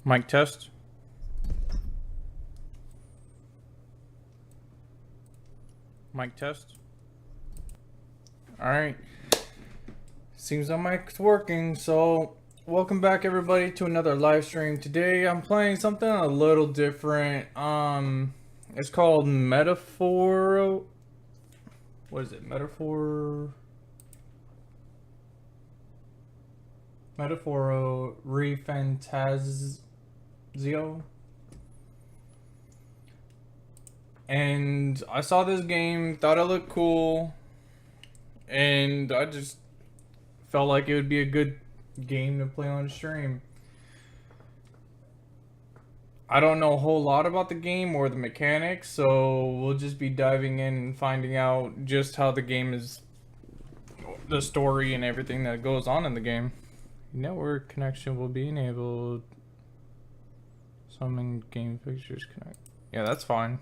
Mic test. Mic test. Alright. Seems our mic's working, so welcome back everybody to another live stream. Today I'm playing something a little different. It's called Metaphor. What is it? Metaphor ReFantazio. And I saw this game, thought it looked cool, and I just felt like it would be a good game to play on stream. I don't know a whole lot about the game or the mechanics, so we'll just be diving in and finding out just how the game is, the story and everything that goes on in the game. Network connection will be enabled. Summon game fixtures connect. Yeah, that's fine.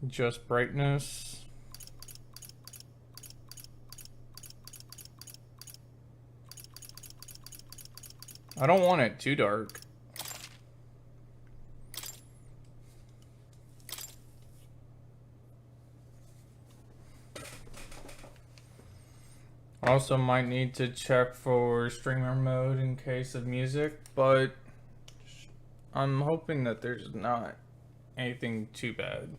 Just brightness. I don't want it too dark. Also might need to check for streamer mode in case of music, but I'm hoping that there's not anything too bad.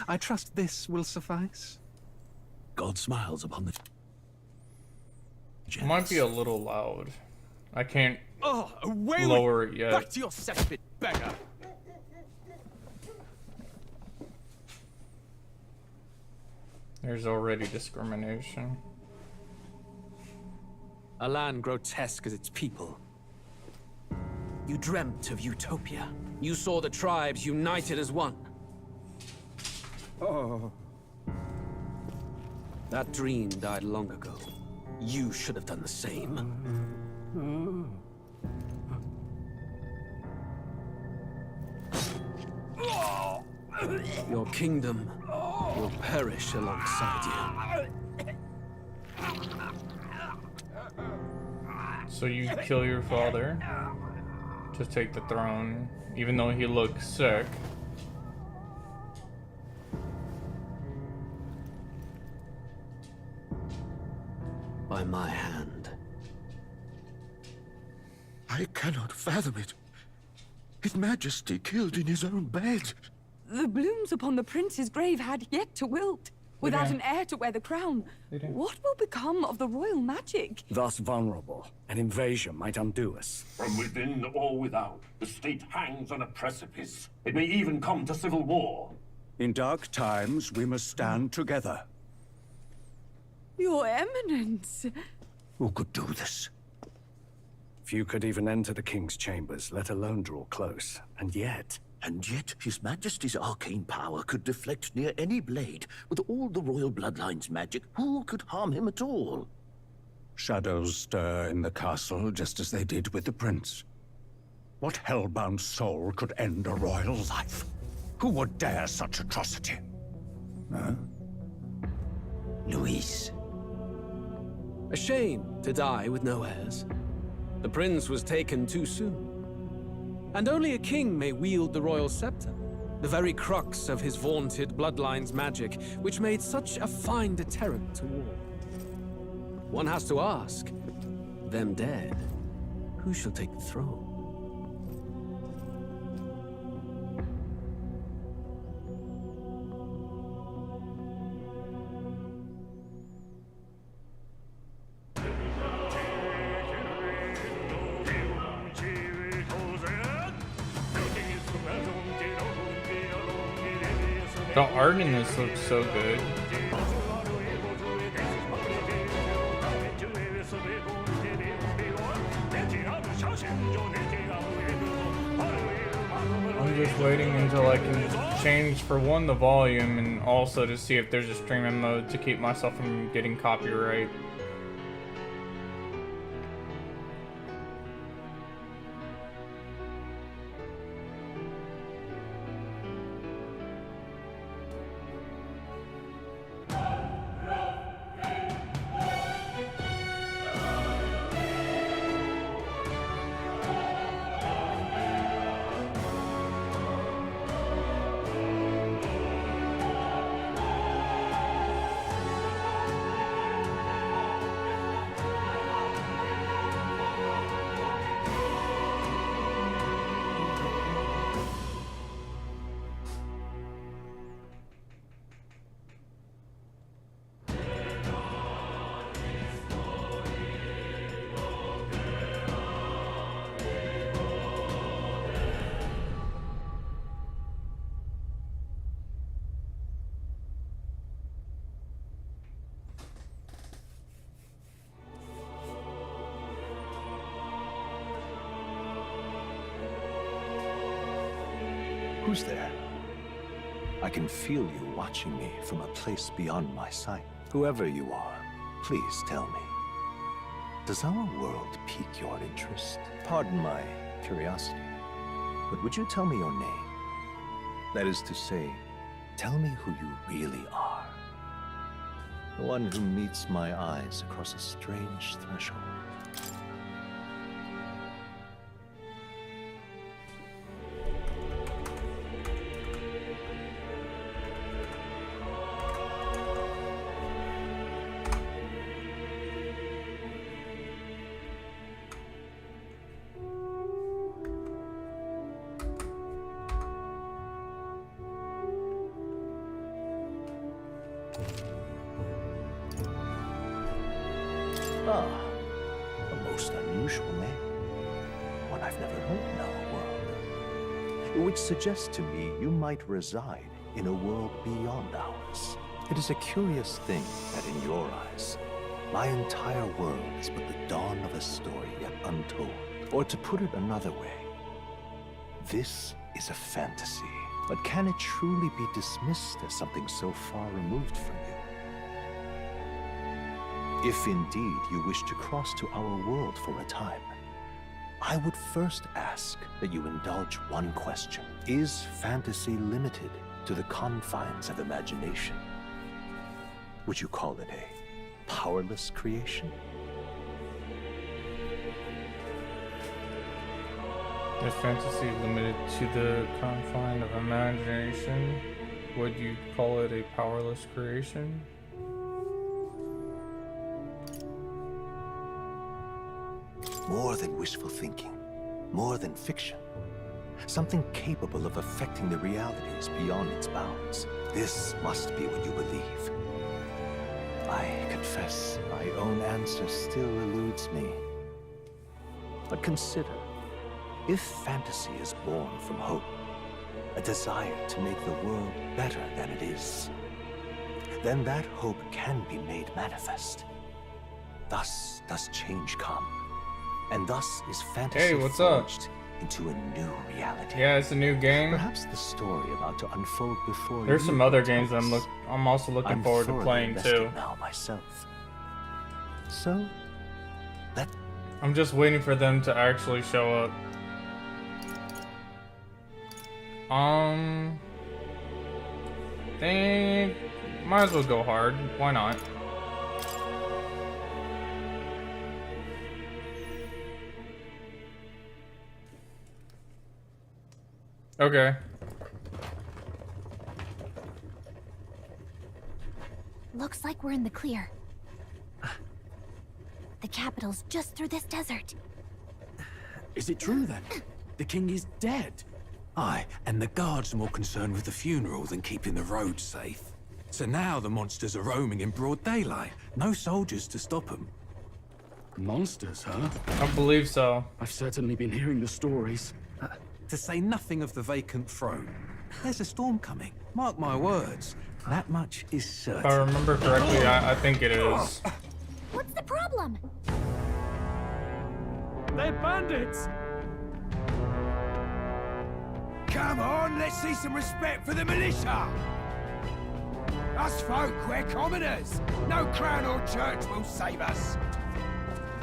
I trust this will suffice. God smiles upon the It might be a little loud. I can't away lower it yet. Back to your cesspit, beggar! There's already discrimination. A land grotesque as its people. You dreamt of utopia. You saw the tribes united as one. Oh. That dream died long ago. You should have done the same. Your kingdom will perish alongside you. So you kill your father to take the throne, even though he looks sick. By my hand. I cannot fathom it. His Majesty killed in his own bed. The blooms upon the prince's grave had yet to wilt. Without an heir to wear the crown, what will become of the royal magic? Thus vulnerable, an invasion might undo us. From within or without, the state hangs on a precipice. It may even come to civil war. In dark times, we must stand together. Your Eminence. Who could do this? Few could even enter the king's chambers, let alone draw close. And yet, His Majesty's arcane power could deflect near any blade. With all the royal bloodline's magic, who could harm him at all? shadows stir in the castle just as they did with the prince. What hellbound soul could end a royal life? Who would dare such atrocity? Huh? Luis. A shame to die with no heirs. The prince was taken too soon. And only a king may wield the royal scepter, the very crux of his vaunted bloodline's magic, which made such a fine deterrent to war. One has to ask, them dead, who shall take the throne? The art in this looks so good. I'm just waiting until I can change, for one, the volume, and also to see if there's a streaming mode to keep myself from getting copyright. Who's there? I can feel you watching me from a place beyond my sight. Whoever you are, please tell me. Does our world pique your interest? Pardon my curiosity, but would you tell me your name? That is to say, tell me who you really are. The one who meets my eyes across a strange threshold. Ah, a most unusual name. One I've never heard in our world. Which suggests to me you might reside in a world beyond ours. It is a curious thing that in your eyes, my entire world is but the dawn of a story yet untold. Or to put it another way, this is a fantasy. But can it truly be dismissed as something so far removed from you? If indeed you wish to cross to our world for a time, I would first ask that you indulge one question. Is fantasy limited to the confines of imagination? Would you call it a powerless creation? Is fantasy limited to the confine of imagination? Would you call it a powerless creation? More than wishful thinking, more than fiction. Something capable of affecting the realities beyond its bounds. This must be what you believe. I confess, my own answer still eludes me. But consider, if fantasy is born from hope, a desire to make the world better than it is, then that hope can be made manifest. Thus does change come. And thus is fantasy what's up? forged into a new reality. Yeah, it's a new game. Perhaps the story about to unfold before There's you some other takes games I'm also looking forward to thoroughly playing invested too. now myself. So, let I'm just waiting for them to actually show up. Think might as well go hard. Why not? Okay. Looks like we're in the clear. The capital's just through this desert. Is it true then? The king is dead? Aye, and the guards are more concerned with the funeral than keeping the roads safe. So now the monsters are roaming in broad daylight. No soldiers to stop them. Monsters, huh? I believe so. I've certainly been hearing the stories. To say nothing of the vacant throne. There's a storm coming. Mark my words. That much is certain. If I remember correctly, I think it is. What's the problem? They're bandits! Come on, let's see some respect for the militia! Us folk, we're commoners. No crown or church will save us.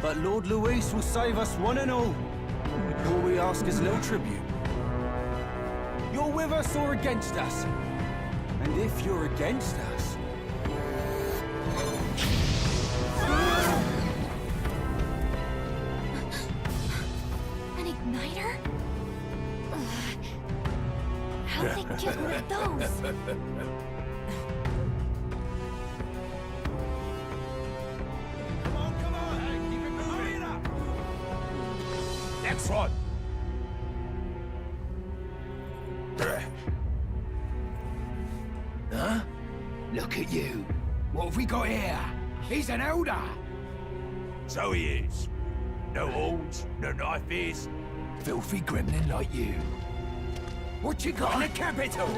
But Lord Luis will save us one and all. All we ask is little tribute. You're with us or against us? And if you're against us... An igniter? Ugh. How did they get one of those? Come on, hey, keep it moving up. Next one. Huh? Look at you. What have we got here? He's an elder. So he is. No horns, no knife ears. Filthy gremlin like you. What you got in the capital?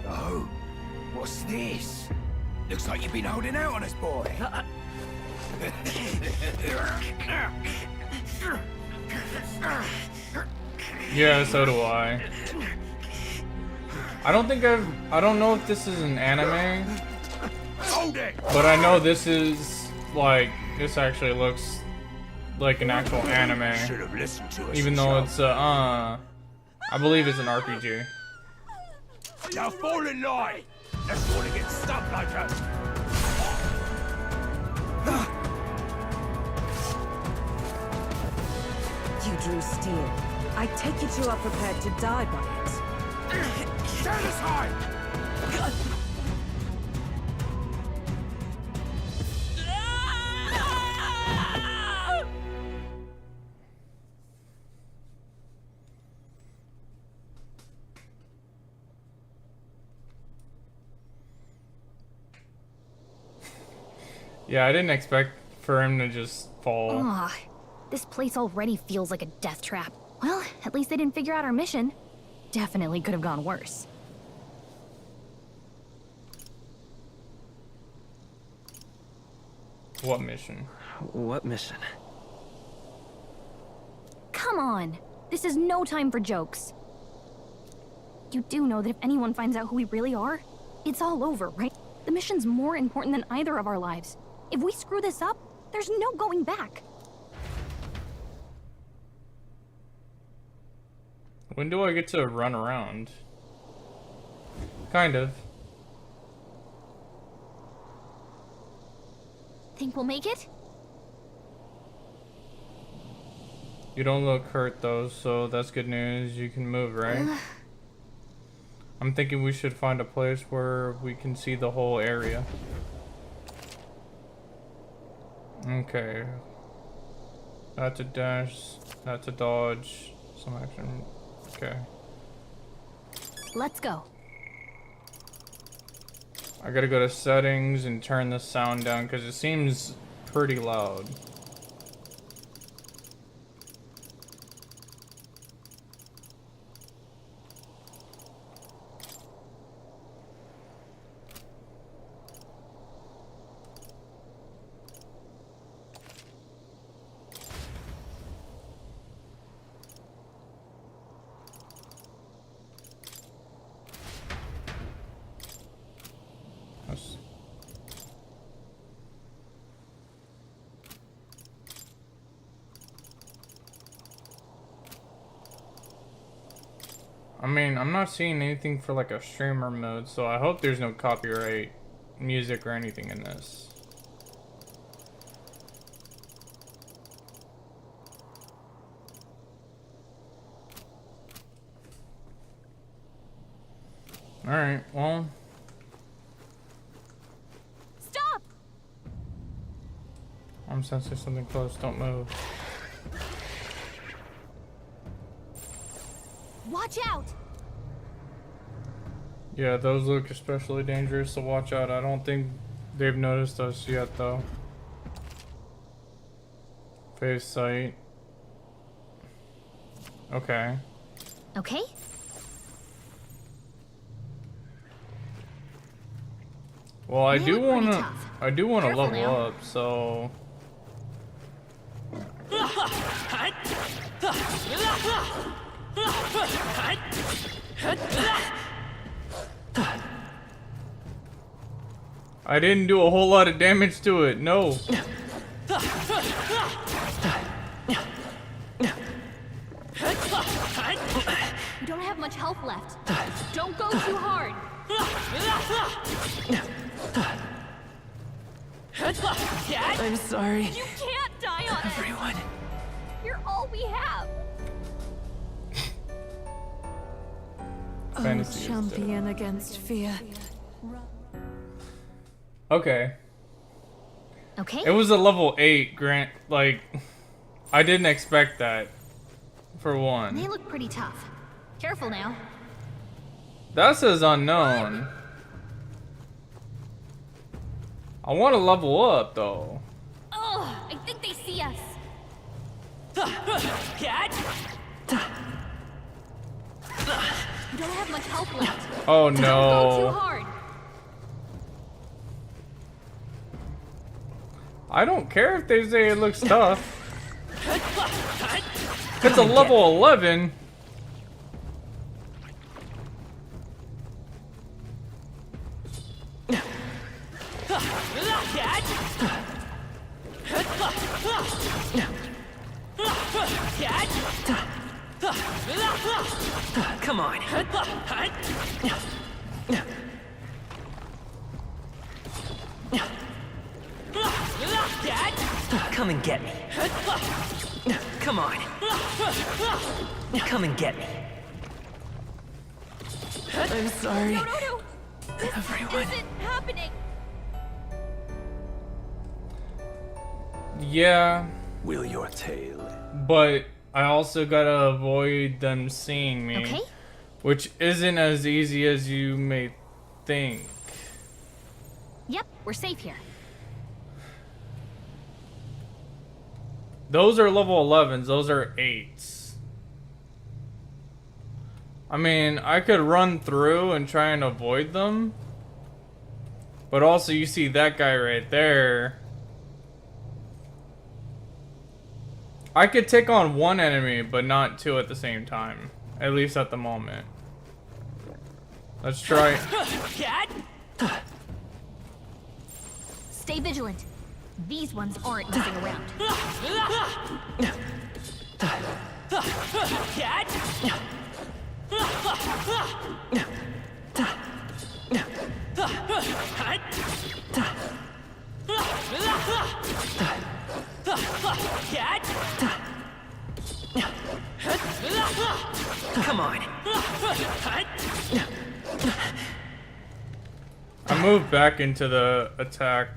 Oh, what's this? Looks like you've been holding out on us, boy. Yeah, so do I. I don't know if this is an anime, but I know this is like, this actually looks like an actual anime, even though it's I believe it's an RPG. Now fall in line. Let's want to get stuck like that. You drew steel. I take it you are prepared to die by it. Stand aside! Yeah, I didn't expect for him to just fall. Ugh, this place already feels like a death trap. Well, at least they didn't figure out our mission. Definitely could have gone worse. What mission? What mission? Come on! This is no time for jokes. You do know that if anyone finds out who we really are, it's all over, right? The mission's more important than either of our lives. If we screw this up, there's no going back. When do I get to run around? Kind of. Think we'll make it? You don't look hurt though, so that's good news. You can move, right? I'm thinking we should find a place where we can see the whole area. Okay. That's a dash, that's a dodge, some action. Okay. Let's go. I gotta go to settings and turn the sound down because it seems pretty loud. I mean, I'm not seeing anything for like a streamer mode, so I hope there's no copyright music or anything in this. Alright, well. Stop! I'm sensing something close, don't move. Watch out! Yeah, those look especially dangerous, so watch out. I don't think they've noticed us yet, though. Face sight. Okay. Okay, Well, I They do look pretty wanna, tough. I do wanna Careful level now. up, so. I didn't do a whole lot of damage to it, no. You don't have much health left. Don't go too hard. I'm sorry. You can't die on Everyone. us. You're all we have. Fantasy is Champion against fear. Okay. Okay. It was a level 8, Grant. Like, I didn't expect that. For one. They look pretty tough. Careful now. That says unknown. I want to level up, though. Oh, I think they see us. You don't have much health left. Oh Don't go too no. hard. I don't care if they say it looks tough. It's a level 11. Come on. Come and get me. Come on. Come and get me. I'm sorry. No. Everyone. Isn't happening. Yeah. Will your tale? But I also gotta avoid them seeing me. Okay. Which isn't as easy as you may think. Yep, we're safe here. Those are level 11s, those are 8s. I mean, I could run through and try and avoid them. But also you see that guy right there. I could take on one enemy, but not two at the same time. At least at the moment. Let's try. Stay vigilant. These ones aren't messing around. Come on. I moved back into the attack.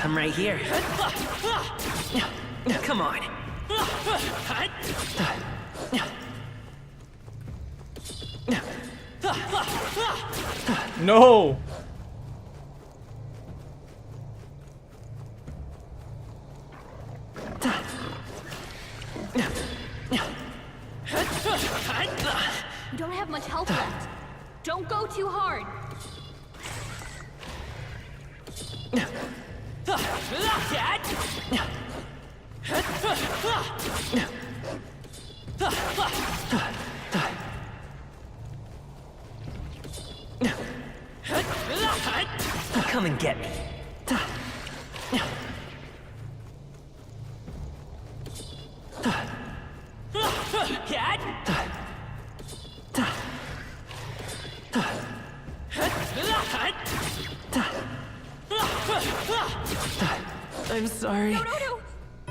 I'm right here. Come on. No! You don't have much health left. Don't go too hard. Come and get me. I'm sorry. No.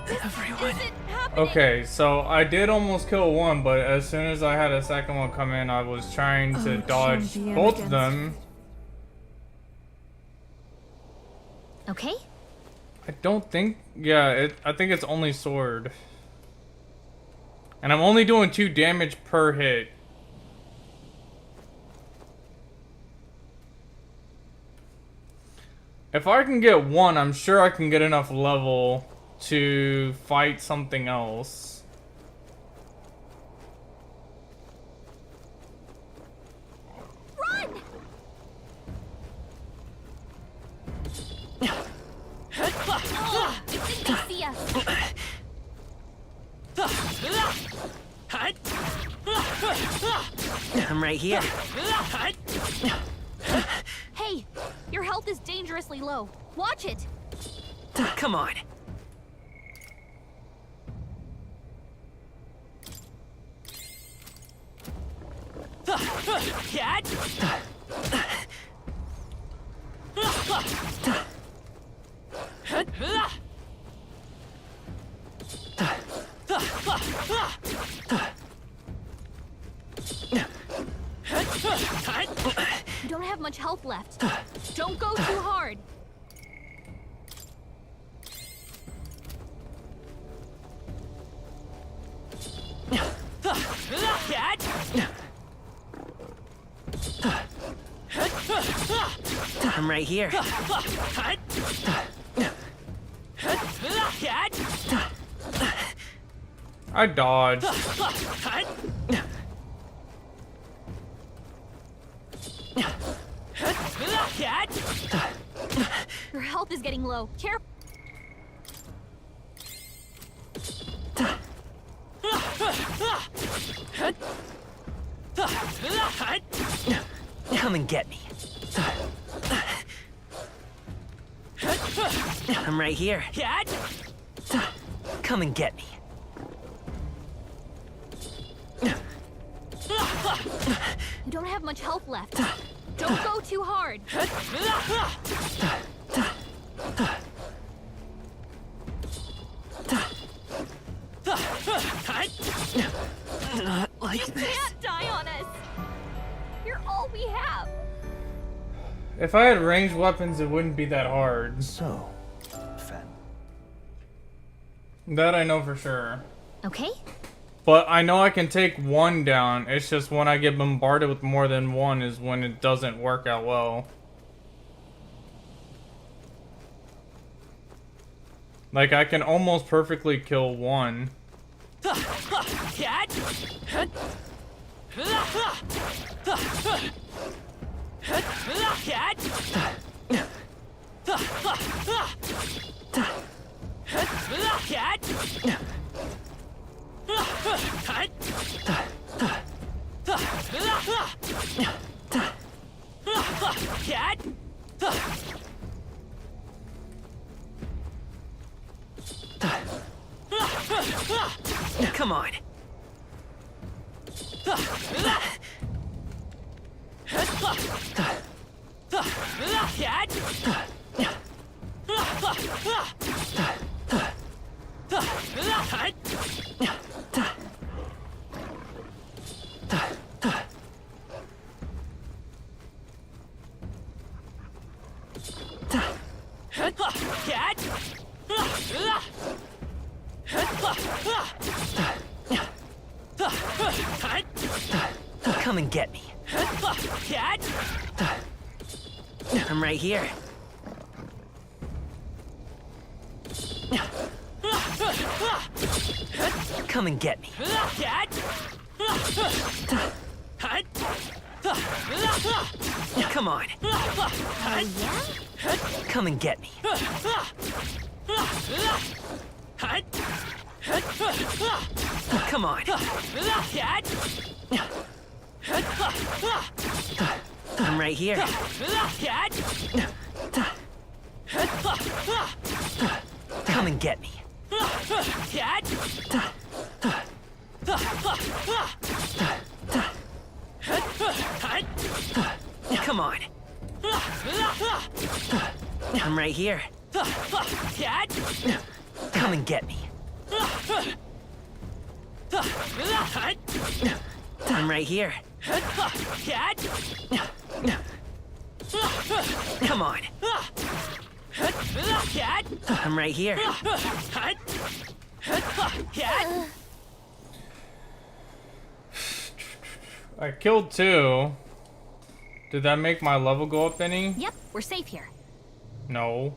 Everyone. Isn't happening. Okay, so I did almost kill one, but as soon as I had a second one come in, I was trying to dodge champion both of against- them. Okay. I don't think, yeah, I think it's only sword. And I'm only doing 2 damage per hit. If I can get one, I'm sure I can get enough level to fight something else. Run! Oh, I think they see us. I'm right here. Hey, your health is dangerously low. Watch it. Come on. You don't have much health left. Don't go too hard. I'm right here. I dodged. Your health is getting low. Careful. Come and get me. I'm right here. Come and get me. You don't have much health left. Don't go too hard. Not like You this. can't die on us. You're all we have. If I had ranged weapons, it wouldn't be that hard. So, Fen. That I know for sure. Okay. But I know I can take one down. It's just when I get bombarded with more than one is when it doesn't work out well. Like, I can almost perfectly kill one. Come on. Come and get me. I'm right here. Come and get me. Come on. Come and get me. Come on. I'm right here. Come and get me. Come on. I'm right here. Come and get me. I'm right here. Come on. I'm right here. I killed two. Did that make my level go up any? Yep, we're safe here. No.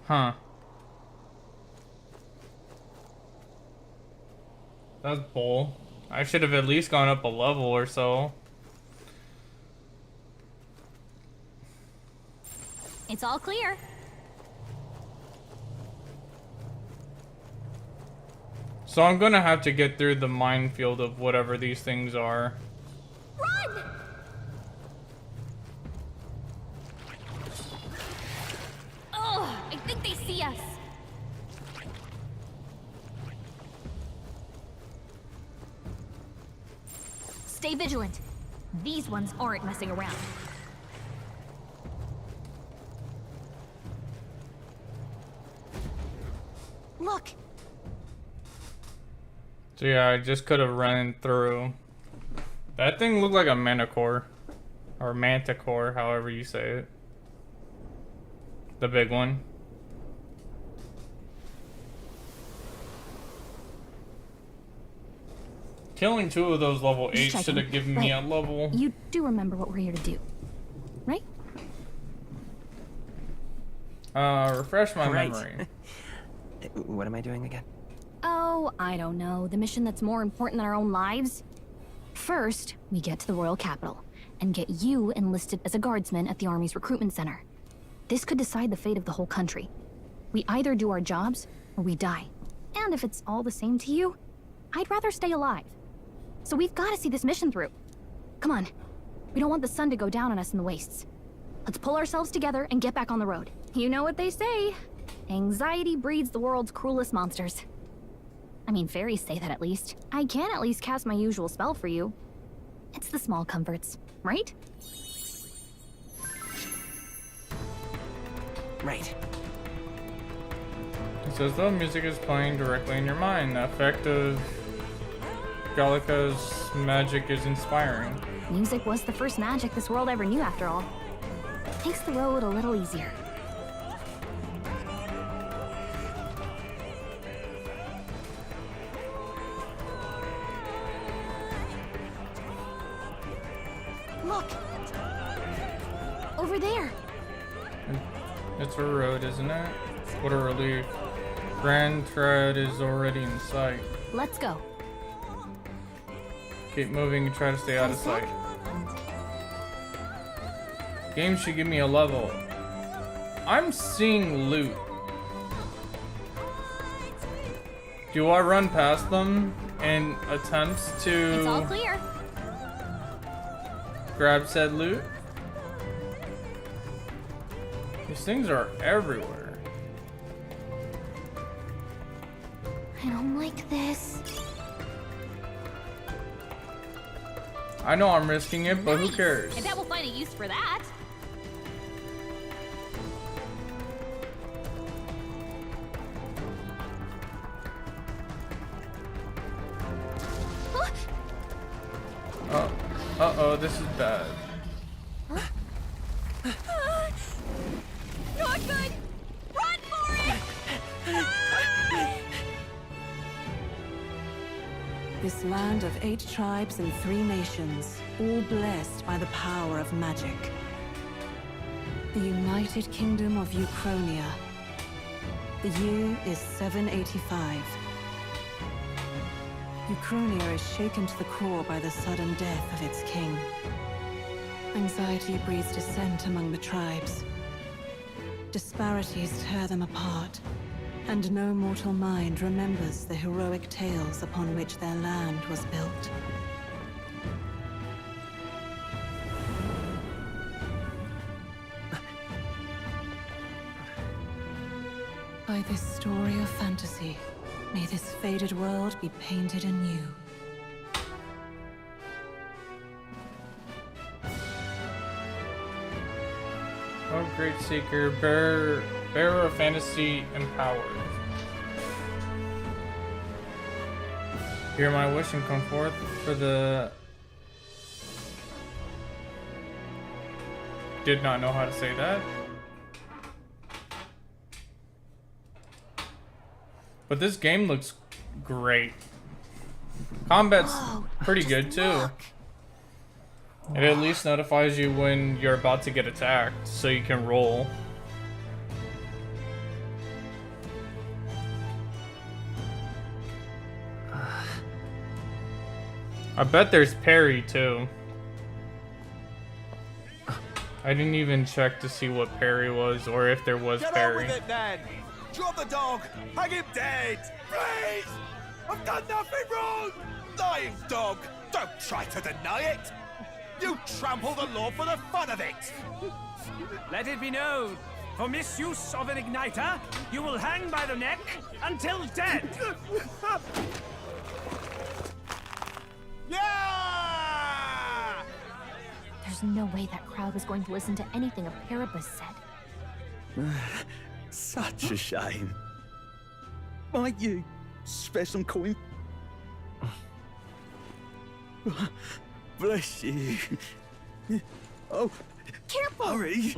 Huh. That's bull. I should have at least gone up a level or so. It's all clear. So I'm gonna have to get through the minefield of whatever these things are. Run! Oh, I think they see us. Stay vigilant. These ones aren't messing around. Look! So yeah, I just could have run through. That thing looked like a manticore. Or manticore, however you say it. The big one. Killing 2 of those level 8s should have given me a level. You do remember what we're here to do, right? Refresh my Right. memory. What am I doing again? Oh, I don't know. The mission that's more important than our own lives? First, we get to the royal capital and get you enlisted as a guardsman at the army's recruitment center. This could decide the fate of the whole country. We either do our jobs or we die. And if it's all the same to you, I'd rather stay alive. So we've got to see this mission through. Come on. We don't want the sun to go down on us in the wastes. Let's pull ourselves together and get back on the road. You know what they say. Anxiety breeds the world's cruelest monsters. I mean, fairies say that at least. I can at least cast my usual spell for you. It's the small comforts, right? Right. It says the music is playing directly in your mind. The effect of Gallica's magic is inspiring. Music was the first magic this world ever knew, after all. Makes the road a little easier. Look! Over there! It's a road, isn't it? What a relief. Grand Tread is already in sight. Let's go. Keep moving and try to stay out of sight. Game should give me a level. I'm seeing loot. Do I run past them in attempts to It's all clear. grab said loot? These things are everywhere. I don't like this. I know I'm risking it, but who cares? I bet we'll find a use for that. Uh-oh, this is bad. Not good! Run for it! This land of 8 tribes and 3 nations, all blessed by the power of magic. The United Kingdom of Uchronia. The year is 785. Uchronia is shaken to the core by the sudden death of its king. Anxiety breeds dissent among the tribes. Disparities tear them apart, and no mortal mind remembers the heroic tales upon which their land was built. By this story of fantasy, may this faded world be painted anew. Oh, great seeker, bearer of fantasy empowered. Hear my wish and come forth for the... Did not know how to say that. But this game looks great. Combat's pretty good too. It at least notifies you when you're about to get attacked, so you can roll. I bet there's parry too. I didn't even check to see what parry was or if there was parry. Get on with it then! Drop the dog! Hang him dead! Please! I've done nothing wrong! Lying dog! Don't try to deny it! You trample the law for the fun of it! Let it be known, for misuse of an igniter, you will hang by the neck until dead! Yeah! There's no way that crowd was going to listen to anything a Paribus said. Such a shame. Might you spare some coin? Bless you. Oh, careful! Hurry!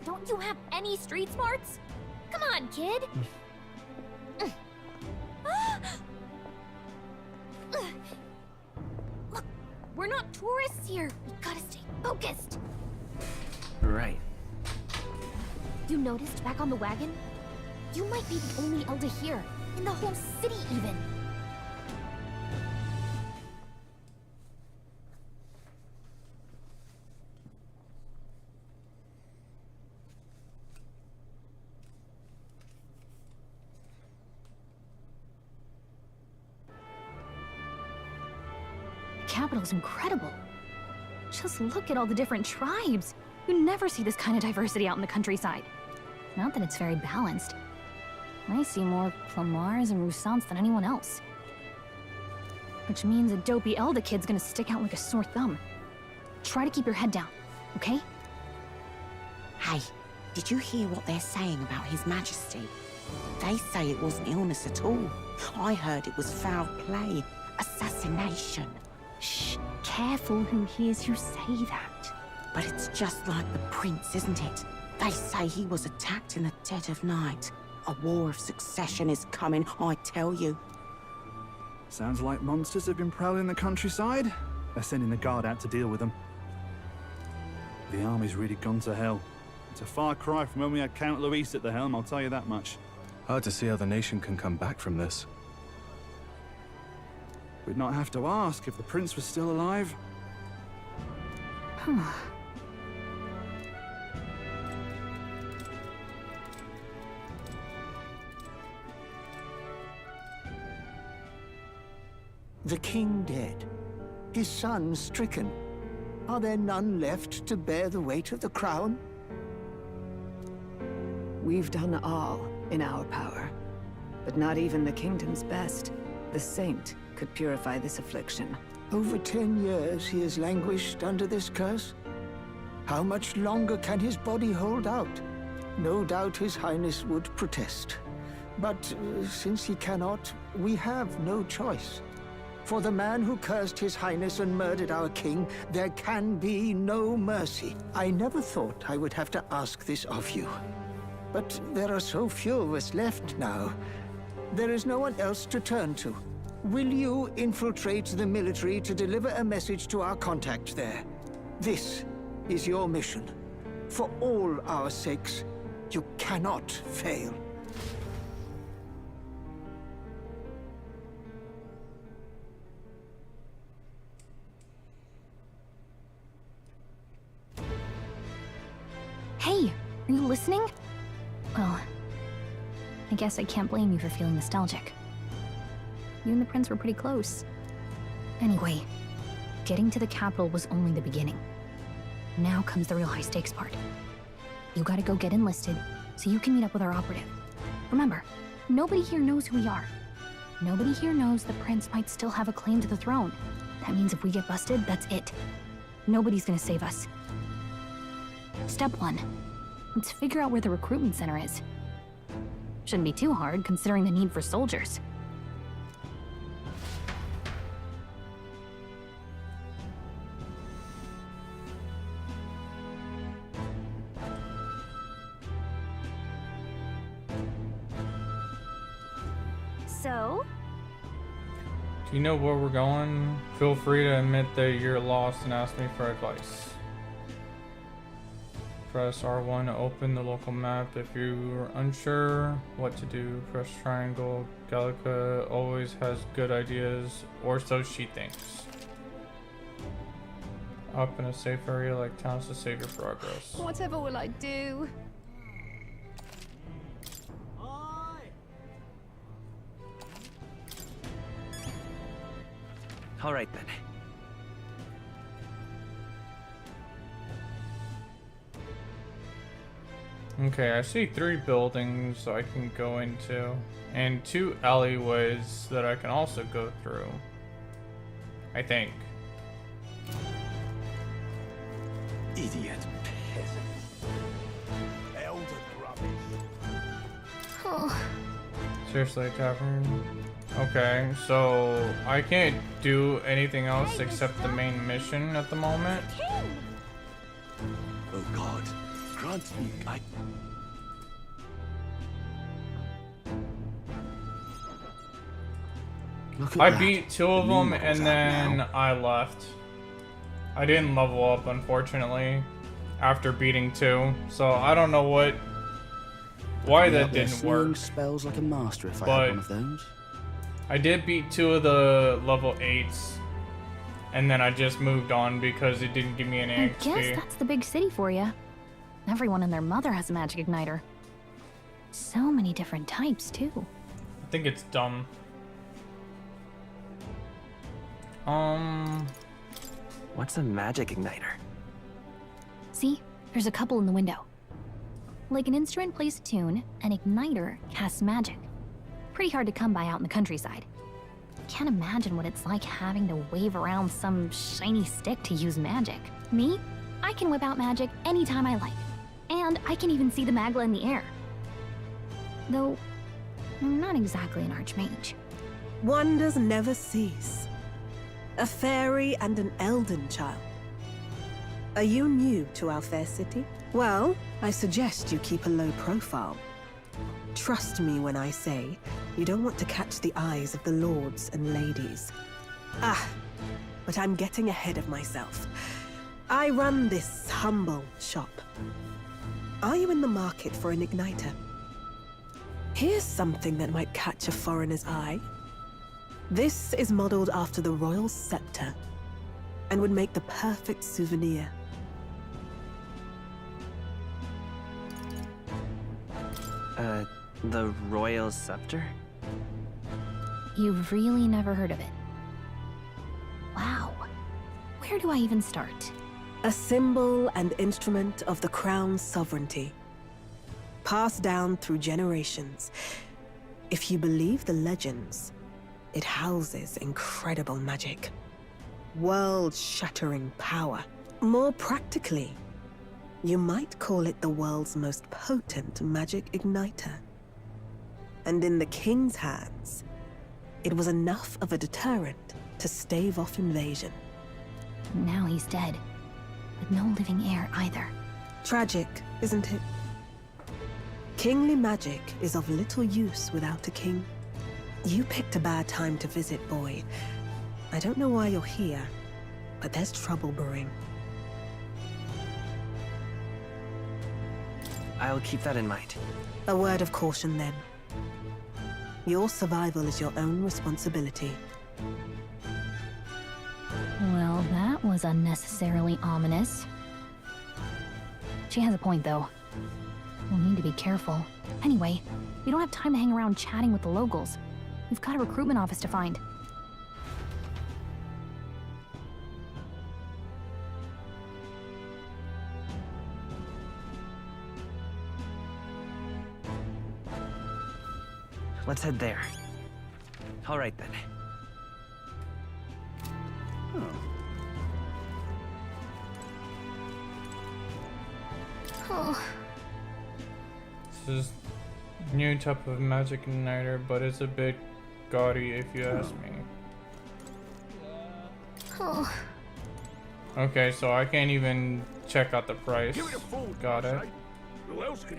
Don't you have any street smarts? Come on, kid! Look, we're not tourists here. We gotta stay focused. Right. You noticed back on the wagon? You might be the only elder here, in the whole city even. The capital's incredible. Just look at all the different tribes. You never see this kind of diversity out in the countryside. Not that it's very balanced. I see more Plamars and Roussants than anyone else. Which means a dopey Elda kid's gonna stick out like a sore thumb. Try to keep your head down, okay? Hey, did you hear what they're saying about His Majesty? They say it wasn't illness at all. I heard it was foul play, assassination. Shh, careful who hears you say that. But it's just like the prince, isn't it? They say he was attacked in the dead of night. A war of succession is coming, I tell you. Sounds like monsters have been prowling the countryside. They're sending the guard out to deal with them. The army's really gone to hell. It's a far cry from when we had Count Luis at the helm, I'll tell you that much. Hard to see how the nation can come back from this. We'd not have to ask if the prince was still alive. The king dead, his son stricken. Are there none left to bear the weight of the crown? We've done all in our power, but not even the kingdom's best, the saint, could purify this affliction. Over 10 years he has languished under this curse. How much longer can his body hold out? No doubt his highness would protest. But since he cannot, we have no choice. For the man who cursed his highness and murdered our king, there can be no mercy. I never thought I would have to ask this of you. But there are so few of us left now. There is no one else to turn to. Will you infiltrate the military to deliver a message to our contact there? This is your mission. For all our sakes, you cannot fail. Hey, are you listening? Well, I guess I can't blame you for feeling nostalgic. You and the prince were pretty close. Anyway, getting to the capital was only the beginning. Now comes the real high-stakes part. You gotta go get enlisted, so you can meet up with our operative. Remember, nobody here knows who we are. Nobody here knows the prince might still have a claim to the throne. That means if we get busted, that's it. Nobody's gonna save us. Step 1. Let's figure out where the recruitment center is. Shouldn't be too hard, considering the need for soldiers. So, Do you know where we're going? Feel free to admit that you're lost and ask me for advice. Press R1 to open the local map. If you're unsure what to do, press triangle. Gallica always has good ideas, or so she thinks. Up in a safe area like towns to save your progress. Whatever will I do? All right then. Okay, I see 3 buildings I can go into, and 2 alleyways that I can also go through. I think. Idiot peasant. Elder rubbish. Oh. Seriously, tavern. Okay, so I can't do anything else except the main mission at the moment. Oh God, grant me I beat 2 of them and then I left. I didn't level up, unfortunately, after beating 2. So I don't know why that didn't work. Spells like a master if I But had one of those. I did beat 2 of the level 8s, and then I just moved on because it didn't give me any I XP. guess that's the big city for you. Everyone and their mother has a magic igniter. So many different types, too. I think it's dumb. What's a magic igniter? See? There's a couple in the window. Like an instrument plays a tune, an igniter casts magic. Pretty hard to come by out in the countryside. Can't imagine what it's like having to wave around some shiny stick to use magic. Me? I can whip out magic anytime I like. And I can even see the magla in the air. Though, I'm not exactly an archmage. Wonders never cease. A fairy and an elden child. Are you new to our fair city? Well, I suggest you keep a low profile. Trust me when I say you don't want to catch the eyes of the lords and ladies. But I'm getting ahead of myself. I run this humble shop. Are you in the market for an igniter? Here's something that might catch a foreigner's eye. This is modeled after the royal scepter and would make the perfect souvenir. The royal scepter? You've really never heard of it. Wow. Where do I even start? A symbol and instrument of the crown's sovereignty. Passed down through generations. If you believe the legends, it houses incredible magic. World-shattering power. More practically, you might call it the world's most potent magic igniter. And in the king's hands, it was enough of a deterrent to stave off invasion. Now he's dead, with no living heir either. Tragic, isn't it? Kingly magic is of little use without a king. You picked a bad time to visit, boy. I don't know why you're here, but there's trouble brewing. I'll keep that in mind. A word of caution, then. Your survival is your own responsibility. Well, that was unnecessarily ominous. She has a point, though. We'll need to be careful. Anyway, we don't have time to hang around chatting with the locals. We've got a recruitment office to find. Let's head there. All right then. Oh. This is new type of magic igniter, but it's a bit gaudy if you ask me. Oh. Okay, so I can't even check out the price. Got it.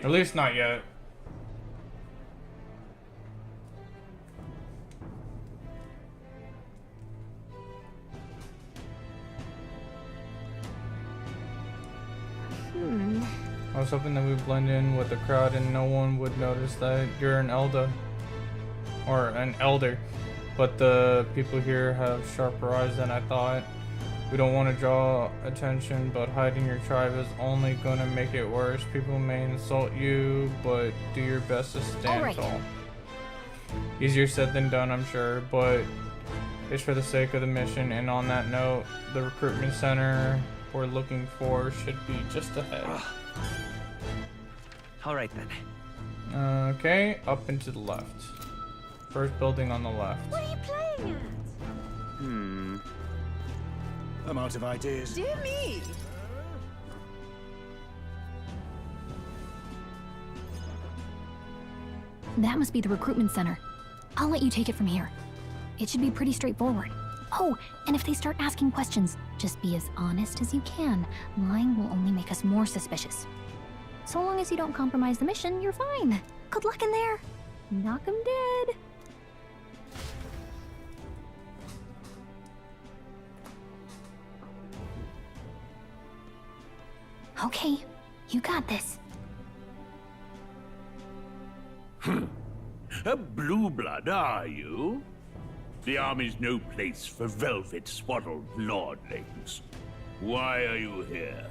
At least not yet. I was hoping that we'd blend in with the crowd and no one would notice that you're an elder. Or an elder. But the people here have sharper eyes than I thought. We don't want to draw attention, but hiding your tribe is only going to make it worse. People may insult you, but do your best to stand tall. Easier said than done, I'm sure, but it's for the sake of the mission. And on that note, the recruitment center we're looking for should be just ahead. All right then. Okay, up and to the left. First building on the left. What are you playing at? I'm out of ideas. Dear me! That must be the recruitment center. I'll let you take it from here. It should be pretty straightforward. Oh, and if they start asking questions, just be as honest as you can. Lying will only make us more suspicious. So long as you don't compromise the mission, you're fine. Good luck in there. Knock 'em dead. Okay, you got this. A blue blood, are you? The army's no place for velvet swaddled lordlings. Why are you here?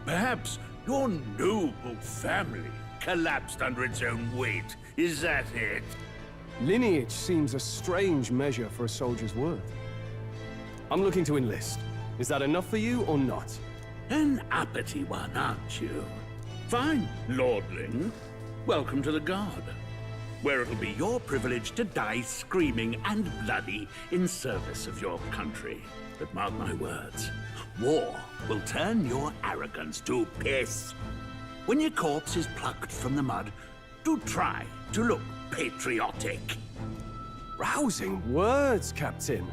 Perhaps your noble family collapsed under its own weight. Is that it? Lineage seems a strange measure for a soldier's worth. I'm looking to enlist. Is that enough for you or not? An uppity one, aren't you? Fine, lordling. Welcome to the Guard, where it'll be your privilege to die screaming and bloody in service of your country. But mark my words, war will turn your arrogance to piss. When your corpse is plucked from the mud, do try to look patriotic. Rousing words, Captain.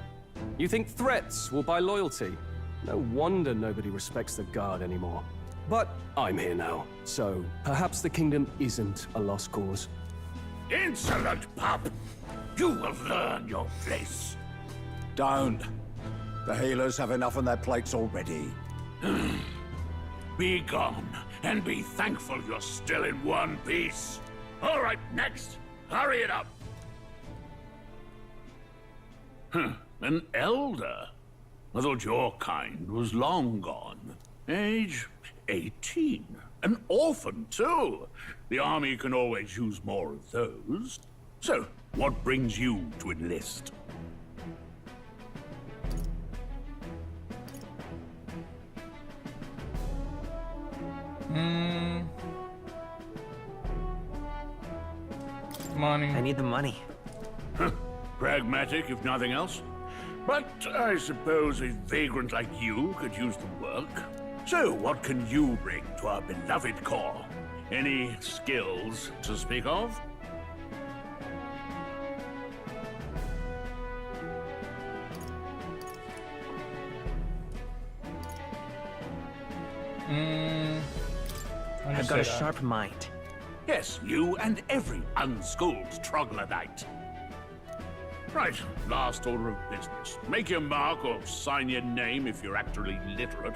You think threats will buy loyalty? No wonder nobody respects the Guard anymore. But I'm here now, so perhaps the kingdom isn't a lost cause. Insolent pup! You will learn your place. Don't. The healers have enough on their plates already. Be gone, and be thankful you're still in one piece. All right, next. Hurry it up. An elder? I thought your kind was long gone. Age 18. An orphan, too. The army can always use more of those. So, what brings you to enlist? Money. I need the money. Pragmatic, if nothing else. But I suppose a vagrant like you could use the work. So, what can you bring to our beloved corps? Any skills to speak of? I've got a sharp mind. Yes, you and every unschooled troglodyte. Right, last order of business. Make your mark or sign your name if you're actually literate.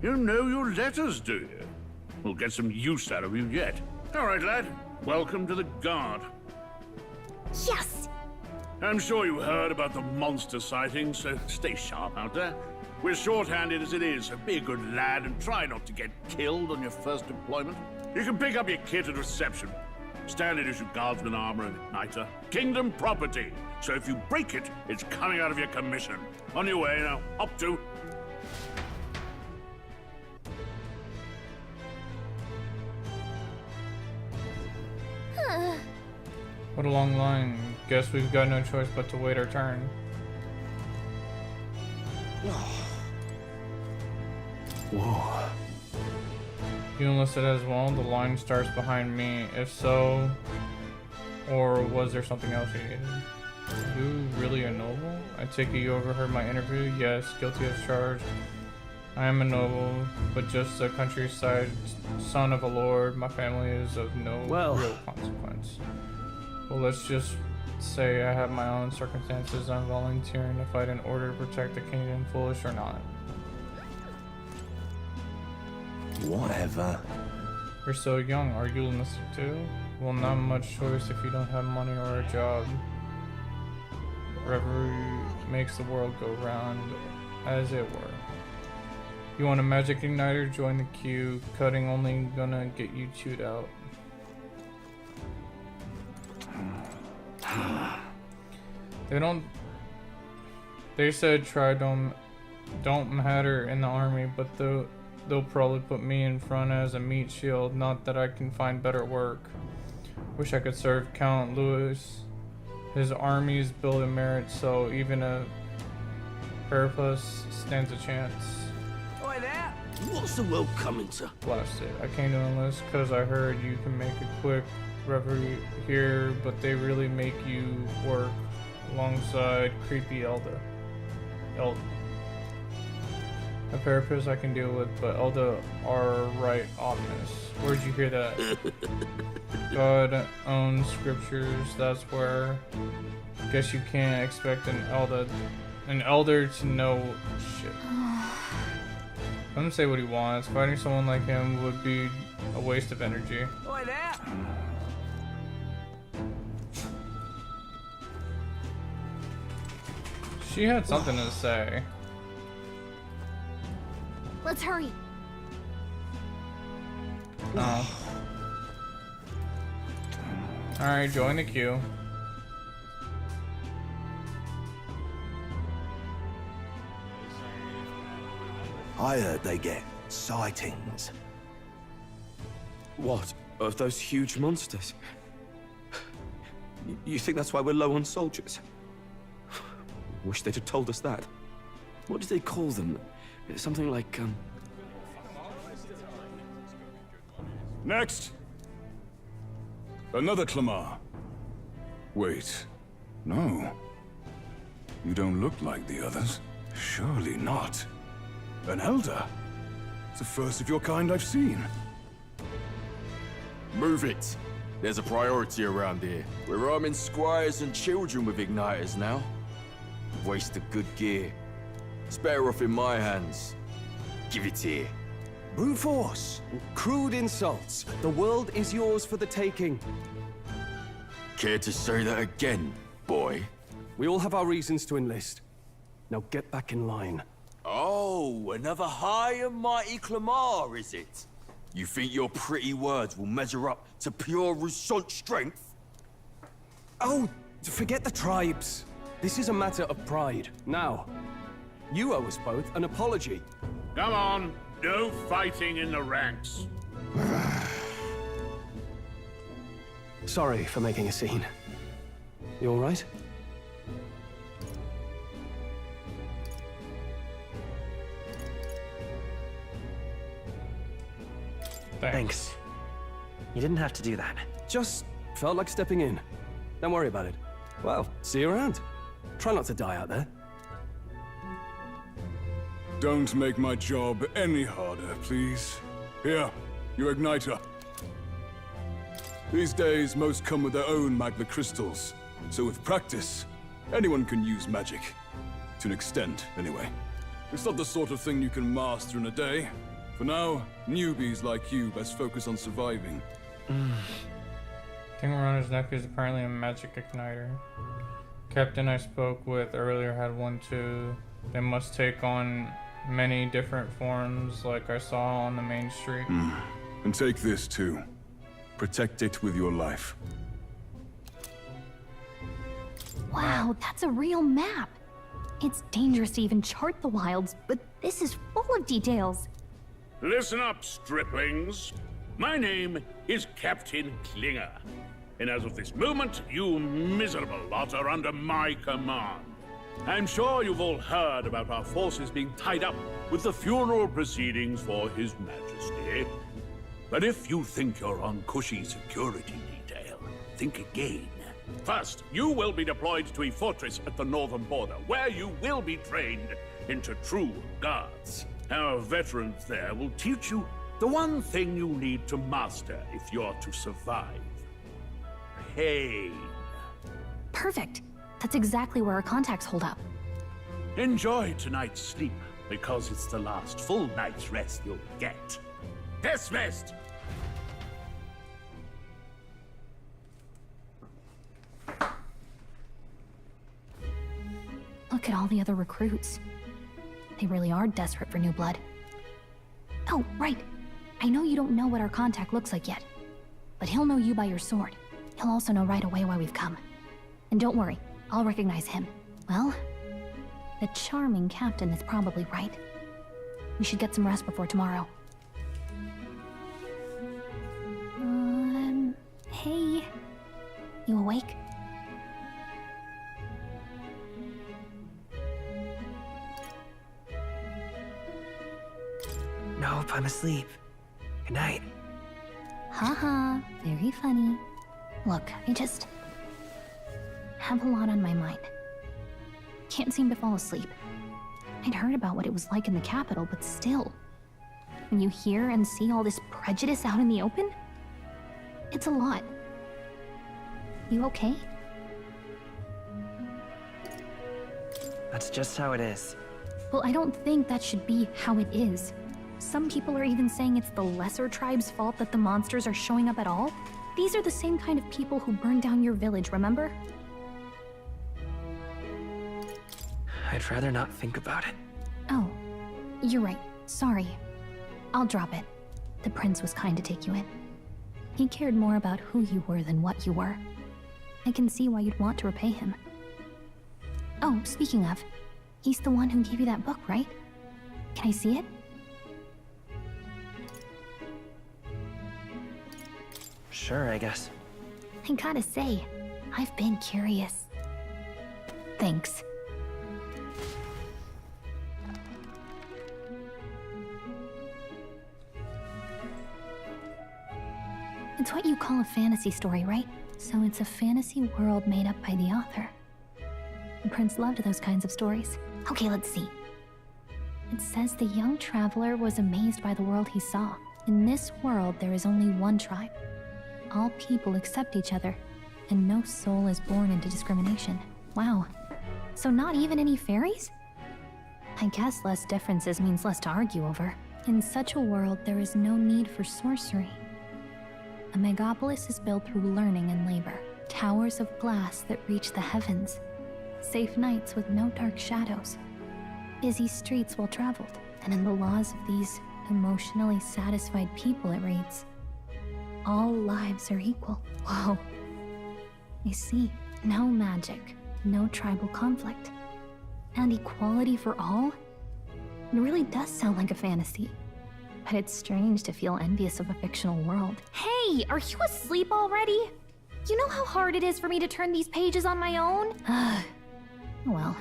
You know your letters, do you? We'll get some use out of you yet. All right, lad. Welcome to the Guard. Yes! I'm sure you heard about the monster sightings, so stay sharp out there. We're short-handed as it is, so be a good lad and try not to get killed on your first deployment. You can pick up your kit at reception. Standard issue guardsman armor and igniter. Kingdom property. So if you break it, it's coming out of your commission. On your way now. Up to... What a long line. Guess we've got no choice but to wait our turn. Whoa. You enlisted as well? The line starts behind me. If so, or was there something else you needed? You really a noble? I take it you overheard my interview? Yes, guilty as charged. I am a noble, but just a countryside son of a lord. My family is of no real consequence. Well, let's just say I have my own circumstances. I'm volunteering to fight in order to protect the kingdom, foolish or not. Whatever. You're so young. Are you enlisted too? Well, not much choice if you don't have money or a job. Reverie makes the world go round, as it were. You want a magic igniter? Join the queue. Cutting only gonna get you chewed out. They said try don't matter in the army, but they'll probably put me in front as a meat shield. Not that I can find better work. Wish I could serve Count Louis. His army is built in merit, so even a A.F.S stands a chance. Oi there! What's the world coming to? Blast it. I came to enlist because I heard you can make a quick reverie here, but they really make you work alongside creepy Elda. A therapist I can deal with, but Elda are right ominous. Where'd you hear that? God owns scriptures, that's where. Guess you can't expect an elder to know shit. Let him say what he wants. Fighting someone like him would be a waste of energy. Oi there! She had something to say. Let's hurry. Oh. Alright, join the queue. I heard they get sightings. What? Of those huge monsters? You think that's why we're low on soldiers? Wish they'd have told us that. What did they call them? Something like, Next! Another Clamar. Wait. No. You don't look like the others. Surely not. An elder? It's the first of your kind I've seen. Move it. There's a priority around here. We're arming squires and children with igniters now. Waste of good gear. It's better off in my hands. Give it here. brute force, crude insults. The world is yours for the taking. Care to say that again, boy? We all have our reasons to enlist. Now get back in line. Oh, another high and mighty Clamar, is it? You think your pretty words will measure up to pure Rousseau strength? Oh, forget the tribes. This is a matter of pride. Now, you owe us both an apology. Come on, no fighting in the ranks. Sorry for making a scene. You all right? Thanks. You didn't have to do that. Just felt like stepping in. Don't worry about it. Well, see you around. Try not to die out there. Don't make my job any harder, please. Here, your igniter. These days, most come with their own magna crystals. So with practice, anyone can use magic. To an extent, anyway. It's not the sort of thing you can master in a day. For now, newbies like you best focus on surviving. Thing around his neck is apparently a magic igniter. Captain I spoke with earlier had one too. They must take on many different forms like I saw on the main street. And take this too. Protect it with your life. Wow, that's a real map. It's dangerous to even chart the wilds, but this is full of details. Listen up, striplings. My name is Captain Klinger. And as of this moment, you miserable lot are under my command. I'm sure you've all heard about our forces being tied up with the funeral proceedings for His Majesty. But if you think you're on cushy security detail, think again. First, you will be deployed to a fortress at the northern border, where you will be trained into true guards. Our veterans there will teach you the one thing you need to master if you're to survive. Pain. Perfect. That's exactly where our contacts hold up. Enjoy tonight's sleep, because it's the last full night's rest you'll get. Dismissed! Look at all the other recruits. They really are desperate for new blood. Oh, right. I know you don't know what our contact looks like yet, but he'll know you by your sword. He'll also know right away why we've come. And don't worry, I'll recognize him. Well, the charming captain is probably right. We should get some rest before tomorrow. Hey. You awake? Nope, I'm asleep. Good night. Haha, very funny. Look, I just have a lot on my mind. Can't seem to fall asleep. I'd heard about what it was like in the capital, but still. When you hear and see all this prejudice out in the open, it's a lot. You okay? That's just how it is. Well, I don't think that should be how it is. Some people are even saying it's the lesser tribe's fault that the monsters are showing up at all. These are the same kind of people who burned down your village, remember? I'd rather not think about it. Oh, you're right. Sorry. I'll drop it. The prince was kind to take you in. He cared more about who you were than what you were. I can see why you'd want to repay him. Oh, speaking of, he's the one who gave you that book, right? Can I see it? Sure, I guess. I gotta say, I've been curious. Thanks. It's what you call a fantasy story, right? So it's a fantasy world made up by the author. The prince loved those kinds of stories. Okay, let's see. It says the young traveler was amazed by the world he saw. In this world, there is only one tribe. All people accept each other, and no soul is born into discrimination. Wow. So not even any fairies? I guess less differences means less to argue over. In such a world, there is no need for sorcery. A megapolis is built through learning and labor. Towers of glass that reach the heavens. Safe nights with no dark shadows. Busy streets well traveled. And in the laws of these emotionally satisfied people, it reads, all lives are equal. Whoa. I see. No magic, no tribal conflict. And equality for all? It really does sound like a fantasy. But it's strange to feel envious of a fictional world. Hey, are you asleep already? You know how hard it is for me to turn these pages on my own? Well,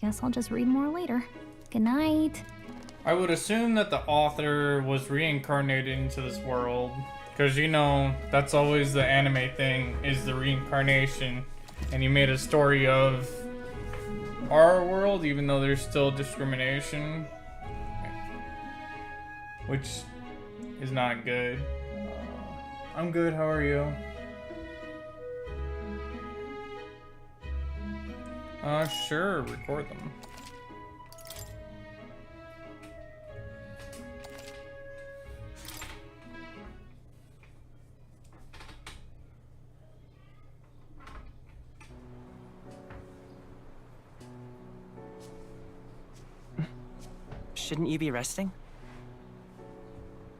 guess I'll just read more later. Good night. I would assume that the author was reincarnated into this world. Because, you know, that's always the anime thing, is the reincarnation. And he made a story of our world, even though there's still discrimination. Which is not good. I'm good, how are you? Sure, record them. Shouldn't you be resting?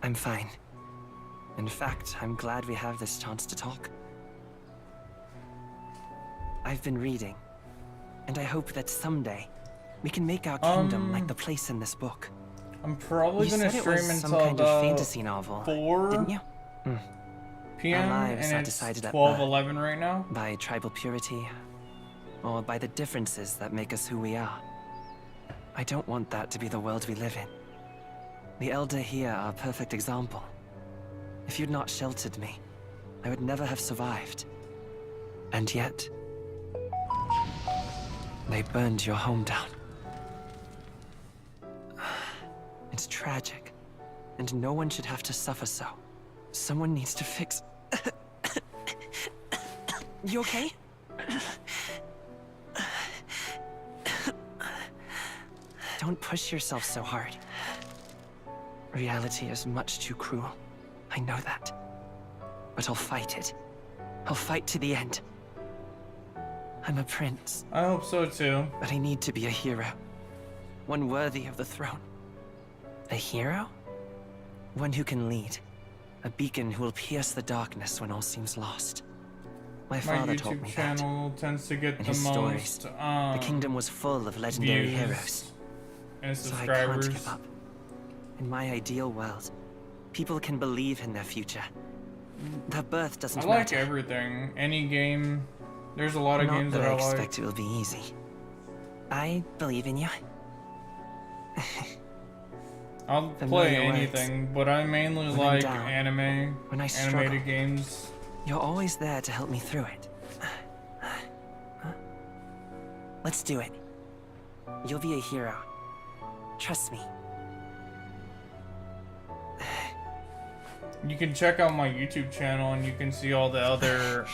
I'm fine. In fact, I'm glad we have this chance to talk. I've been reading, and I hope that someday we can make our kingdom like the place in this book. I'm probably gonna stream some until kind of fantasy novel, 4 didn't you? PM, Our lives and are it's decided at 12:11 right now. By tribal purity, or by the differences that make us who we are. I don't want that to be the world we live in. The Elder here are a perfect example. If you'd not sheltered me, I would never have survived. And yet, they burned your home down. It's tragic, and no one should have to suffer so. Someone needs to fix... You okay? Don't push yourself so hard. Reality is much too cruel. I know that. But I'll fight it. I'll fight to the end. I'm a prince. I hope so too. But I need to be a hero. One worthy of the throne. A hero? One who can lead. A beacon who will pierce the darkness when all seems lost. My father taught me that. My YouTube channel tends to get In the his most stories, the kingdom was full of legendary views heroes. and So I subscribers. can't give up. In my ideal world, people can believe in their future. Their birth doesn't I like matter. everything. Any game. There's a lot of games Not that I like. expect it will be easy. I believe in you. I'll Familiar play words. anything, but I mainly When I'm like down, anime, when I struggle, animated games. You're always there to help me through it. Let's do it. You'll be a hero. Trust me. You can check out my YouTube channel and you can see all the other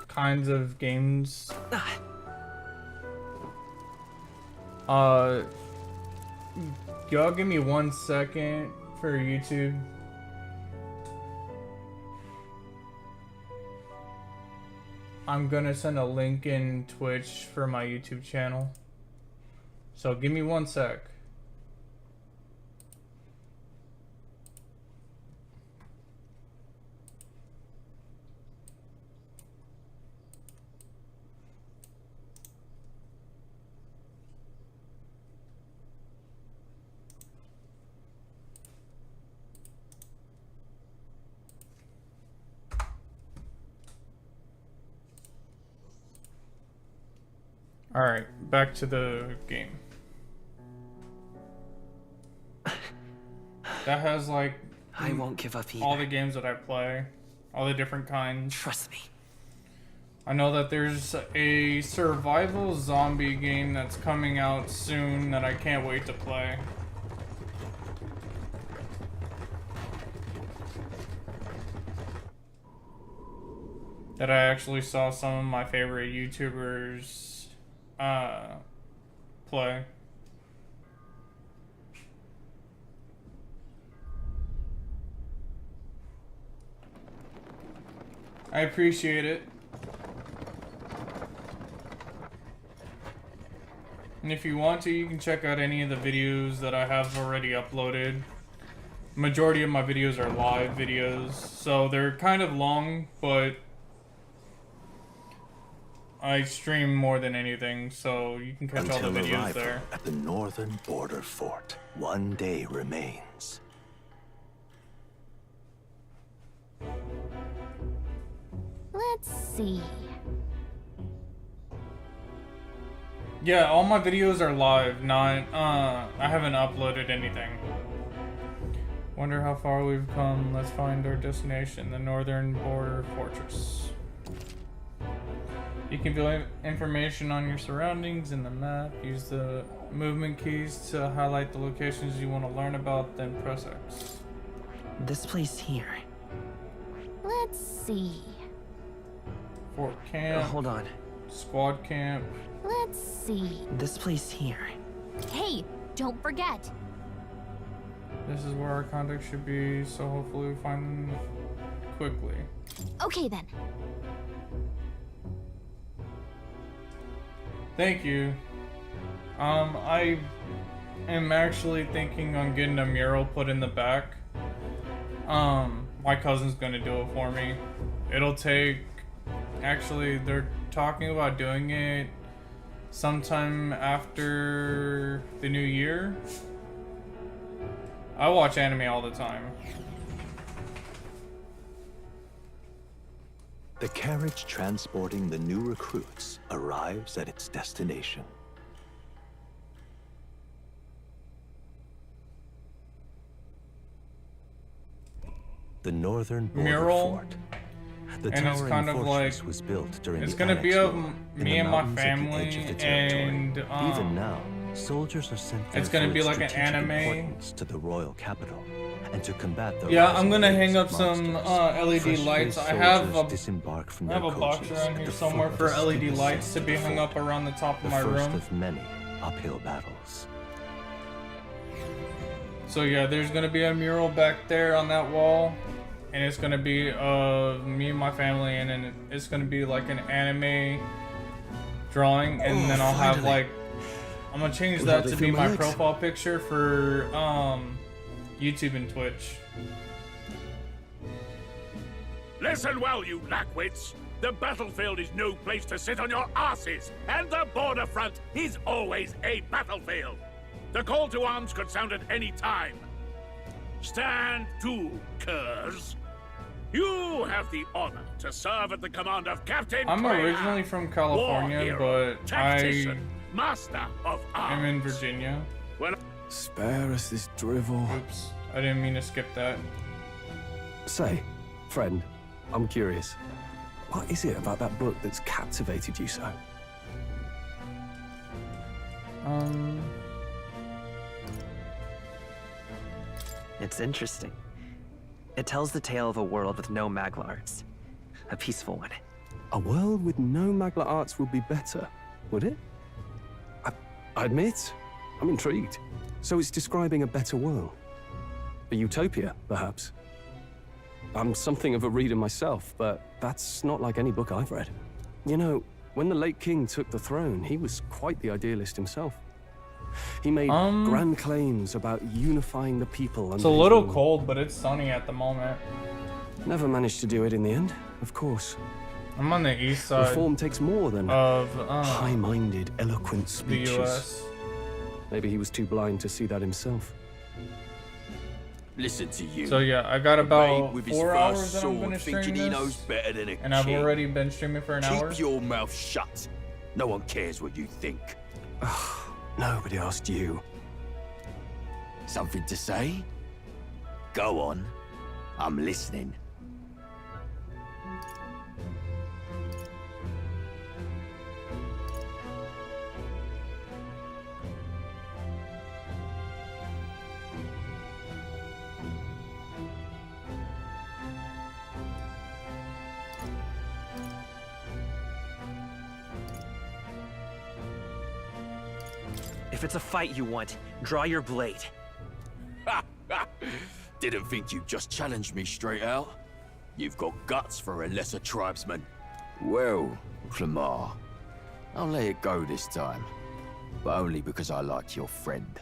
kinds of games. Y'all give me 1 second for YouTube. I'm gonna send a link in Twitch for my YouTube channel. So give me 1 sec. Alright, back to the game. That has like I won't give up either. all the games that I play, all the different kinds. Trust me. I know that there's a survival zombie game that's coming out soon that I can't wait to play. That I actually saw some of my favorite YouTubers play. I appreciate it. And if you want to, you can check out any of the videos that I have already uploaded. Majority of my videos are live videos, so they're kind of long, but I stream more than anything, so you can catch all the videos arrival there. at the northern border fort, one day remains. Let's see. Yeah, all my videos are live, not, I haven't uploaded anything. Wonder how far we've come. Let's find our destination, the northern border fortress. You can view information on your surroundings in the map. Use the movement keys to highlight the locations you want to learn about, then press X. This place here. Let's see. Fort camp. Hold on. Squad camp. Let's see. This place here. Hey, don't forget. This is where our contact should be, so hopefully we find them quickly. Okay then. Thank you. I am actually thinking on getting a mural put in the back. My cousin's gonna do it for me. It'll take, actually, they're talking about doing it sometime after the new year. I watch anime all the time. The carriage transporting the new recruits arrives at its destination. The northern border Mural fort, The and it's towering kind of like fortress was built during it's the gonna be of Annex War in me the and my mountains at the edge family, of the territory. and Even now, soldiers are sent there it's gonna for be its like an strategic anime. importance to the royal capital and to combat the Yeah, I'm rising gonna waves hang up of some monsters. LED lights. Fresh-faced I have soldiers disembark from I have their a box coaches around at here the somewhere foot for of the LED steepest lights to steps be of the hung fort. up around the top of The my first room. of many uphill battles. So yeah, there's gonna be a mural back there on that wall, and it's gonna be me and my family, and then it's gonna be like an anime drawing, and then I'll have like I'm gonna change that to be my profile picture for YouTube and Twitch. Listen well, you lackwits. The battlefield is no place to sit on your asses, and the border front is always a battlefield. The call to arms could sound at any time. Stand to, curs. You have the honor to serve at the command of Captain I'm Crayon, originally from California, war hero, but tactician, master of arms. I'm in Virginia. Spare us this drivel. Oops, I didn't mean to skip that. Say, friend, I'm curious. What is it about that book that's captivated you so? It's interesting. It tells the tale of a world with no Magla arts. A peaceful one. A world with no Magla arts would be better, would it? I admit, I'm intrigued. So it's describing a better world. A utopia, perhaps. I'm something of a reader myself, but that's not like any book I've read. You know, when the late king took the throne, he was quite the idealist himself. He made grand claims about unifying the people. It's a little cold, but it's sunny at the moment. Never managed to do it in the end, of course. I'm on the east side. Reform takes more than of high-minded, eloquent speeches. The US. Maybe he was too blind to see that himself. Listen to you. So yeah, I got about with his 4 first hours that I'm sword, gonna stream thinking he this, knows better than a and I've king. already been streaming for an hour. Keep your mouth shut. No one cares what you think. Nobody asked you. Something to say? Go on. I'm listening. If it's a fight you want, draw your blade. Didn't think you'd just challenge me straight out. You've got guts for a lesser tribesman. Well, Clemar, I'll let it go this time. But only because I like your friend.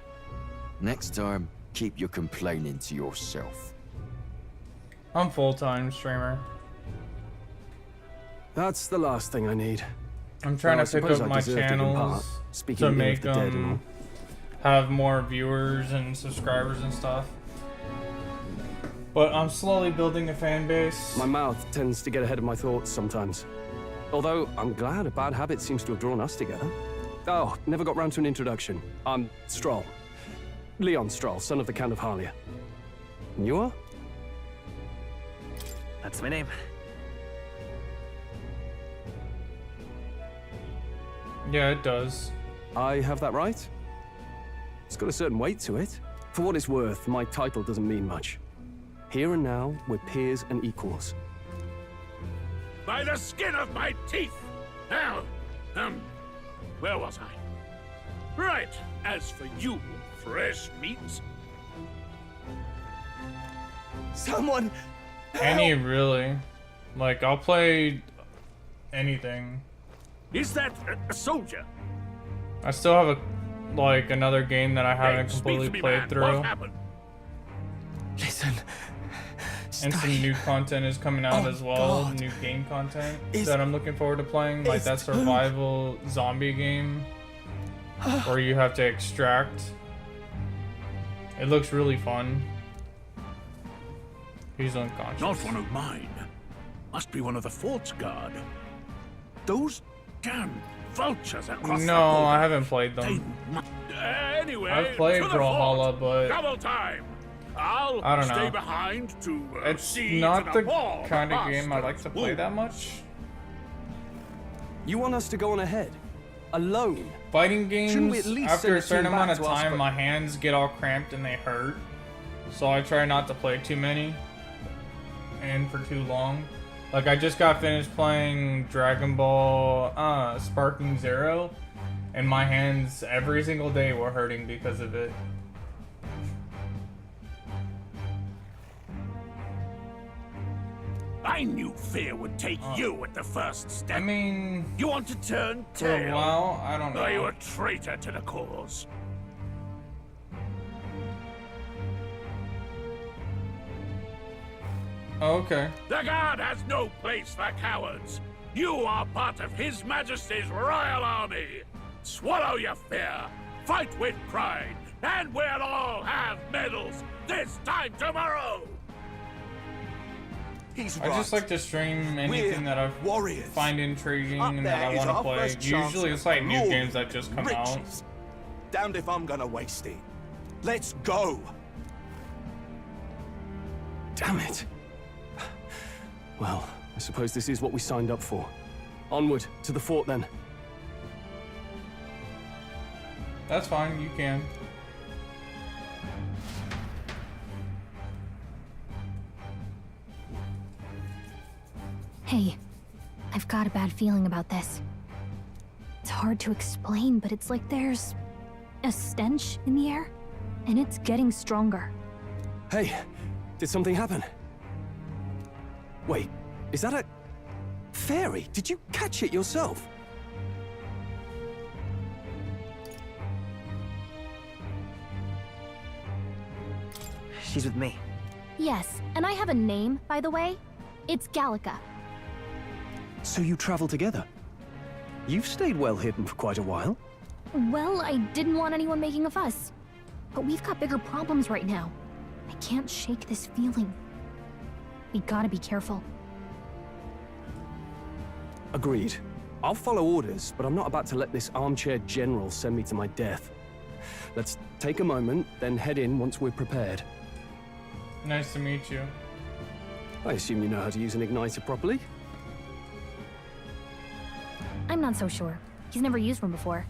Next time, keep your complaining to yourself. I'm full-time streamer. That's the last thing I need. I'm trying Well, to pick I suppose up I my deserved it in part, channels speaking to ill of make the dead and all. have more viewers and subscribers and stuff. But I'm slowly building a fan base. My mouth tends to get ahead of my thoughts sometimes. Although, I'm glad a bad habit seems to have drawn us together. Oh, never got round to an introduction. I'm Stroll. Leon Stroll, son of the Count of Harlia. And you are? That's my name. Yeah, it does. I have that right? It's got a certain weight to it. For what it's worth, my title doesn't mean much. Here and now, we're peers and equals. By the skin of my teeth! Now, where was I? Right, as for you, fresh meats. Someone! Any really. Like, I'll play anything. Is that a soldier? I still have another game that I haven't Speak completely to me, played man. through. What happened? Listen. And some new content is coming out Oh, as well. God. New game content It's- that I'm looking forward to playing. Like that it's survival zombie game where you have to extract. It looks really fun. He's unconscious. Not one of mine. Must be one of the fort's guard. Those damn vultures across the No, border. I haven't played them. Anyway, I've played to the Brawlhalla, fort. but Double time. I'll I don't know. stay behind to It's see not to the poor kind of game I like bastards to play who- that much. You want us to go on ahead? Alone? Fighting Shouldn't we games, at least after send a a certain team amount back of to us, time, but- my hands get all cramped and they hurt. So I try not to play too many. And for too long. Like, I just got finished playing Dragon Ball Sparking Zero. And my hands every single day were hurting because of it. I knew fear would take you at the first step. I mean, you want to turn for a tail? while, I don't know. Are you a traitor to the cause? Oh, okay. The guard has no place for cowards. You are part of His Majesty's royal army. Swallow your fear, fight with pride, and we'll all have medals this time tomorrow. He's I just like to stream anything that I find intriguing and that I want to play. Usually it's like new games that just come out. Damned if I'm gonna waste it. Let's go! Damn it. Well, I suppose this is what we signed up for. Onward, to the fort then. That's fine, you can. Hey, I've got a bad feeling about this. It's hard to explain, but it's like there's a stench in the air, and it's getting stronger. Hey, did something happen? Wait, is that a fairy? Did you catch it yourself? She's with me. Yes, and I have a name, by the way. It's Gallica. So you travel together? You've stayed well hidden for quite a while. Well, I didn't want anyone making a fuss. But we've got bigger problems right now. I can't shake this feeling. We gotta be careful. Agreed. I'll follow orders, but I'm not about to let this armchair general send me to my death. Let's take a moment, then head in once we're prepared. Nice to meet you. I assume you know how to use an igniter properly? I'm not so sure. He's never used one before.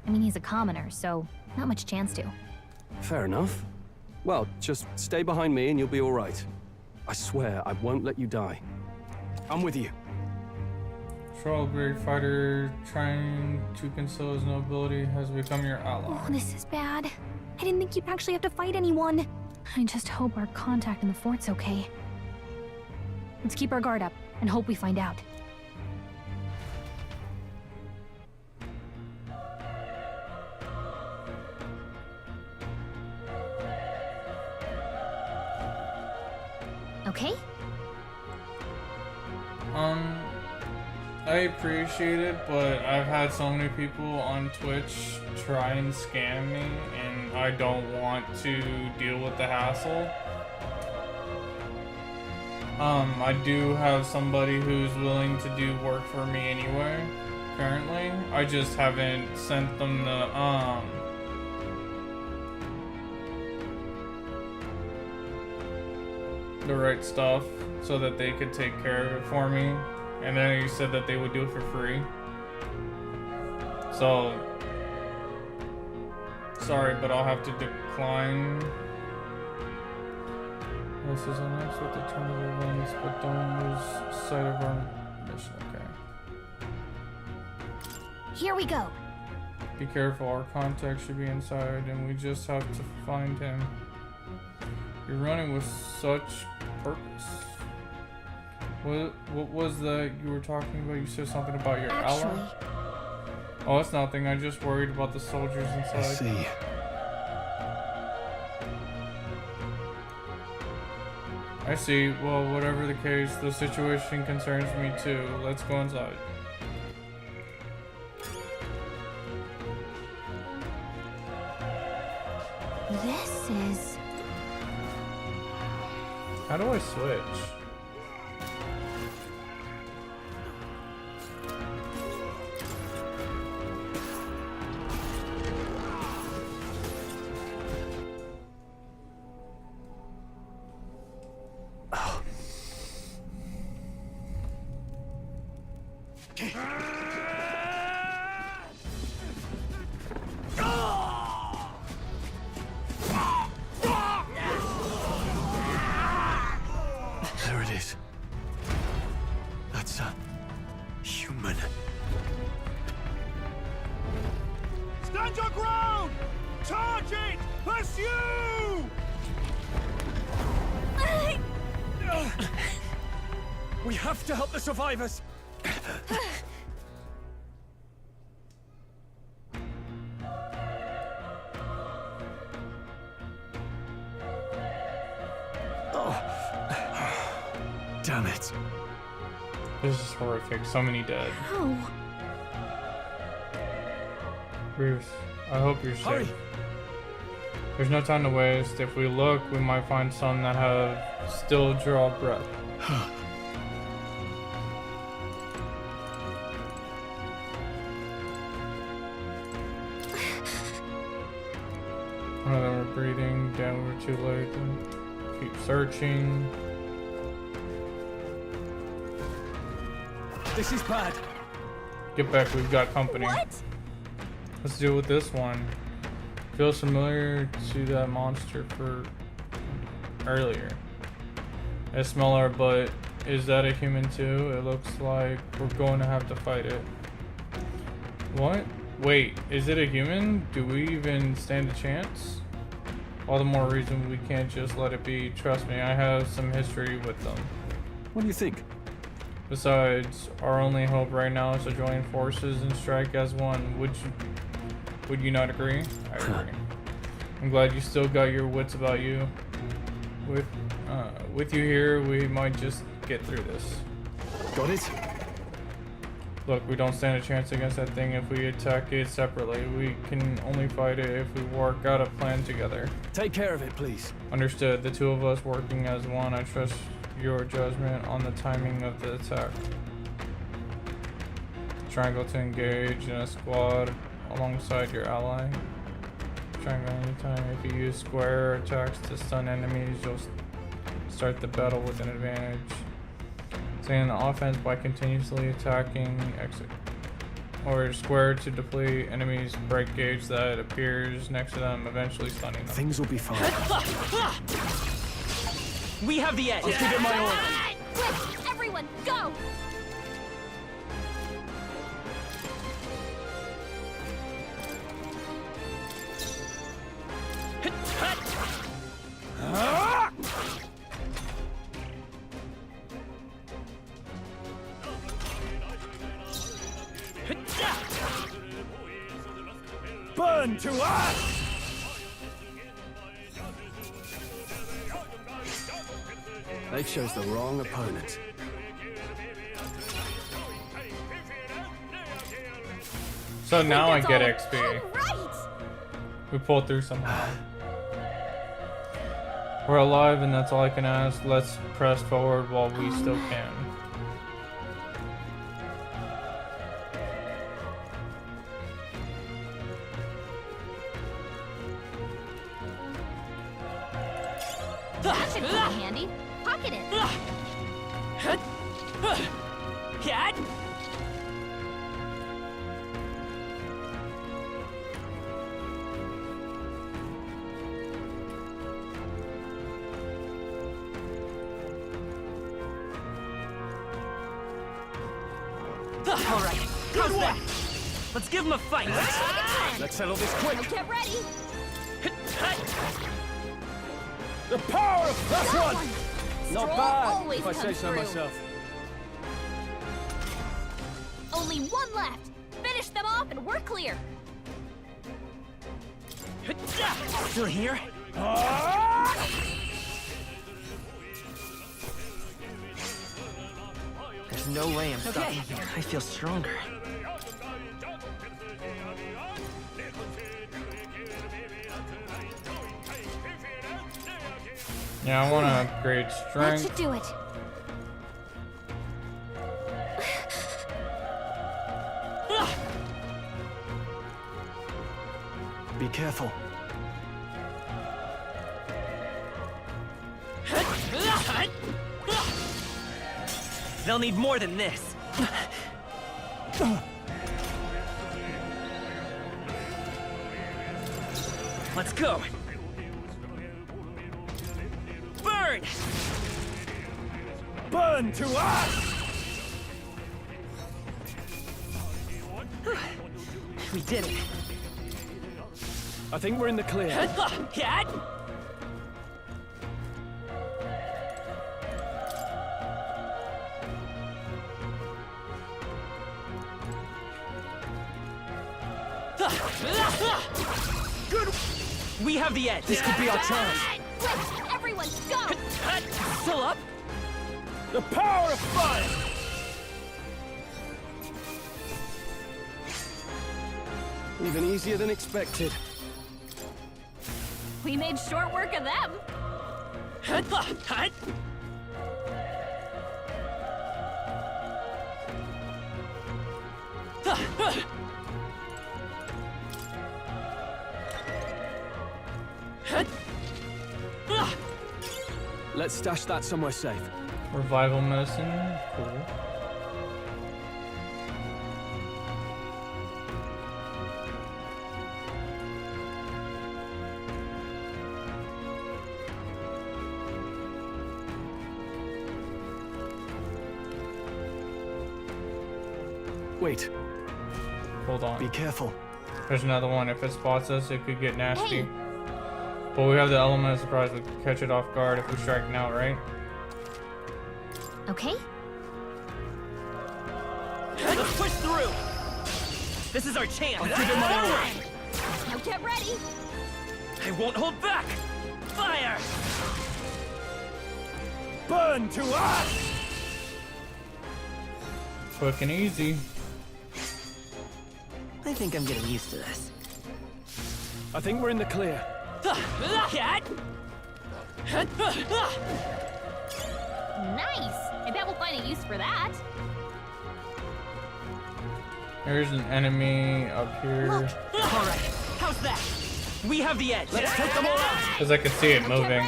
I mean, he's a commoner, so not much chance to. Fair enough. Well, just stay behind me and you'll be all right. I swear I won't let you die. I'm with you. Troll great fighter trying to conceal his nobility has become your ally. Oh, this is bad. I didn't think you'd actually have to fight anyone. I just hope our contact in the fort's okay. Let's keep our guard up and hope we find out. Okay? I appreciate it, but I've had so many people on Twitch try and scam me, and I don't want to deal with the hassle. I do have somebody who's willing to do work for me anyway, currently. I just haven't sent them the right stuff so that they could take care of it for me. And then he said that they would do it for free. So, sorry, but I'll have to decline. This is a next with the turn of events, but don't lose sight of our mission. Okay. Here we go. Be careful, our contact should be inside, and we just have to find him. You're running with such purpose. What was that you were talking about? You said something about your ally? Oh, it's nothing. I just worried about the soldiers inside. I see. I see. Well, whatever the case, the situation concerns me too. Let's go inside. This is... How do I switch? Stand your ground! Charge it! Pursue! We have to help the survivors! Damn it. This is horrific. So many dead. Oh. Bruce, I hope you're safe. Hurry. There's no time to waste. If we look, we might find some that have still draw breath. One of them are breathing. Damn, we're too late. Keep searching. This is bad. Get back, we've got company. What? Let's deal with this one. Feels familiar to that monster for earlier. I smell our butt. Is that a human too? It looks like we're going to have to fight it. What? Wait, is it a human? Do we even stand a chance? All the more reason we can't just let it be. Trust me, I have some history with them. What do you think? Besides, our only hope right now is to join forces and strike as one. Would you not agree? I agree. I'm glad you still got your wits about you. With you here, we might just get through this. Got it? Look, we don't stand a chance against that thing if we attack it separately. We can only fight it if we work out a plan together. Take care of it, please. Understood. The two of us working as one. I trust your judgment on the timing of the attack. Triangle to engage in a squad alongside your ally. Triangle anytime. If you use square attacks to stun enemies, you'll start the battle with an advantage. Staying the offense by continuously attacking exit. Or square to deplete enemies' break gauge that appears next to them, eventually stunning them. Things will be fine. We have the edge. Let's give it my order. Quick, everyone, go! Burn to us! They chose the wrong opponent. So now I get all XP. right. We pulled through somehow. We're alive and that's all I can ask. Let's press forward while we still can. That should come in handy. Pocket it. All right, how's that? Let's give him a fight. Let's settle this quick. Now get ready. The power of plus one! Not Stroll bad, always if I say comes so through. myself. Only one left. Finish them off and we're clear. Still here? There's no way I'm stopping here. I feel stronger. Yeah, I want to upgrade That strength. should do it. Be careful. They'll need more than this. Let's go. Burn! Burn to us! We did it. I think we're in the clear. Good. We have the edge. This could be our chance. Quick, everyone, go! Still up? The power of fire! Even easier than expected. We made short work of them. Let's stash that somewhere safe. Revival medicine, cool. Wait. Hold on. Be careful. There's another one. If it spots us, it could get nasty. Hey. But we have the element of surprise. We can catch it off guard if we strike now, right? Okay. Let's push through. This is our chance. I'll give it my all. Now get ready. I won't hold back. Fire! Burn to us! Quick and easy. I think I'm getting used to this. I think we're in the clear. Nice. I bet we'll find a use for that. There's an enemy up here. All right. How's that? We have the edge. Let's take them all out. Because I can see it moving.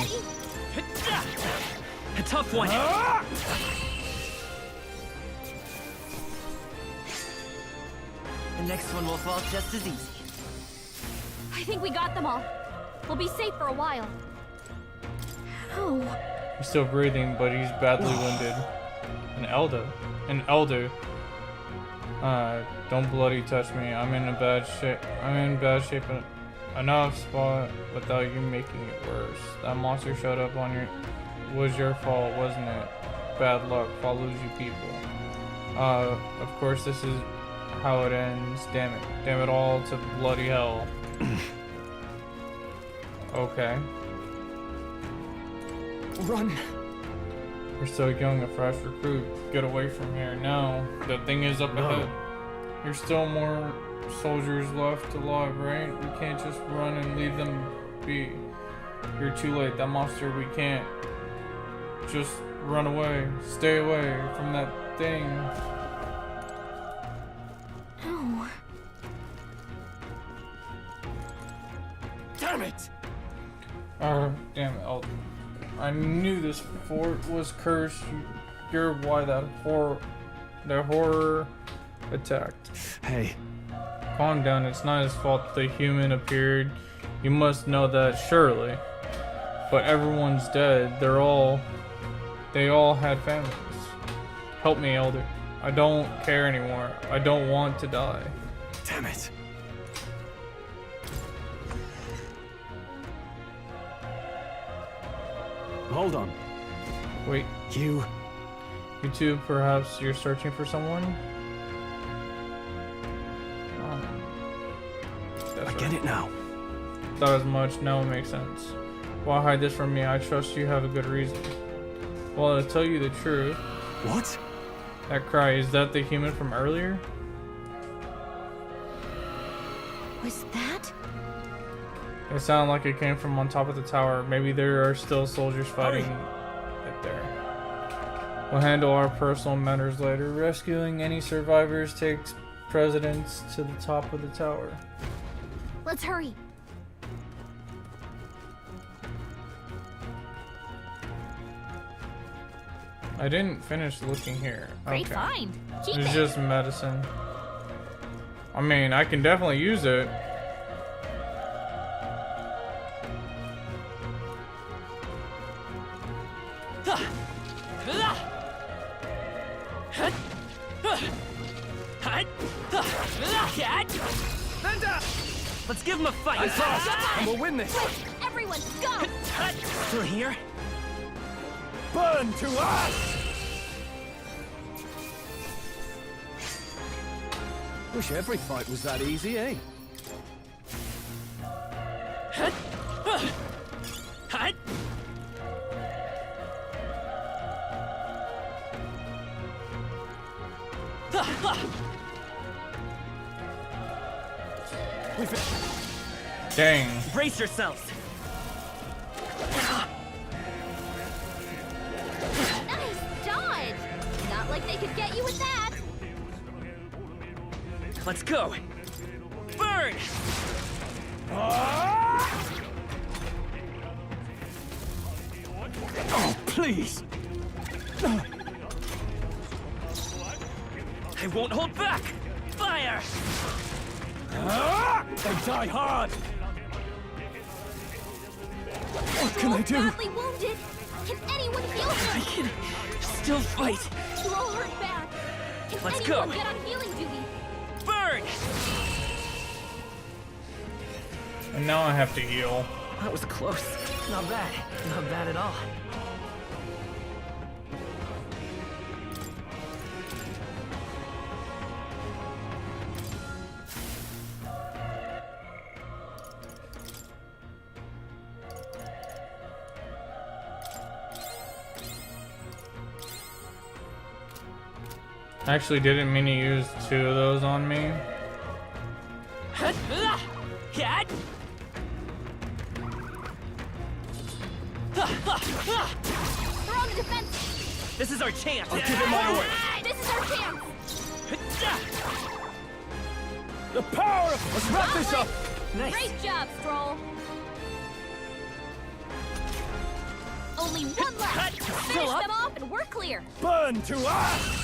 A tough one. The next one will fall just as easy. I think we got them all. We'll be safe for a while. Oh. He's still breathing, but he's badly wounded. An elder. Don't bloody touch me. I'm in bad shape enough spot without you making it worse. That monster showed up on your... Was your fault, wasn't it? Bad luck follows you people. Of course this is how it ends. Damn it. Damn it all to bloody hell. Okay. Run. You're so young, a fresh recruit. Get away from here. No. The thing is up ahead. There's still more soldiers left alive, right? We can't just run and leave them be. You're too late. That monster, we can't just run away. Stay away from that thing. Oh. Damn it! Damn it. I knew this fort was cursed. You're why that horror attacked. Hey. Calm down. It's not his fault the human appeared. You must know that, surely. But everyone's dead. They all had families. Help me, Elder. I don't care anymore. I don't want to die. Damn it. Hold on. Wait. You too, perhaps you're searching for someone? I get it now. Thought as much. Now it makes sense. Why hide this from me? I trust you have a good reason. Well, to tell you the truth. What? That cry, is that the human from earlier? Was that? It sounded like it came from on top of the tower. Maybe there are still soldiers fighting it there. We'll handle our personal matters later. Rescuing any survivors takes precedence to the top of the tower. Let's hurry. I didn't finish looking here. Great find. Keep It's it. just medicine. I mean, I can definitely use it. Let's give him a fight. And we'll win this. Everyone, go! Still here? Burn to us! Wish every fight was that easy, eh? Dang. Brace yourselves. Nice dodge! Not like they could get you with that! Let's go. Burn! Oh, please! I won't hold back! Fire! They die hard! What can I do? Badly wounded! Can anyone heal I him? can still fight. You're all hurt bad. Can Let's anyone go. get on healing duty? Burn! And now I have to heal. That was close. Not bad. Not bad at all. I actually didn't mean to use 2 of those on me. They're on the defense! This is our chance. I'll give it my word. This is our chance! The power of... Let's wrap this up! Nice. Great job, Stroll! Only one left! Finish them off and we're clear! Burn to us!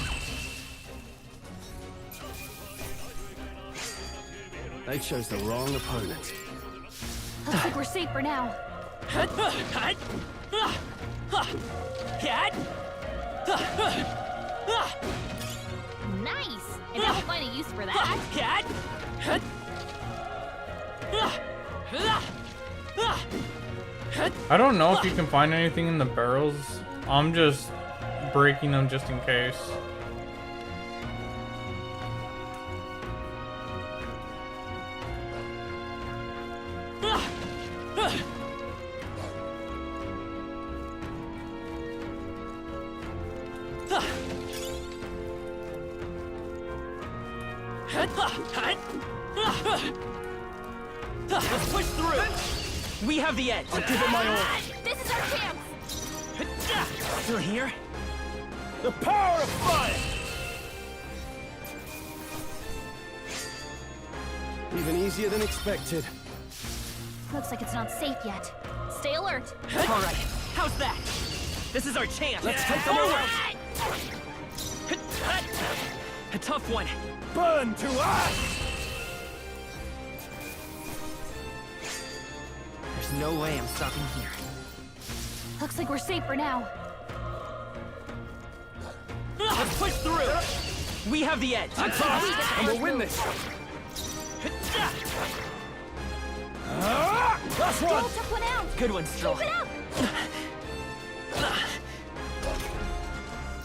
They chose the wrong opponent. Looks like we're safe for now. Nice! And I'll find a use for that. I don't know if you can find anything in the barrels. I'm just breaking them just in case. Let's push through. We have the edge. I'll give it my all. This is our chance! Still here? The power of fire! Even easier than expected. Looks like it's not safe yet. Stay alert. All right. How's that? This is our chance. Let's take them over. A tough one. Burn to us! There's no way I'm stopping here. Looks like we're safe for now. Let's push through. We have the edge. That's us, and we'll win this. Last one. Stroll took one out. Good one, Stroll. Keep it up.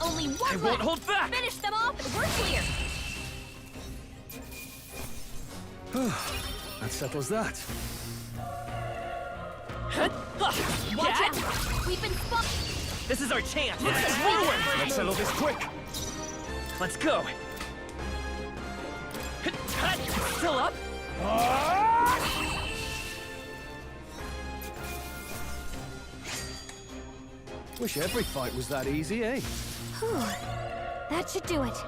Only one I won't left. hold back. Finish them off and we're clear. That settles that. Watch out. We've been spotted. This is our chance. Let's Forward. Let's settle this quick. Let's go. Still up? Wish every fight was that easy, eh? Whew. That should do it.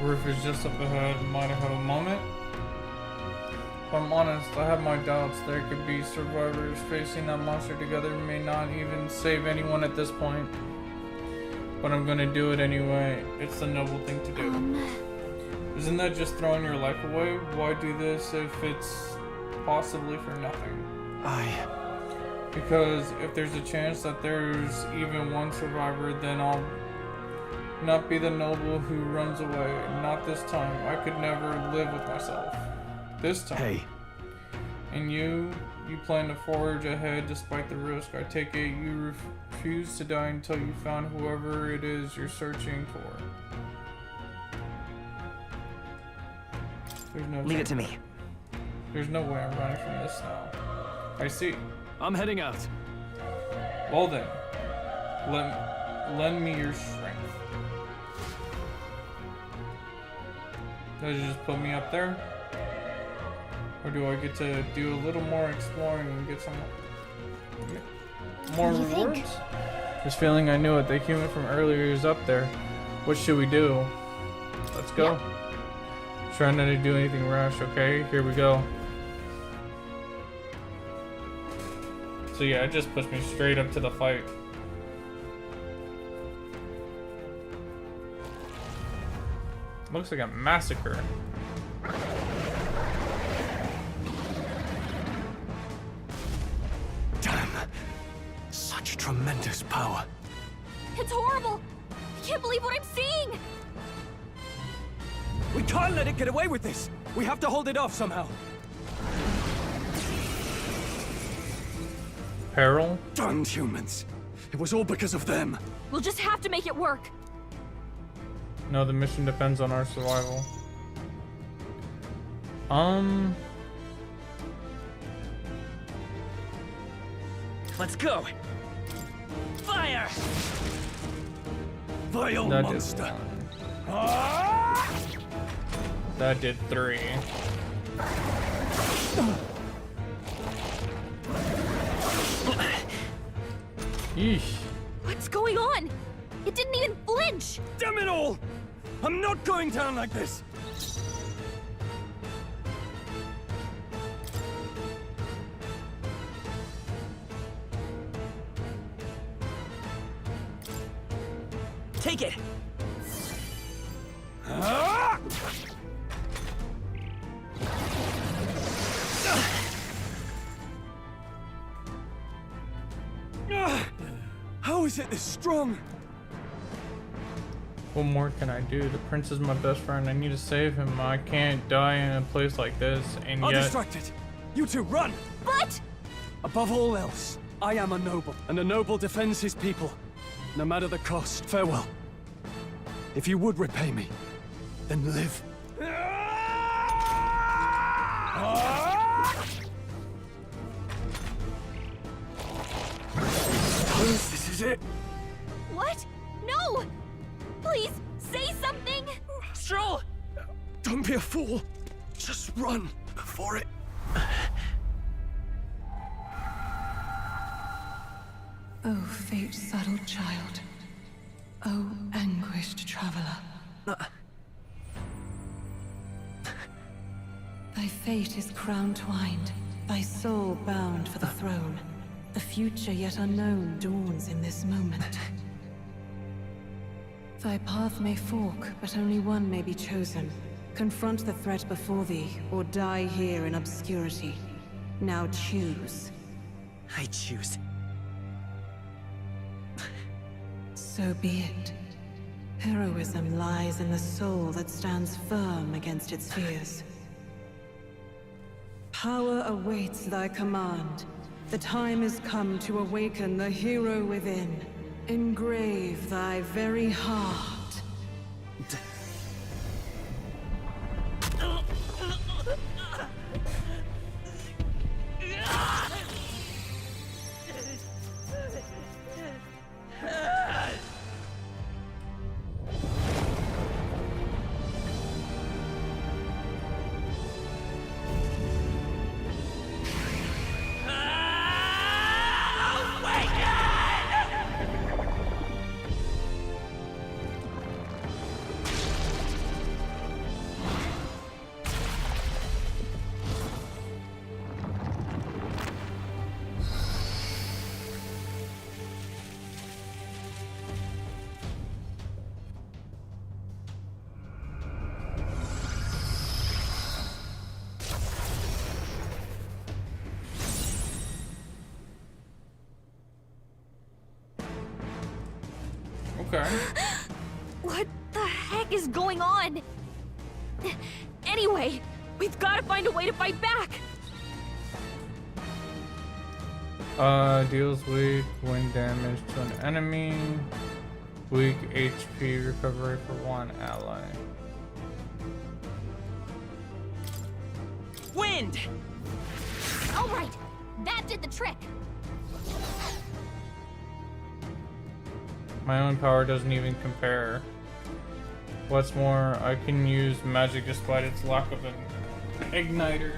Roof is just up ahead. Might have had a moment. If I'm honest, I have my doubts. There could be survivors facing that monster together. May not even save anyone at this point. but I'm gonna do it anyway. It's the noble thing to do. Isn't that just throwing your life away? Why do this if it's possibly for nothing? Because if there's a chance that there's even one survivor, then I'll not be the noble who runs away. Not this time. I could never live with myself. This time. Hey. And you plan to forge ahead despite the risk. I take it you refuse to die until you found whoever it is you're searching for. There's no Leave it to me. There's no way I'm running from this now. I see. I'm heading out. Well then, lend me your strength. Does it just put me up there? Or do I get to do a little more exploring and get some more rewards? This feeling, I knew it. The human from earlier is up there. What should we do? Let's go. Yep. Try not to do anything rash, okay? Here we go. So yeah, it just pushed me straight up to the fight. Looks like a massacre. Damn. Such tremendous power. It's horrible! I can't believe what I'm seeing! We can't let it get away with this! We have to hold it off somehow. Peril? Damned humans. It was all because of them. We'll just have to make it work. No, the mission depends on our survival. Let's go. Fire! Vile That monster. That did 3. Yeesh. What's going on? It didn't even flinch! Damn it all! I'm not going down like this! Take it! How is it this strong? What more can I do? The prince is my best friend. I need to save him. I can't die in a place like this, and I'll yet... distract it. You two, run! But... Above all else, I am a noble, and a noble defends his people. No matter the cost, farewell. If you would repay me, then live. This is it. What? No! Please, say something! Stroll! Don't be a fool. Just run before it. Oh, fate-saddled child. Oh, anguished traveler. Thy fate is crown-twined, thy soul bound for the throne. A future yet unknown dawns in this moment. Thy path may fork, but only one may be chosen. Confront the threat before thee, or die here in obscurity. Now choose. I choose. So be it. Heroism lies in the soul that stands firm against its fears. Power awaits thy command. The time is come to awaken the hero within. Engrave thy very heart. Okay. What the heck is going on? Anyway, we've got to find a way to fight back. Deals weak wind damage to an enemy. Weak HP recovery for one ally. Wind! All right, that did the trick. My own power doesn't even compare. What's more, I can use magic despite its lack of an igniter.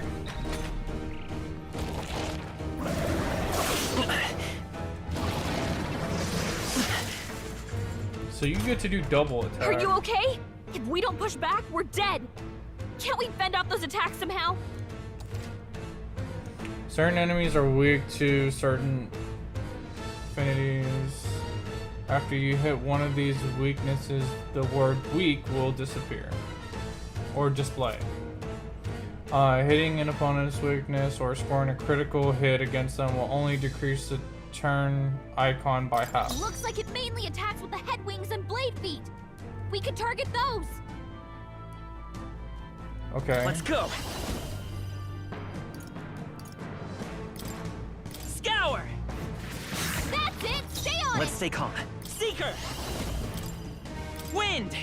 So you get to do double attack. Are you okay? If we don't push back, we're dead. Can't we fend off those attacks somehow? Certain enemies are weak to certain affinities. After you hit one of these weaknesses, the word weak will disappear or display. Hitting an opponent's weakness or scoring a critical hit against them will only decrease the turn icon by half. Looks like it mainly attacks with the head wings and blade feet. We could target those. Okay. Let's go. Scour. That's it. Stay on Let's it. stay calm. Seeker. Wind.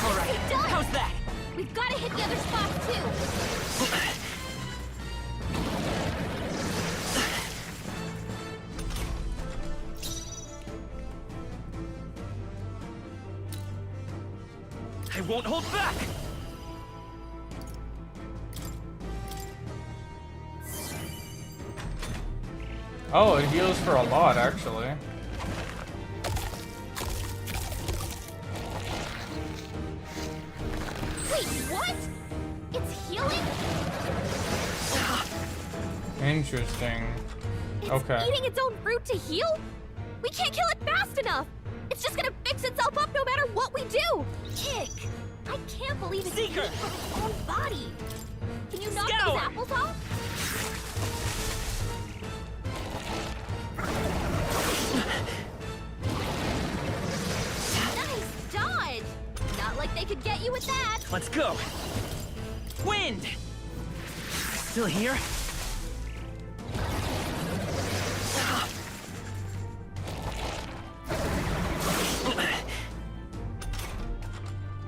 All right. It does. How's that? We've got to hit the other spots too. I won't hold back. Oh, it heals for a lot, actually. Wait, what? It's healing? Interesting. It's Okay. eating its own fruit to heal? We can't kill it fast enough. It's just gonna fix itself up no matter what we do. Ick. I can't believe it's eating from its own body. Can you knock those apples off? Nice dodge. Not like they could get you with that. Let's go. Wind. Still here?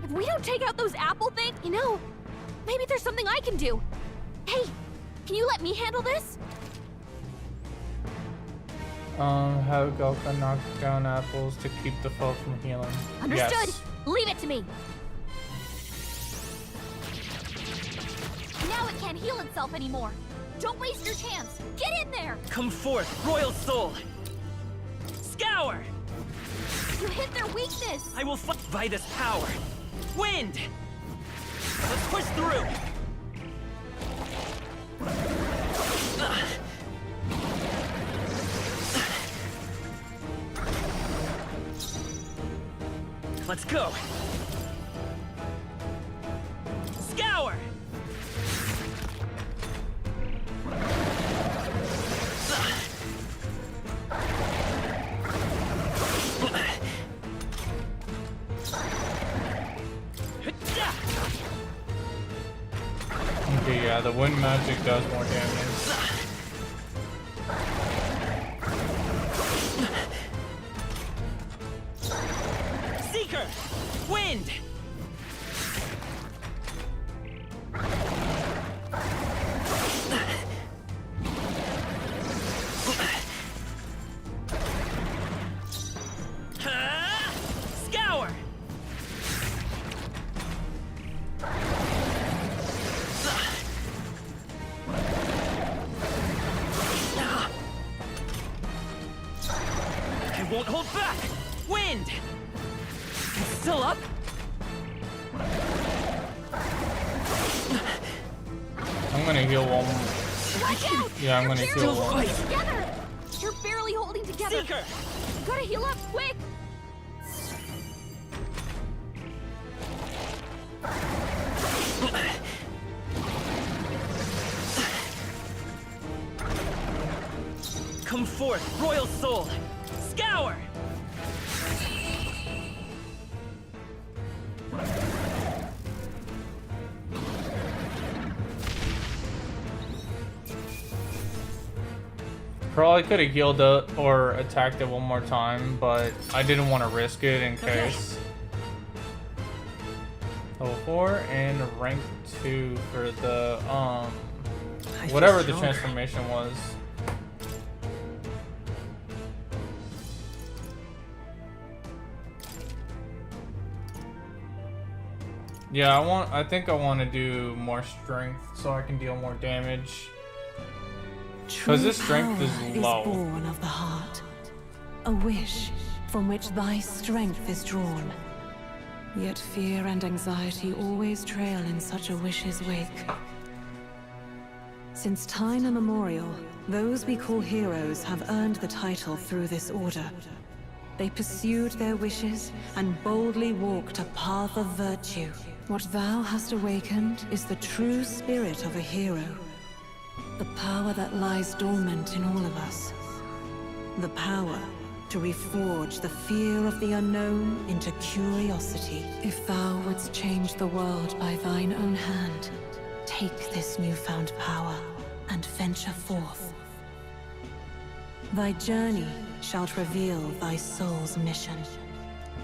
If we don't take out those apple things, you know, maybe there's something I can do. Hey, can you let me handle this? Have Galka knock down apples to keep the foe from healing. Understood. Yes. Leave it to me. Now it can't heal itself anymore. Don't waste your chance. Get in there. Come forth, Royal Soul. Scour. You hit their weakness. I will fight by this power. Wind. Let's push through. Let's go. Scour. Okay, yeah, the wind magic does more damage. Seeker. Wind. Scour. I won't hold back. Wind. Still up? I'm gonna heal one. Watch out! Yeah, I'm gonna heal Barely one. holding together. You're barely holding together. Seeker. You gotta heal up quick. Come forth, Royal Soul. Scour. probably could have healed up or attacked it one more time, but I didn't want to risk it in case. Level 4 and rank 2 for the whatever the transformation was. Yeah, I think I want to do more strength so I can deal more damage. Because this strength is low. Is born of the heart, a wish from which thy strength is drawn. Yet fear and anxiety always trail in such a wish's wake. Since time immemorial, those we call heroes have earned the title through this order. They pursued their wishes and boldly walked a path of virtue. What thou hast awakened is the true spirit of a hero. The power that lies dormant in all of us. The power to reforge the fear of the unknown into curiosity. If thou wouldst change the world by thine own hand, take this newfound power and venture forth. Thy journey shalt reveal thy soul's mission.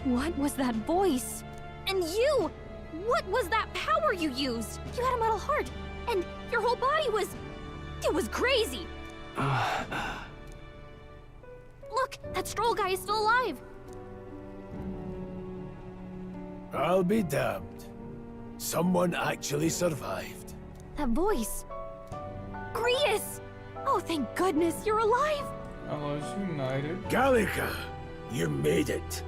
What was that voice? And you! What was that power you used? You had a metal heart, and your whole body was... It was crazy! Look, that Stroll guy is still alive! I'll be damned. Someone actually survived. That voice... Grius! Oh, thank goodness you're alive! Allies united. Gallica, you made it.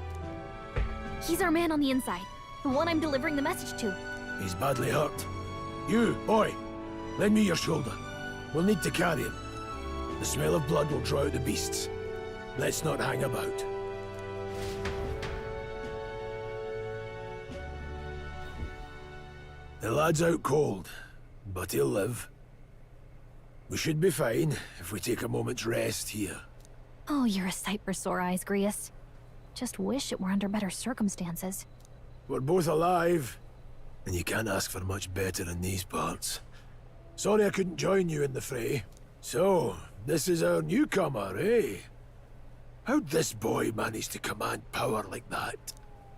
He's our man on the inside. The one I'm delivering the message to. He's badly hurt. You, boy, lend me your shoulder. We'll need to carry him. The smell of blood will draw out the beasts. Let's not hang about. The lad's out cold, but he'll live. We should be fine if we take a moment's rest here. Oh, you're a sight for sore eyes, Grius. Just wish it were under better circumstances. We're both alive, and you can't ask for much better in these parts. Sorry I couldn't join you in the fray. So, this is our newcomer, eh? How'd this boy manage to command power like that?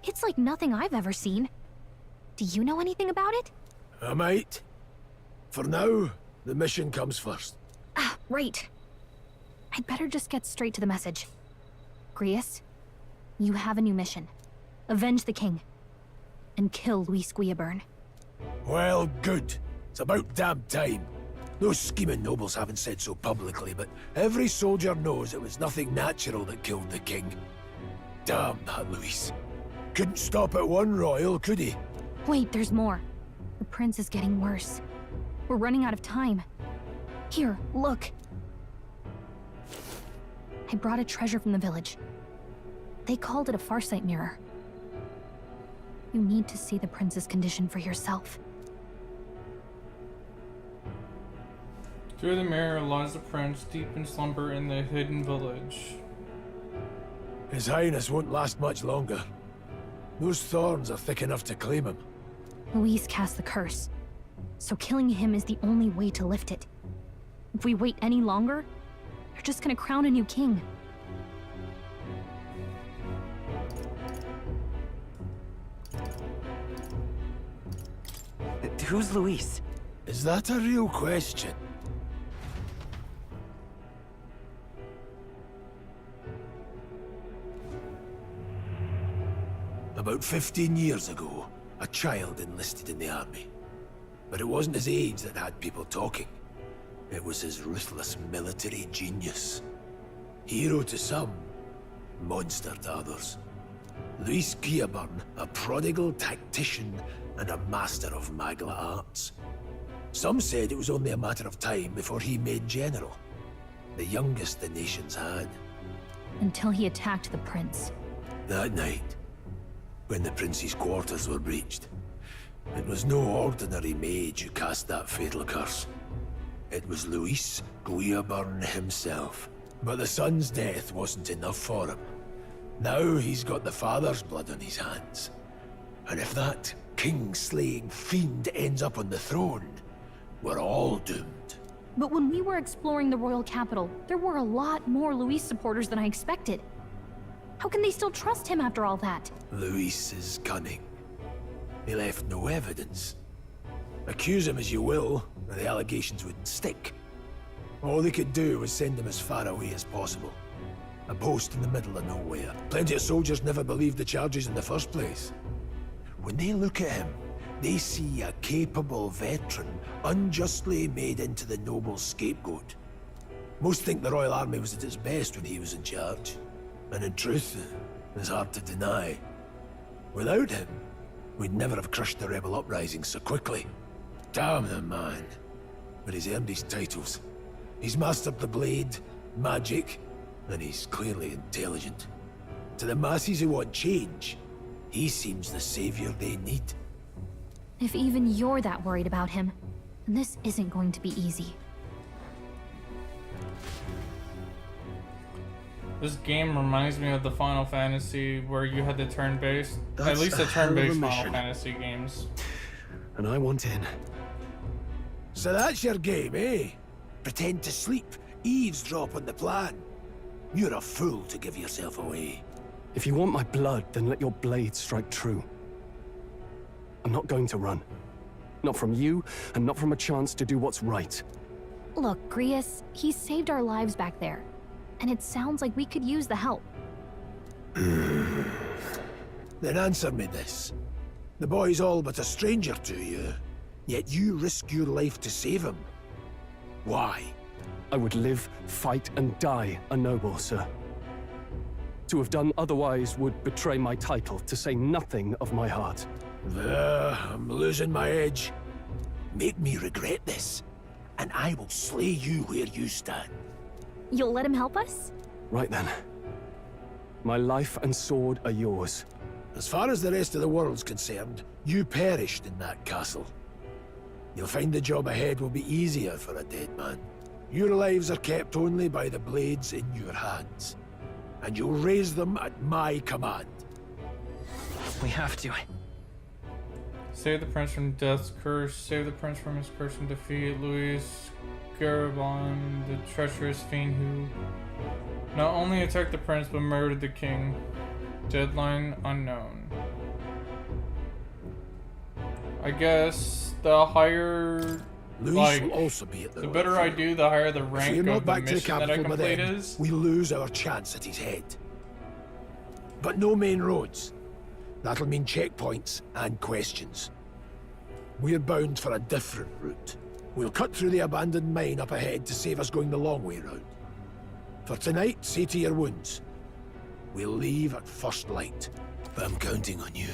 It's like nothing I've ever seen. Do you know anything about it? I might. For now, the mission comes first. Ah, right. I'd better just get straight to the message. Grius, you have a new mission. Avenge the king. And kill Luis Guillaburn. Well, good. It's about damn time. Those scheming nobles haven't said so publicly, but every soldier knows it was nothing natural that killed the king. Damn that Luis. Couldn't stop at one royal, could he? Wait, there's more. The prince is getting worse. We're running out of time. Here, look. I brought a treasure from the village. They called it a farsight mirror. You need to see the prince's condition for yourself. Through the mirror lies the prince, deep in slumber in the hidden village. His Highness won't last much longer. Those thorns are thick enough to claim him. Luis cast the curse, so killing him is the only way to lift it. If we wait any longer, they're just gonna crown a new king. Who's Luis? Is that a real question? About 15 years ago, a child enlisted in the army. But it wasn't his age that had people talking. It was his ruthless military genius. Hero to some, monster to others. Luis Guillaburn, a prodigal tactician and a master of Magla arts. Some said it was only a matter of time before he made general. The youngest the nation's had. Until he attacked the prince. That night, when the prince's quarters were breached, it was no ordinary mage who cast that fatal curse. It was Luis Guillaburn himself. But the son's death wasn't enough for him. Now he's got the father's blood on his hands. And if that king-slaying fiend ends up on the throne, we're all doomed. But when we were exploring the royal capital, there were a lot more Luis supporters than I expected. How can they still trust him after all that? Luis is cunning. He left no evidence. Accuse him as you will, the allegations wouldn't stick. All they could do was send him as far away as possible. A post in the middle of nowhere. Plenty of soldiers never believed the charges in the first place. When they look at him, they see a capable veteran unjustly made into the noble scapegoat. Most think the Royal Army was at its best when he was in charge. And in truth, it's hard to deny. Without him, we'd never have crushed the rebel uprising so quickly. Damn the man. But he's earned his titles. He's mastered the blade, magic, and he's clearly intelligent. To the masses who want change, he seems the savior they need. If even you're that worried about him, then this isn't going to be easy. This game reminds me of the Final Fantasy where you had the turn-based, at least the turn-based Final Fantasy games. And I want in. So that's your game, eh? Pretend to sleep, eavesdrop on the plan. You're a fool to give yourself away. If you want my blood, then let your blade strike true. I'm not going to run. Not from you, and not from a chance to do what's right. Look, Grius, he saved our lives back there. And it sounds like we could use the help. Then answer me this. The boy's all but a stranger to you, yet you risk your life to save him. Why? I would live, fight, and die a noble, sir. To have done otherwise would betray my title, to say nothing of my heart. I'm losing my edge. Make me regret this, and I will slay you where you stand. You'll let him help us? Right then. My life and sword are yours. As far as the rest of the world's concerned, you perished in that castle. You'll find the job ahead will be easier for a dead man. Your lives are kept only by the blades in your hands. And you'll raise them at my command. We have to. Save the prince from death's curse. Save the prince from his curse and defeat Luis Garibon, the treacherous fiend who not only attacked the prince but murdered the king. Deadline unknown. I guess the higher, Luis will also be at the better I do, the higher the rank if we're not of the back to the mission that I capital by complete then, is. we lose our chance at his head. But no main roads. That'll mean checkpoints and questions. We're bound for a different route. We'll cut through the abandoned mine up ahead to save us going the long way round. For tonight, see to your wounds. We'll leave at first light. I'm counting on you.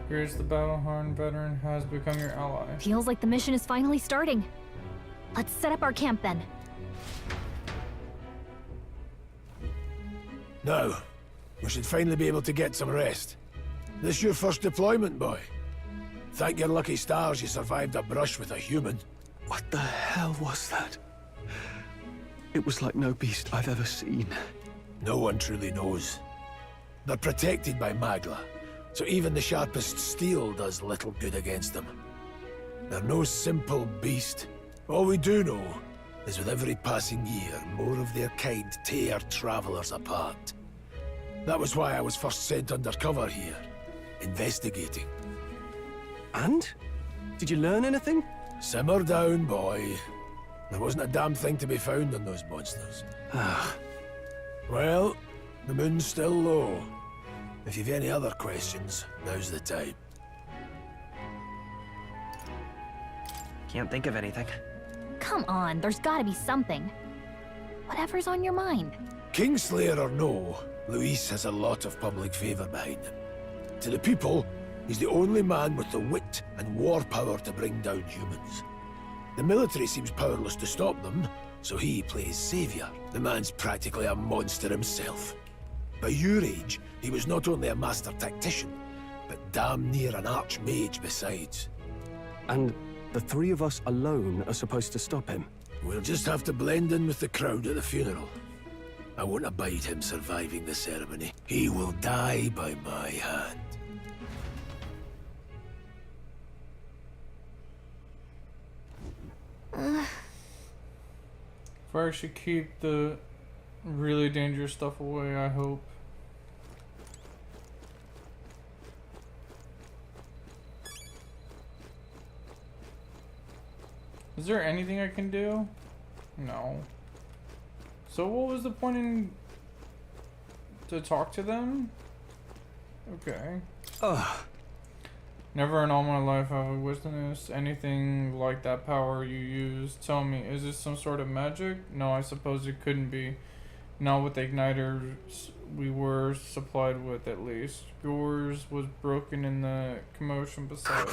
Here's the Battlehorn veteran has become your ally. Feels like the mission is finally starting. Let's set up our camp then. Now, we should finally be able to get some rest. This your first deployment, boy? Thank your lucky stars you survived a brush with a human. What the hell was that? It was like no beast I've ever seen. No one truly knows. They're protected by Magla, so even the sharpest steel does little good against them. They're no simple beast. All we do know is with every passing year, more of their kind tear travelers apart. That was why I was first sent undercover here, investigating. And? Did you learn anything? Simmer down, boy. There wasn't a damn thing to be found on those monsters. Well, the moon's still low. If you've any other questions, now's the time. Can't think of anything. Come on, there's gotta be something. Whatever's on your mind. Kingslayer or no, Luis has a lot of public favor behind him. To the people, he's the only man with the wit and war power to bring down humans. The military seems powerless to stop them, so he plays savior. The man's practically a monster himself. By your age, he was not only a master tactician, but damn near an archmage besides. And the three of us alone are supposed to stop him? We'll just have to blend in with the crowd at the funeral. I won't abide him surviving the ceremony. He will die by my hand. Or I should keep the really dangerous stuff away, I hope. Is there anything I can do? No. So what was the point in to talk to them? Okay. Ugh. Never in all my life have I witnessed anything like that power you use. Tell me, is this some sort of magic? No, I suppose it couldn't be. Not with the igniters we were supplied with, at least. Yours was broken in the commotion besides.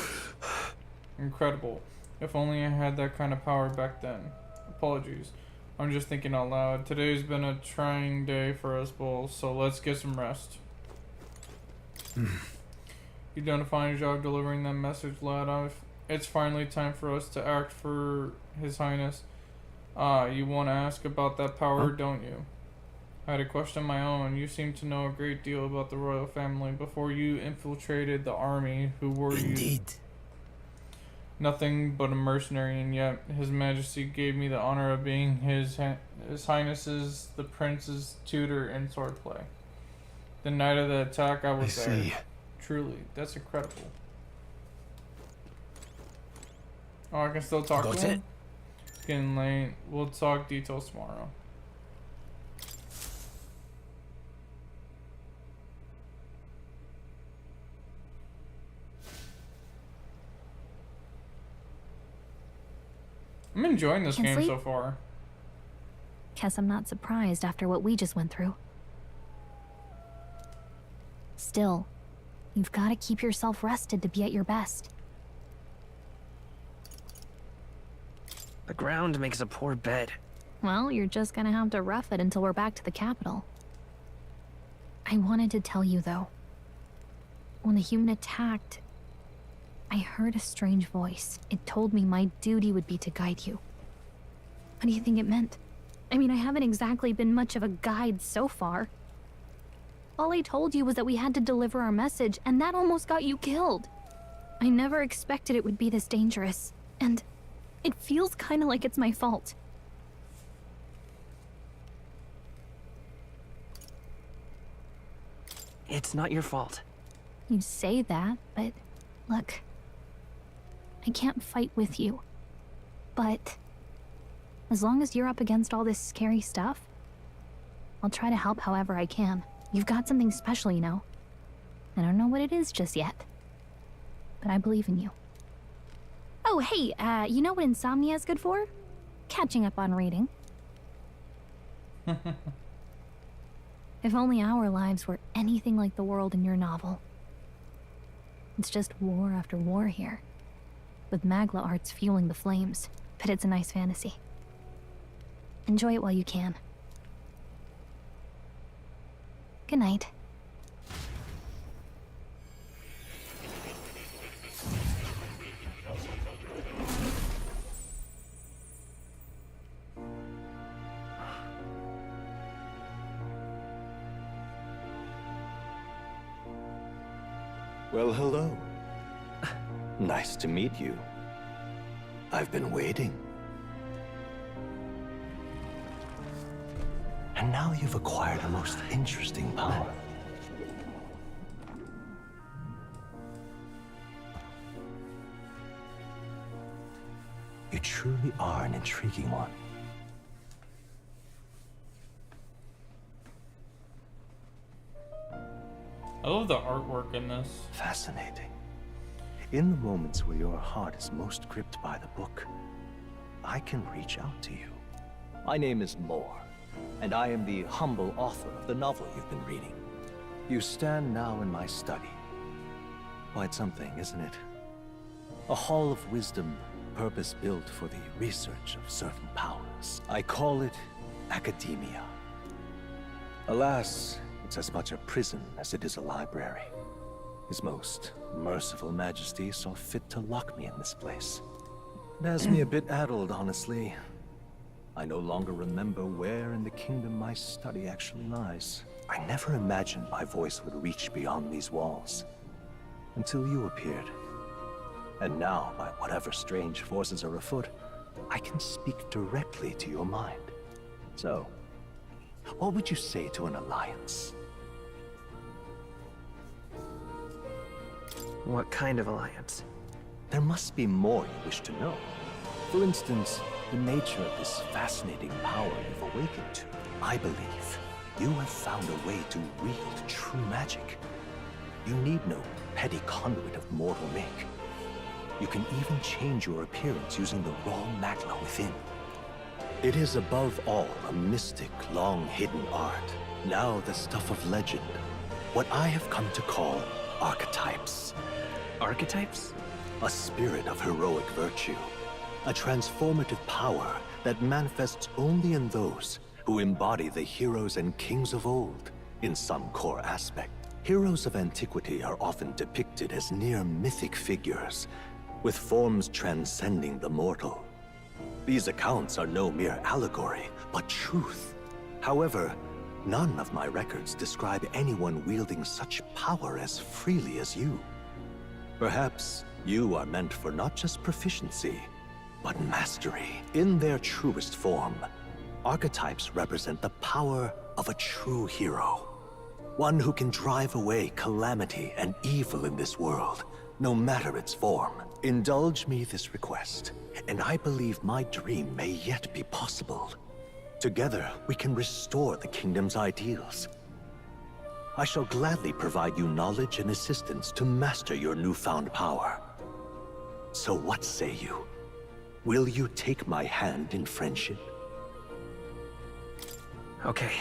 Incredible. If only I had that kind of power back then. Apologies. I'm just thinking out loud. Today's been a trying day for us both, so let's get some rest. You've done a fine job delivering that message, lad. It's finally time for us to act for His Highness. You want to ask about that power, don't you? I had a question of my own. You seem to know a great deal about the royal family. Before you infiltrated the army, who were you? Indeed. Nothing but a mercenary, and yet His Majesty gave me the honor of being His Highness's, the Prince's tutor in swordplay. The night of the attack, I was there. Truly, that's incredible. Oh, I can still talk to him? It's getting late. We'll talk details tomorrow. I'm enjoying this game so far. Guess I'm not surprised after what we just went through. Still, you've got to keep yourself rested to be at your best. The ground makes a poor bed. Well, you're just gonna have to rough it until we're back to the capital. I wanted to tell you, though. When the human attacked, I heard a strange voice. It told me my duty would be to guide you. What do you think it meant? I mean, I haven't exactly been much of a guide so far. All I told you was that we had to deliver our message, and that almost got you killed. I never expected it would be this dangerous, and it feels kind of like it's my fault. It's not your fault. You say that, but look, I can't fight with you. But as long as you're up against all this scary stuff, I'll try to help however I can. You've got something special, you know. I don't know what it is just yet, but I believe in you. Oh, hey, you know what insomnia is good for? Catching up on reading. If only our lives were anything like the world in your novel. It's just war after war here, with Magla arts fueling the flames, but it's a nice fantasy. Enjoy it while you can. Good night. Well, hello. Nice to meet you. I've been waiting. And now you've acquired a most interesting power. You truly are an intriguing one. I love the artwork in this. Fascinating. In the moments where your heart is most gripped by the book, I can reach out to you. My name is Moore, and I am the humble author of the novel you've been reading. You stand now in my study. Quite something, isn't it? A hall of wisdom, purpose-built for the research of certain powers. I call it academia. Alas, it's as much a prison as it is a library. His most merciful Majesty saw fit to lock me in this place. It has me a bit addled, honestly. I no longer remember where in the kingdom my study actually lies. I never imagined my voice would reach beyond these walls. Until you appeared. And now, by whatever strange forces are afoot, I can speak directly to your mind. So, what would you say to an alliance? What kind of alliance? There must be more you wish to know. For instance, the nature of this fascinating power you've awakened to. I believe you have found a way to wield true magic. You need no petty conduit of mortal make. You can even change your appearance using the raw magna within. It is above all a mystic, long-hidden art, now the stuff of legend. What I have come to call archetypes. Archetypes? A spirit of heroic virtue. A transformative power that manifests only in those who embody the heroes and kings of old in some core aspect. Heroes of antiquity are often depicted as near mythic figures, with forms transcending the mortal. These accounts are no mere allegory, but truth. However, none of my records describe anyone wielding such power as freely as you. Perhaps you are meant for not just proficiency, but mastery. In their truest form, archetypes represent the power of a true hero. One who can drive away calamity and evil in this world, no matter its form. Indulge me this request, and I believe my dream may yet be possible. Together, we can restore the kingdom's ideals. I shall gladly provide you knowledge and assistance to master your newfound power. So what say you? Will you take my hand in friendship? Okay.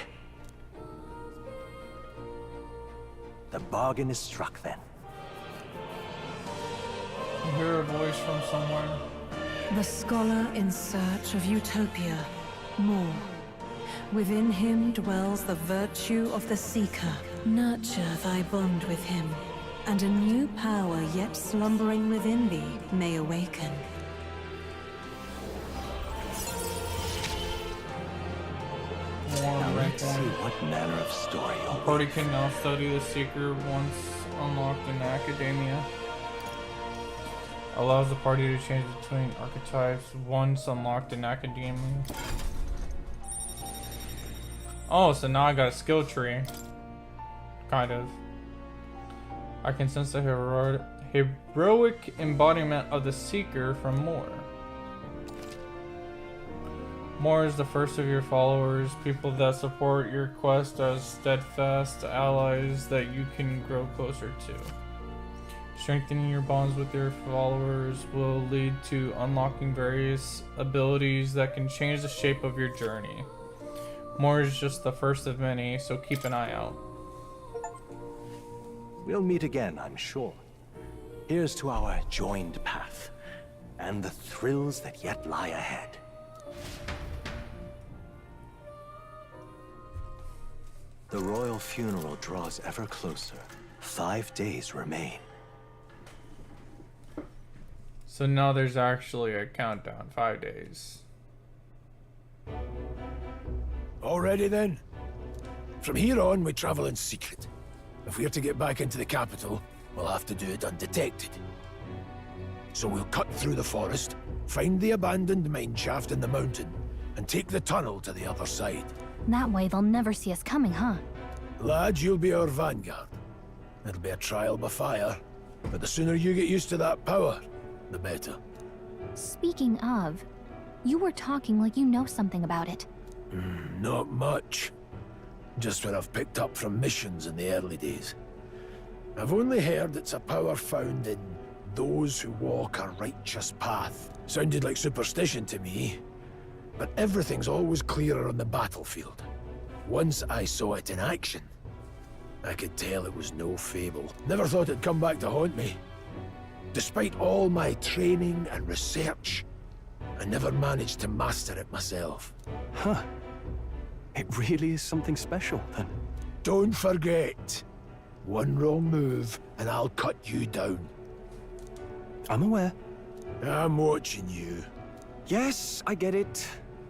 The bargain is struck then. You hear a voice from somewhere. The scholar in search of utopia. More. Within him dwells the virtue of the seeker. Nurture thy bond with him, and a new power yet slumbering within thee may awaken. Now let's see what manner of story The party can now study the Seeker once unlocked in Academia. Allows the party to change between archetypes once unlocked in Academia. Oh, so now I got a skill tree. Kind of. I can sense the heroic embodiment of the Seeker from Moore. Moore is the first of your followers, people that support your quest as steadfast allies that you can grow closer to. Strengthening your bonds with your followers will lead to unlocking various abilities that can change the shape of your journey. Moore is just the first of many, so keep an eye out. We'll meet again, I'm sure. Here's to our joined path, and the thrills that yet lie ahead. The royal funeral draws ever closer. 5 days remain. So now there's actually a countdown, 5 days. Already then? From here on, we travel in secret. If we're to get back into the capital, we'll have to do it undetected. So we'll cut through the forest, find the abandoned mine shaft in the mountain, and take the tunnel to the other side. That way they'll never see us coming, huh? Lad, you'll be our vanguard. It'll be a trial by fire, but the sooner you get used to that power, the better. Speaking of, you were talking like you know something about it. Not much. Just what I've picked up from missions in the early days. I've only heard it's a power found in those who walk a righteous path. Sounded like superstition to me, but everything's always clearer on the battlefield. Once I saw it in action, I could tell it was no fable. Never thought it'd come back to haunt me. Despite all my training and research, I never managed to master it myself. Huh. It really is something special, then. Don't forget. One wrong move, and I'll cut you down. I'm aware. I'm watching you. Yes, I get it.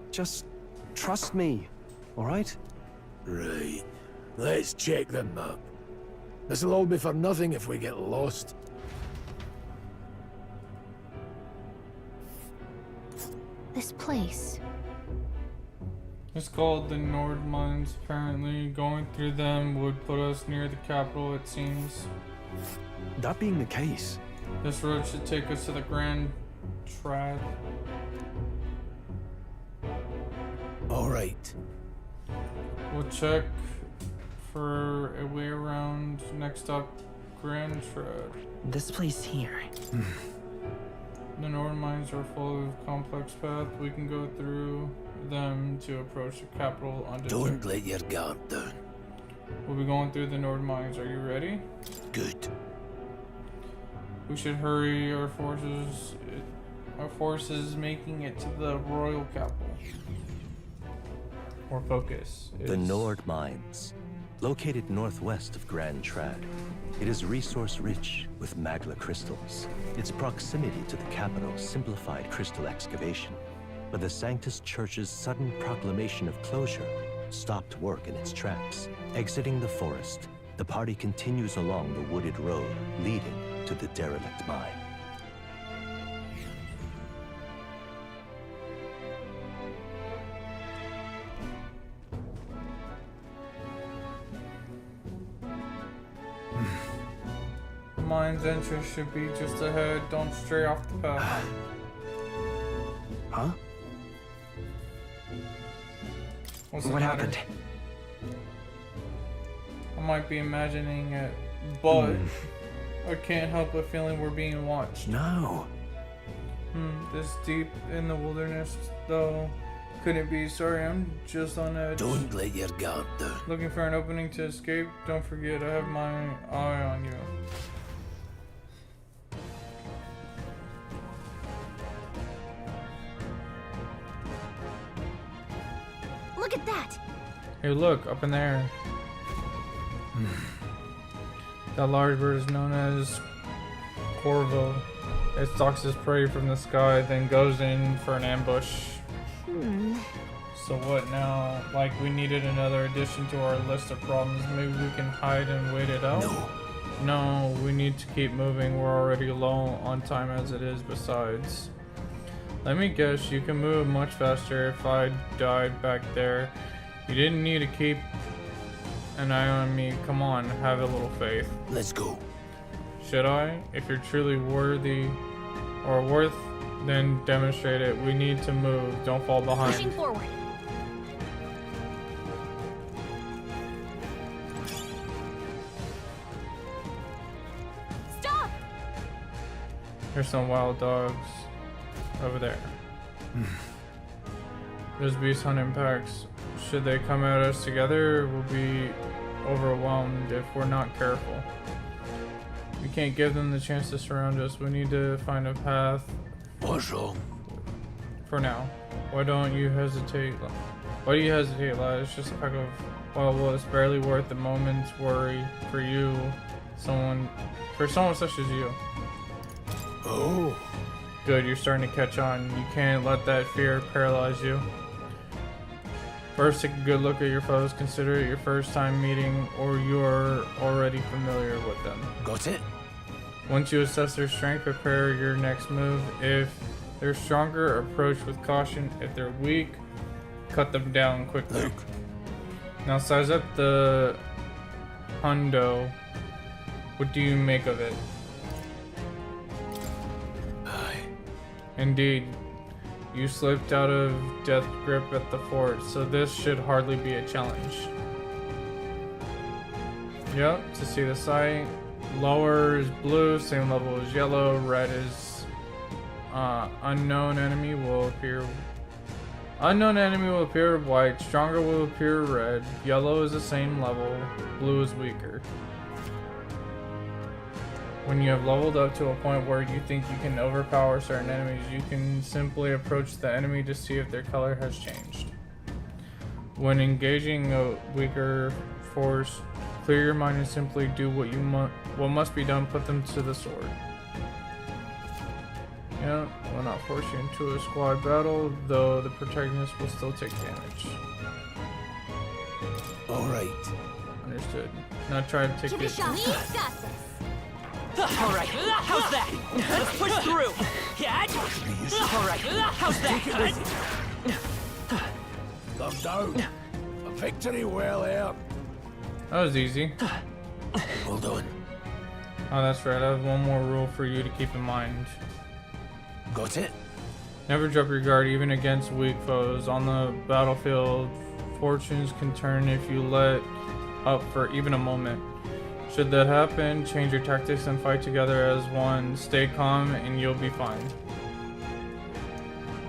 Just trust me, all right? Right. Let's check the map. This'll all be for nothing if we get lost. This place. It's called the Nord Mines, apparently. Going through them would put us near the capital, it seems. That being the case... This road should take us to the Grand Trad. Alright. We'll check for a way around. Next up, Grand Trad. This place here. The Nord Mines are full of complex paths. We can go through them to approach the capital undetected. Don't let your guard down. We'll be going through the Nord Mines. Are you ready? Good. We should hurry. Our forces making it to the royal capital. Our focus is... The Nord Mines, located northwest of Grand Trad. It is resource-rich with magla crystals. Its proximity to the capital simplified crystal excavation, but the Sanctus Church's sudden proclamation of closure stopped work in its tracks. Exiting the forest, the party continues along the wooded road leading to the derelict mine. The mine's entrance should be just ahead. Don't stray off the path. Huh? What happened? I might be imagining it, but I can't help but feeling we're being watched. No. This deep in the wilderness, though, couldn't be. Sorry, I'm just on edge. Don't let your guard down. Looking for an opening to escape. Don't forget, I have my eye on you. Look at that! Hey, look, up in there. That large bird is known as Corvo. It stalks its prey from the sky, then goes in for an ambush. So what now? Like, we needed another addition to our list of problems. Maybe we can hide and wait it out? No, we need to keep moving. We're already low on time as it is. Besides, let me guess, you can move much faster. If I died back there, you didn't need to keep an eye on me. Come on, have a little faith. Let's go. Should I? If you're truly worthy or worth, then demonstrate it. We need to move. Don't fall behind. Pushing forward. Stop! There's some wild dogs over there. There's beast hunting packs. Should they come at us together, we'll be overwhelmed if we're not careful. We can't give them the chance to surround us. We need to find a path. What's wrong? For now. Why don't you hesitate? Why do you hesitate, lad? It's just a pack of... Well, it's barely worth the moment's worry for you. For someone such as you. Oh. Good, you're starting to catch on. You can't let that fear paralyze you. First, take a good look at your foes. Consider it your first time meeting, or you're already familiar with them. Got it? Once you assess their strength, prepare your next move. If they're stronger, approach with caution. If they're weak, cut them down quickly. Look. Now size up the hundo. What do you make of it? Aye. Indeed. You slipped out of death grip at the fort, so this should hardly be a challenge. Yep, to see the sight. Lower is blue, same level as yellow. Red is unknown enemy will appear. Unknown enemy will appear white. Stronger will appear red. Yellow is the same level. Blue is weaker. When you have leveled up to a point where you think you can overpower certain enemies, you can simply approach the enemy to see if their color has changed. When engaging a weaker force, clear your mind and simply do what must be done. Put them to the sword. Yeah, will not force you into a squad battle, though the protagonist will still take damage. Alright. Understood. Now try to take Give it a it. shot. We got this. Alright, how's that? Let's push through. Yeah. Alright, how's that? Come down. A victory well earned. That was easy. Well done. Oh, that's right. I have one more rule for you to keep in mind. Got it? Never drop your guard even against weak foes. On the battlefield, fortunes can turn if you let up for even a moment. Should that happen, change your tactics and fight together as one. Stay calm and you'll be fine.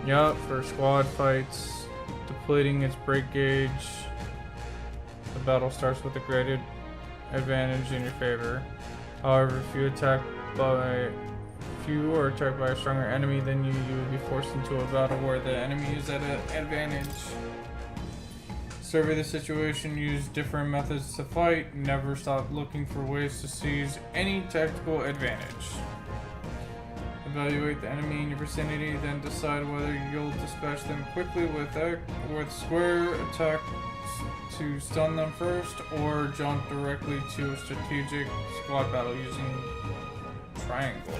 Yup, for squad fights, depleting its break gauge. The battle starts with a great advantage in your favor. However, if you are attacked by a stronger enemy than you will be forced into a battle where the enemy is at an advantage. Survey the situation, use different methods to fight, never stop looking for ways to seize any tactical advantage. Evaluate the enemy in your vicinity, then decide whether you'll dispatch them quickly with square attacks to stun them first, or jump directly to a strategic squad battle using triangle.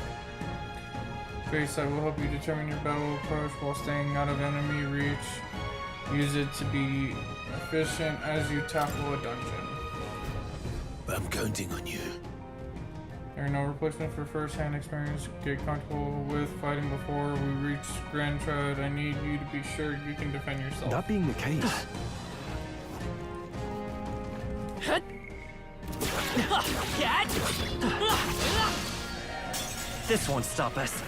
Face I will help you determine your battle approach while staying out of enemy reach. Use it to be efficient as you tackle a dungeon. I'm counting on you. There are no replacement for first-hand experience. Get comfortable with fighting before we reach Grand Trad. I need you to be sure you can defend yourself. That being the case, This won't stop us.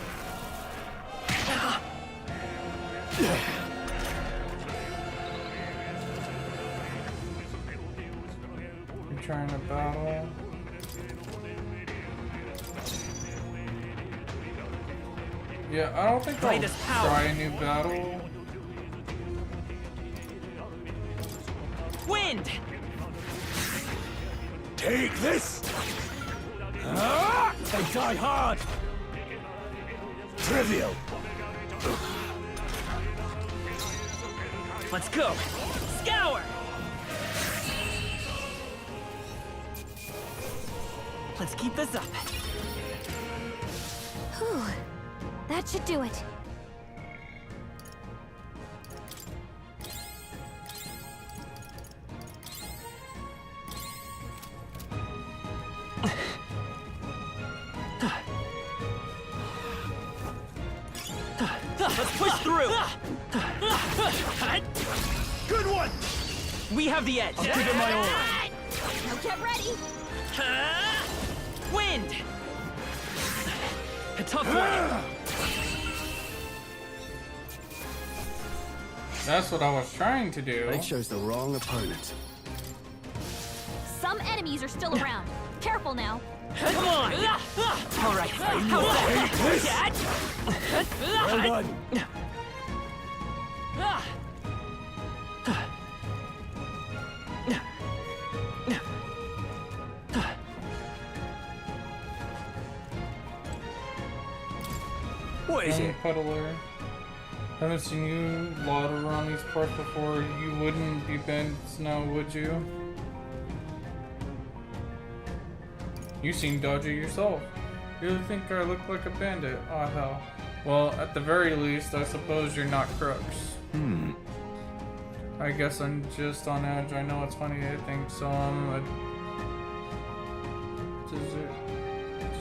You're trying to battle. Yeah, I don't think I'll try a new battle. Wind! Take this! They die hard! Trivial! Let's go! Scour! Let's keep this up. Whew. That should do it. Let's push through! Good one! We have the edge! I'll give it my all! Now get ready! Wind! A tough one! That's what I was trying to do. they chose the wrong opponent. Some enemies are still around. Careful now. Come on! All right, how's that? Well done! What is Young it? Puddler. Haven't seen you lot around these parts before. You wouldn't be bent now, would you? You seem dodgy yourself. You really think I look like a bandit? Oh hell. Well, at the very least, I suppose you're not crooks. I guess I'm just on edge. I know it's funny I think so. I'm a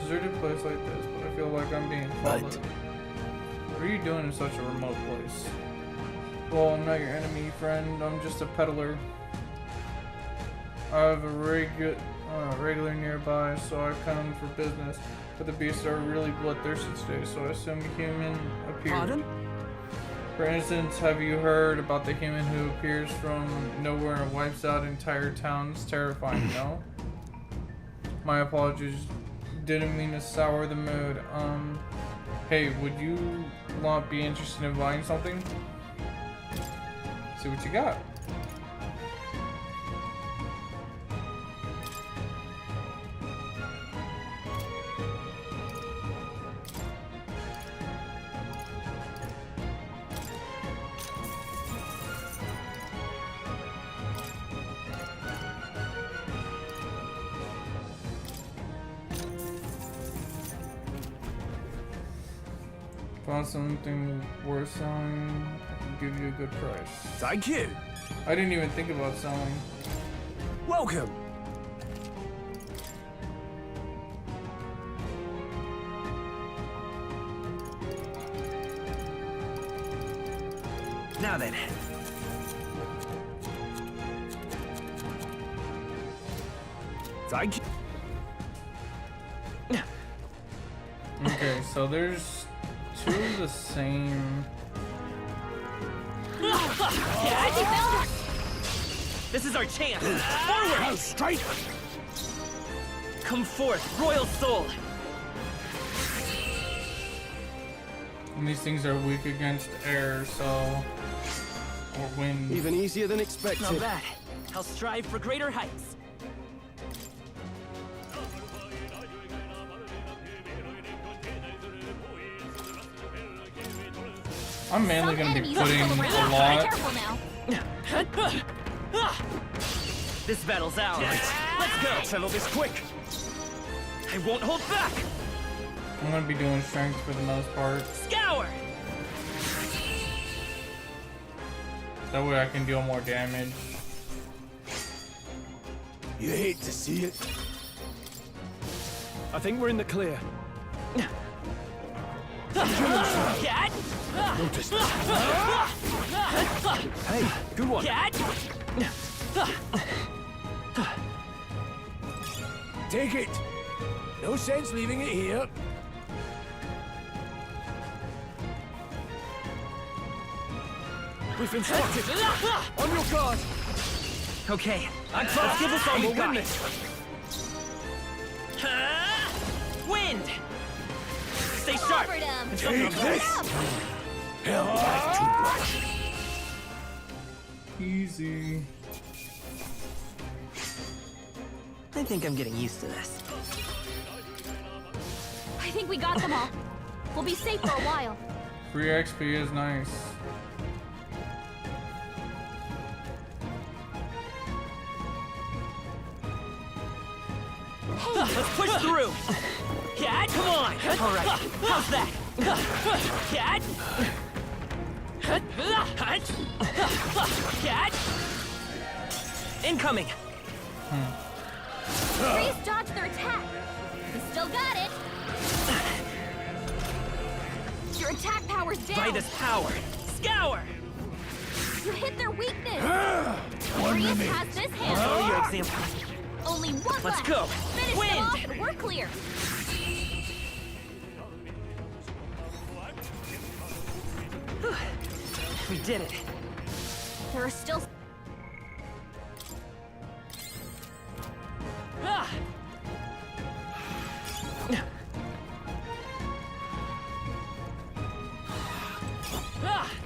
deserted place like this, but I feel like I'm being followed. What are you doing in such a remote place? Well, I'm not your enemy, friend. I'm just a peddler. I have a regular nearby, so I come for business. But the beasts are really bloodthirsty today, so I assume a human appeared. Pardon? For instance, have you heard about the human who appears from nowhere and wipes out entire towns? Terrifying, no? My apologies. Didn't mean to sour the mood. Hey, would you not be interested in buying something? See what you got. Found something worth selling, I can give you a good price. Thank you. I didn't even think about selling. Welcome. Now then. Thank you. Okay, so there's two of the same. This is our chance. Forward! Straight! Come forth, royal soul! And these things are weak against air, so. Or wind. Even easier than expected. Not bad. I'll strive for greater heights. I'm mainly going to be putting a lot. This battle's ours. Let's go. Settle this quick. I won't hold back. I'm going to be doing strength for the most part. Scour. That way I can deal more damage. You hate to see it. I think we're in the clear. Cat. Hey, good one. Cat. Take it. No sense leaving it here. We've been spotted. On your guard. Okay, let's give us all we'll we'll win win this. Wind. Stay sharp. Take this! Hell, that's too much. Easy. I think I'm getting used to this. I think we got them all. We'll be safe for a while. Free XP is nice. Let's push through. Cat, come on. All right. How's that? Cat. Cat. Incoming. Freeze dodged their attack. We still got it. Your attack power's down. By this power. Scour. You hit their weakness. One Freeze minute. has this Follow handle. your example. Only one Let's left. go. Finish them off and we're clear. We did it. There are still. Ah.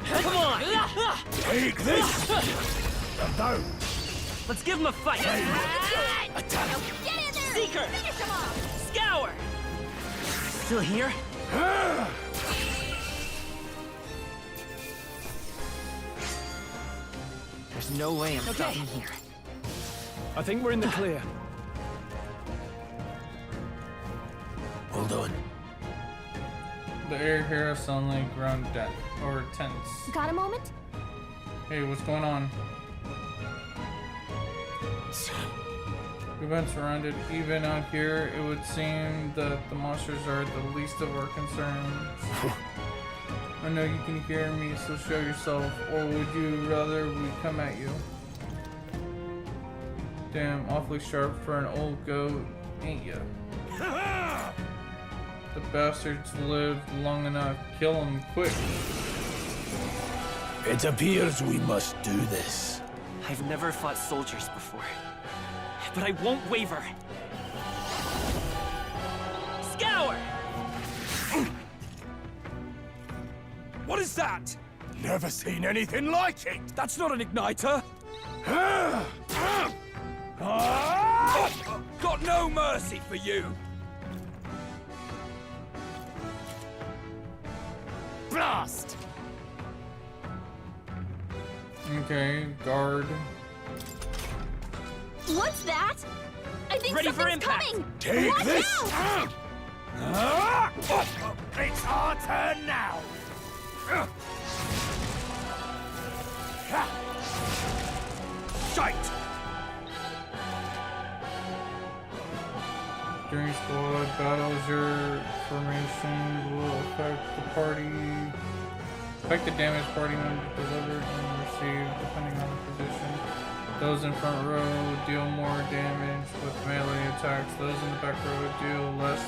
Come on! Take this! No! Let's give him a fight! Attack! Get in there! Seeker! Finish them off! Scour! Still here? There's no way I'm stopping here. I think we're in the clear. Hold on. The air here is suddenly grown dead or tense. Got a moment? Hey, what's going on? We've been surrounded. Even out here, it would seem that the monsters are the least of our concerns. I know you can hear me, so show yourself. Or would you rather we come at you? Damn, awfully sharp for an old goat, ain't ya? The bastards lived long enough. Kill them quick. It appears we must do this. I've never fought soldiers before, but I won't waver. Scour! What is that? Never seen anything like it. That's not an igniter. Got no mercy for you. Blast! Okay, guard. What's that? I think Ready for something's impact. coming. Take Watch this! out! It's our turn now! Shite! During squad battles, your formation will affect the damage party member delivered and received depending on the position. Those in front row deal more damage with melee attacks. Those in the back row deal less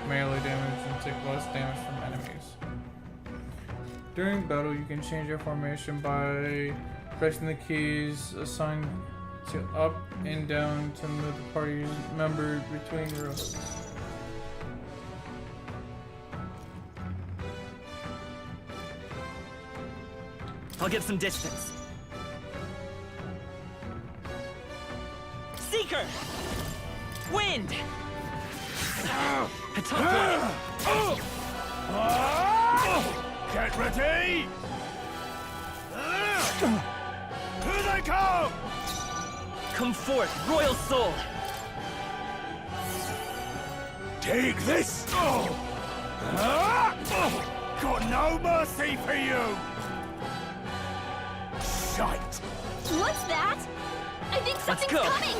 melee damage and take less damage from enemies. During battle, you can change your formation by pressing the keys assigned to up and down to move the party member between rows. I'll get some distance. Seeker! Wind! Get ready! Here they come! Come forth, Royal Soul! Take this! Got no mercy for you! Shite! What's that? I think something's go. coming!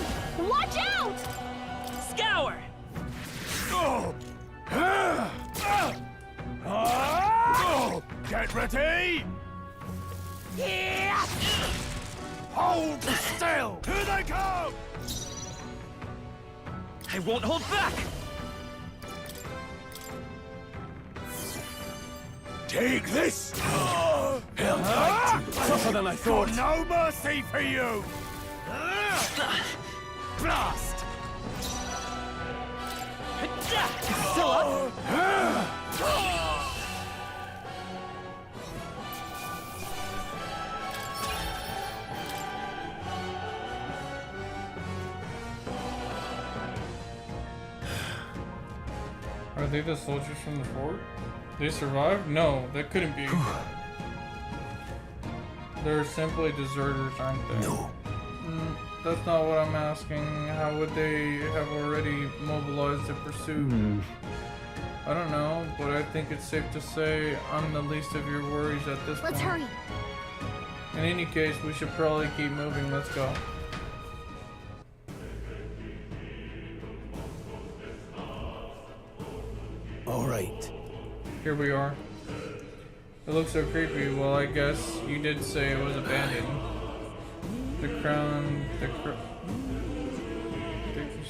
Watch out! Scour! Get ready! Hold still! Here they come! I won't hold back! Take this! Tougher than I thought. Got no mercy for you! Blast! Still up? Are they the soldiers from the fort? They survived? No, that couldn't be. They're simply deserters, aren't they? No. That's not what I'm asking. How would they have already mobilized the pursuit? I don't know, but I think it's safe to say I'm the least of your worries at this point. Let's hurry. In any case, we should probably keep moving. Let's go. All right. Here we are. It looks so creepy. Well, I guess you did say it was abandoned. The crown,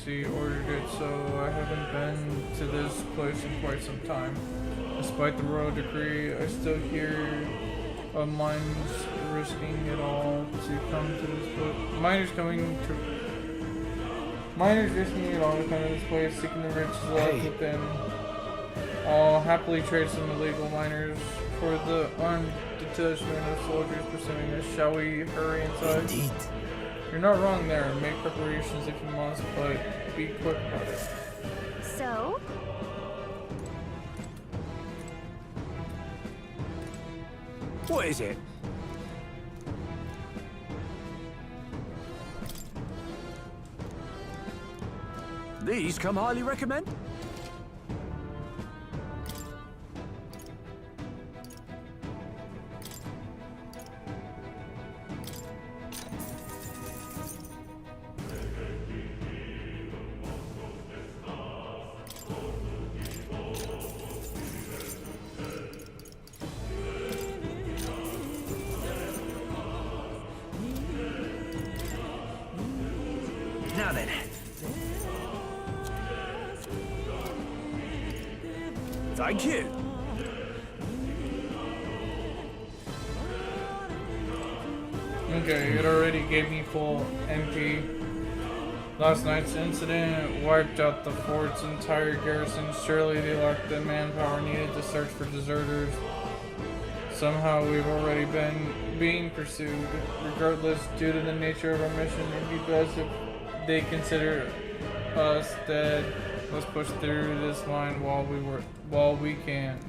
see ordered it, so I haven't been to this place in quite some time. Despite the royal decree, I still hear of miners risking it all to come to this place. Miners risking it all to come to this place, seeking the riches left within. I'll happily trade some illegal miners for the armed detachment of soldiers pursuing us. Shall we hurry inside? Indeed. You're not wrong there. Make preparations if you must, but be quick about it. So? What is it? These come highly recommend? Now then. Thank you. Okay, it already gave me full MP. Last night's incident wiped out the fort's entire garrison. Surely they lacked the manpower needed to search for deserters. Somehow we've already been being pursued. Regardless, due to the nature of our mission, it'd be best if they consider us dead. Let's push through this mine while we can.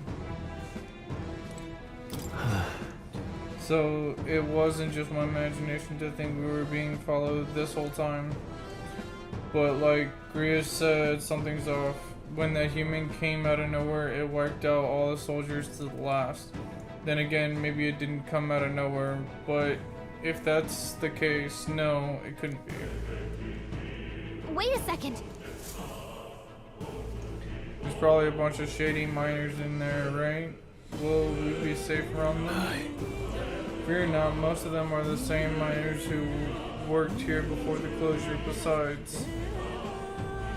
So it wasn't just my imagination to think we were being followed this whole time. But like Grius said, something's off. when that human came out of nowhere, it wiped out all the soldiers to the last. Then again, maybe it didn't come out of nowhere, but if that's the case, no, it couldn't be. Wait a second. There's probably a bunch of shady miners in there, right? Will we be safe around them? Fear not, most of them are the same miners who worked here before the closure. Besides,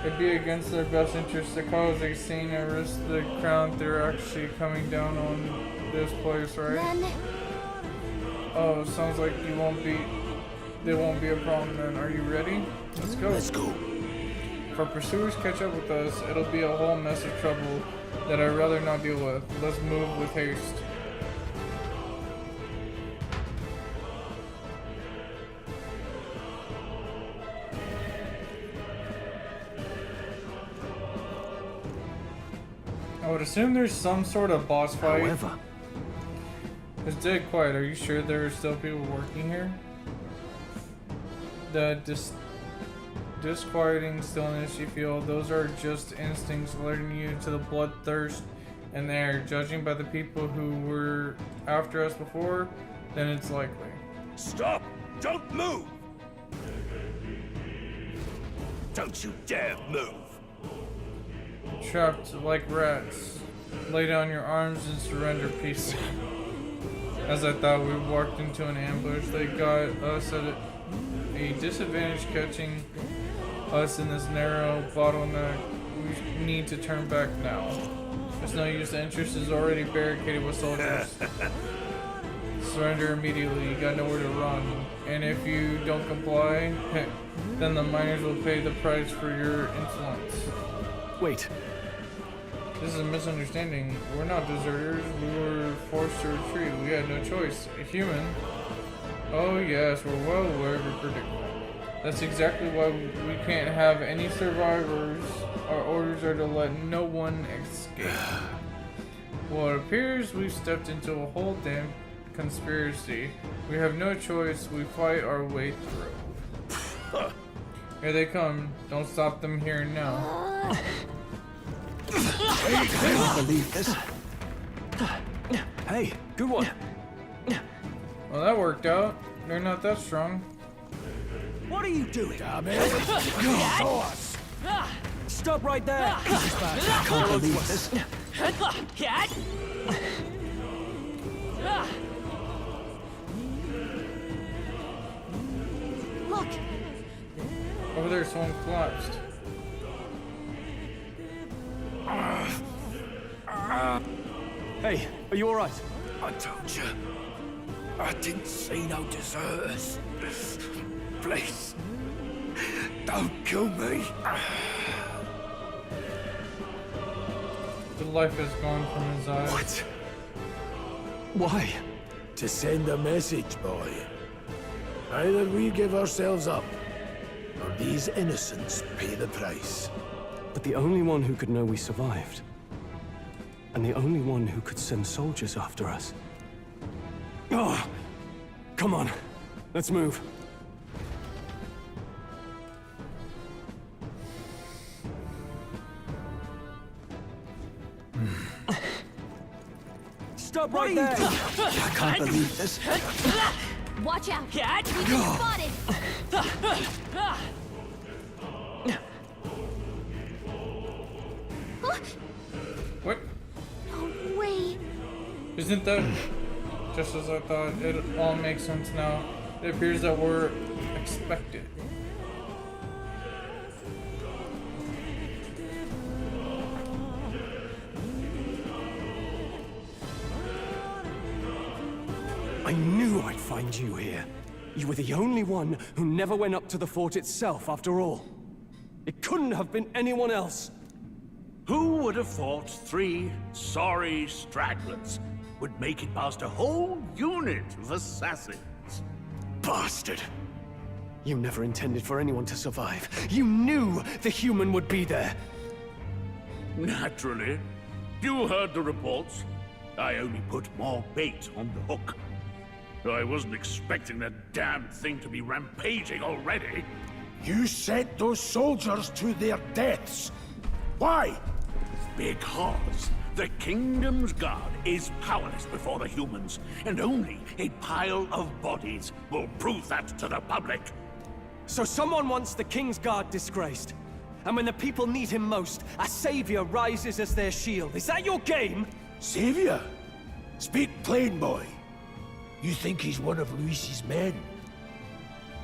it'd be against their best interest to cause a scene and risk the crown they're actually coming down on this place, right? Then... Oh, sounds like they won't be a problem then. Are you ready? Let's go. Let's go. If our pursuers catch up with us, it'll be a whole mess of trouble that I'd rather not deal with. Let's move with haste. I would assume there's some sort of boss fight. However, it's dead quiet. Are you sure there are still people working here? The disquieting stillness you feel, those are just instincts alerting you to the bloodthirst in the air. Judging by the people who were after us before, then it's likely. Stop! Don't move! Don't you dare move! Trapped like rats. Lay down your arms and surrender peacefully. As I thought, we walked into an ambush. They got us at a disadvantage, catching us in this narrow bottleneck. We need to turn back now. There's no use. The entrance is already barricaded with soldiers. Surrender immediately. You got nowhere to run. And if you don't comply, then the miners will pay the price for your insolence. Wait. This is a misunderstanding. We're not deserters. We were forced to retreat. We had no choice. A human. Oh yes, we're well aware of your predicament. That's exactly why we can't have any survivors. Our orders are to let no one escape. Well, it appears we've stepped into a whole damn conspiracy. We have no choice. We fight our way through. Here they come. Don't stop them here now. I can't believe this. Hey, good one. Well, that worked out. They're not that strong. What are you doing? Damn it! Stop right there! I can't believe this. Look! Over there, someone collapsed. Hey, are you alright? I told you. I didn't see no deserters. Please. Don't kill me. The life is gone from his eyes. What? Why? To send a message, boy. Either we give ourselves up, or these innocents pay the price. But the only one who could know we survived, and the only one who could send soldiers after us. Oh, come on, let's move. Stop right there! I can't believe this. Watch out! We've been spotted! What? No way! Isn't that just as I thought? It all makes sense now. It appears that we're expected. I knew I'd find you here. You were the only one who never went up to the fort itself, after all. It couldn't have been anyone else. Who would have thought 3 sorry stragglers would make it past a whole unit of assassins? Bastard! You never intended for anyone to survive. You knew the human would be there. Naturally. You heard the reports. I only put more bait on the hook. I wasn't expecting that damn thing to be rampaging already. You sent those soldiers to their deaths. Why? Because the kingdom's guard is powerless before the humans, and only a pile of bodies will prove that to the public. So someone wants the King's Guard disgraced. And when the people need him most, a savior rises as their shield. Is that your game? Savior? Speak plain, boy. You think he's one of Luis's men?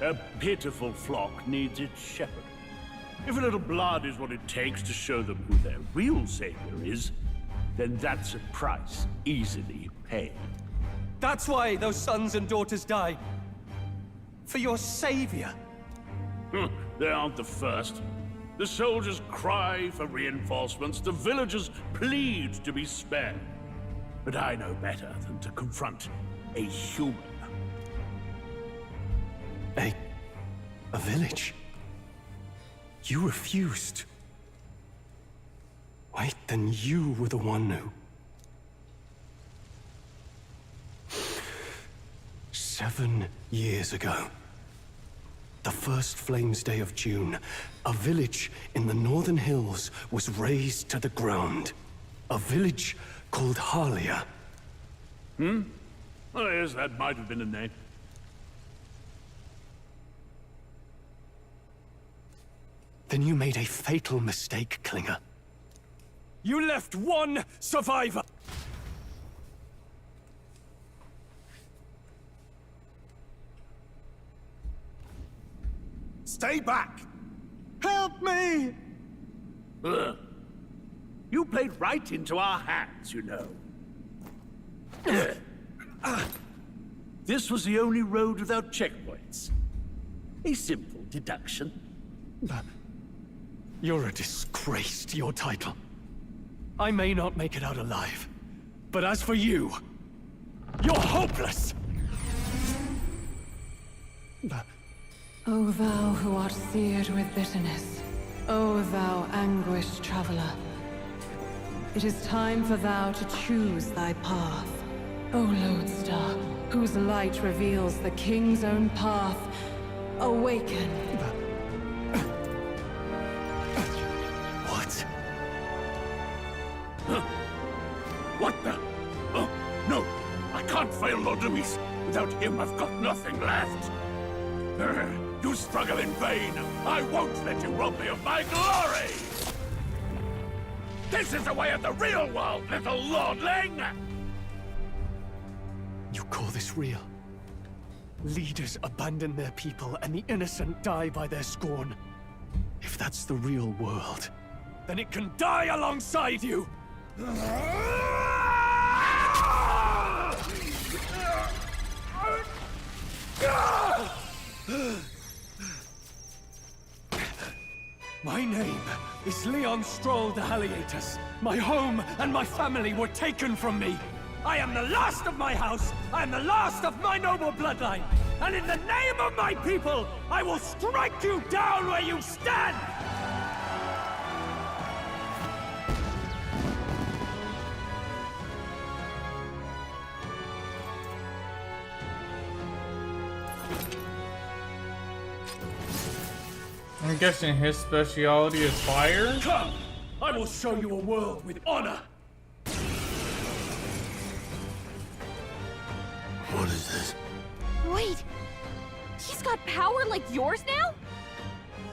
A pitiful flock needs its shepherd. If a little blood is what it takes to show them who their real savior is, then that's a price easily paid. That's why those sons and daughters die. For your savior. They aren't the first. The soldiers cry for reinforcements, the villagers plead to be spared. But I know better than to confront a human. A village? You refused. Wait, then you were the one who... 7 years ago. The first Flames Day of June, a village in the northern hills was razed to the ground. A village called Harlia. Oh yes, that might have been a name. Then you made a fatal mistake, Klinger. You left one survivor! Stay back! Help me! Ugh. You played right into our hands, you know. This was the only road without checkpoints. A simple deduction. You're a disgrace to your title. I may not make it out alive, but as for you, you're hopeless! O thou who art seared with bitterness, O thou anguished traveler, it is time for thou to choose thy path. O lodestar, whose light reveals the king's own path, awaken. What? What the? Oh, no! I can't fail Lord Luis. Without him, I've got nothing left. You struggle in vain. I won't let you rob me of my glory! This is the way of the real world, little lordling! You call this real? Leaders abandon their people and the innocent die by their scorn. If that's the real world, then it can die alongside you! My name is Leon Stroll de Haliatus. My home and my family were taken from me. I am the last of my house. I am the last of my noble bloodline. And in the name of my people, I will strike you down where you stand! I'm guessing his specialty is fire? Come! I will show you a world with honor! What is this? Wait! He's got power like yours now?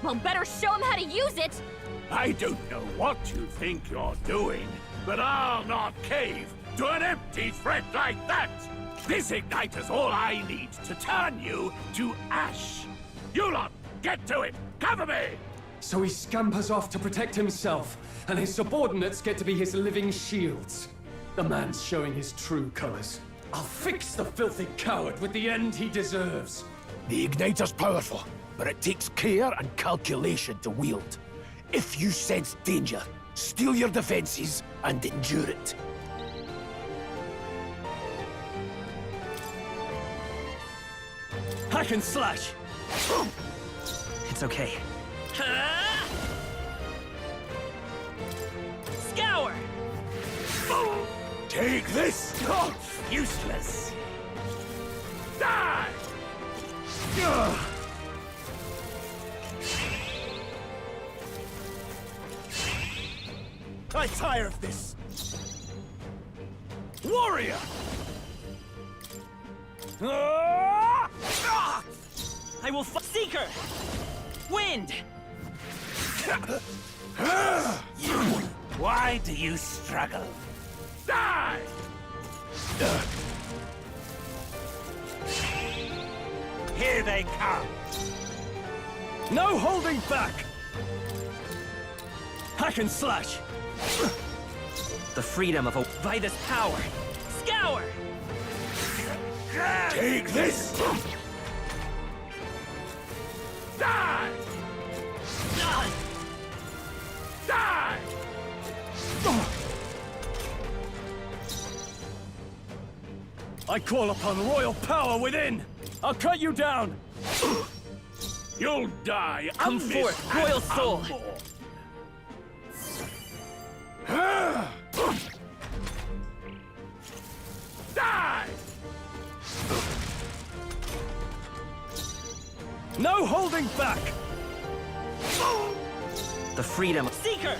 Well, better show him how to use it! I don't know what you think you're doing, but I'll not cave to an empty threat like that! This igniter's all I need to turn you to ash! You lot, get to it! Cover me! So he scampers off to protect himself, and his subordinates get to be his living shields. The man's showing his true colors. I'll fix the filthy coward with the end he deserves. The igniter's powerful, but it takes care and calculation to wield. If you sense danger, steel your defenses and endure it. Hack and slash! It's okay. Scour! Take this! Oh, useless! Die! I tire of this! Warrior! I will Seeker! Wind! Why do you struggle? Die! Here they come! No holding back! Hack and slash! The freedom of a Vitus power! Scour! Take this! Die! Die! I call upon royal power within! I'll cut you down! You'll die! Come forth, royal soul! Die! No holding back! The freedom of Seeker!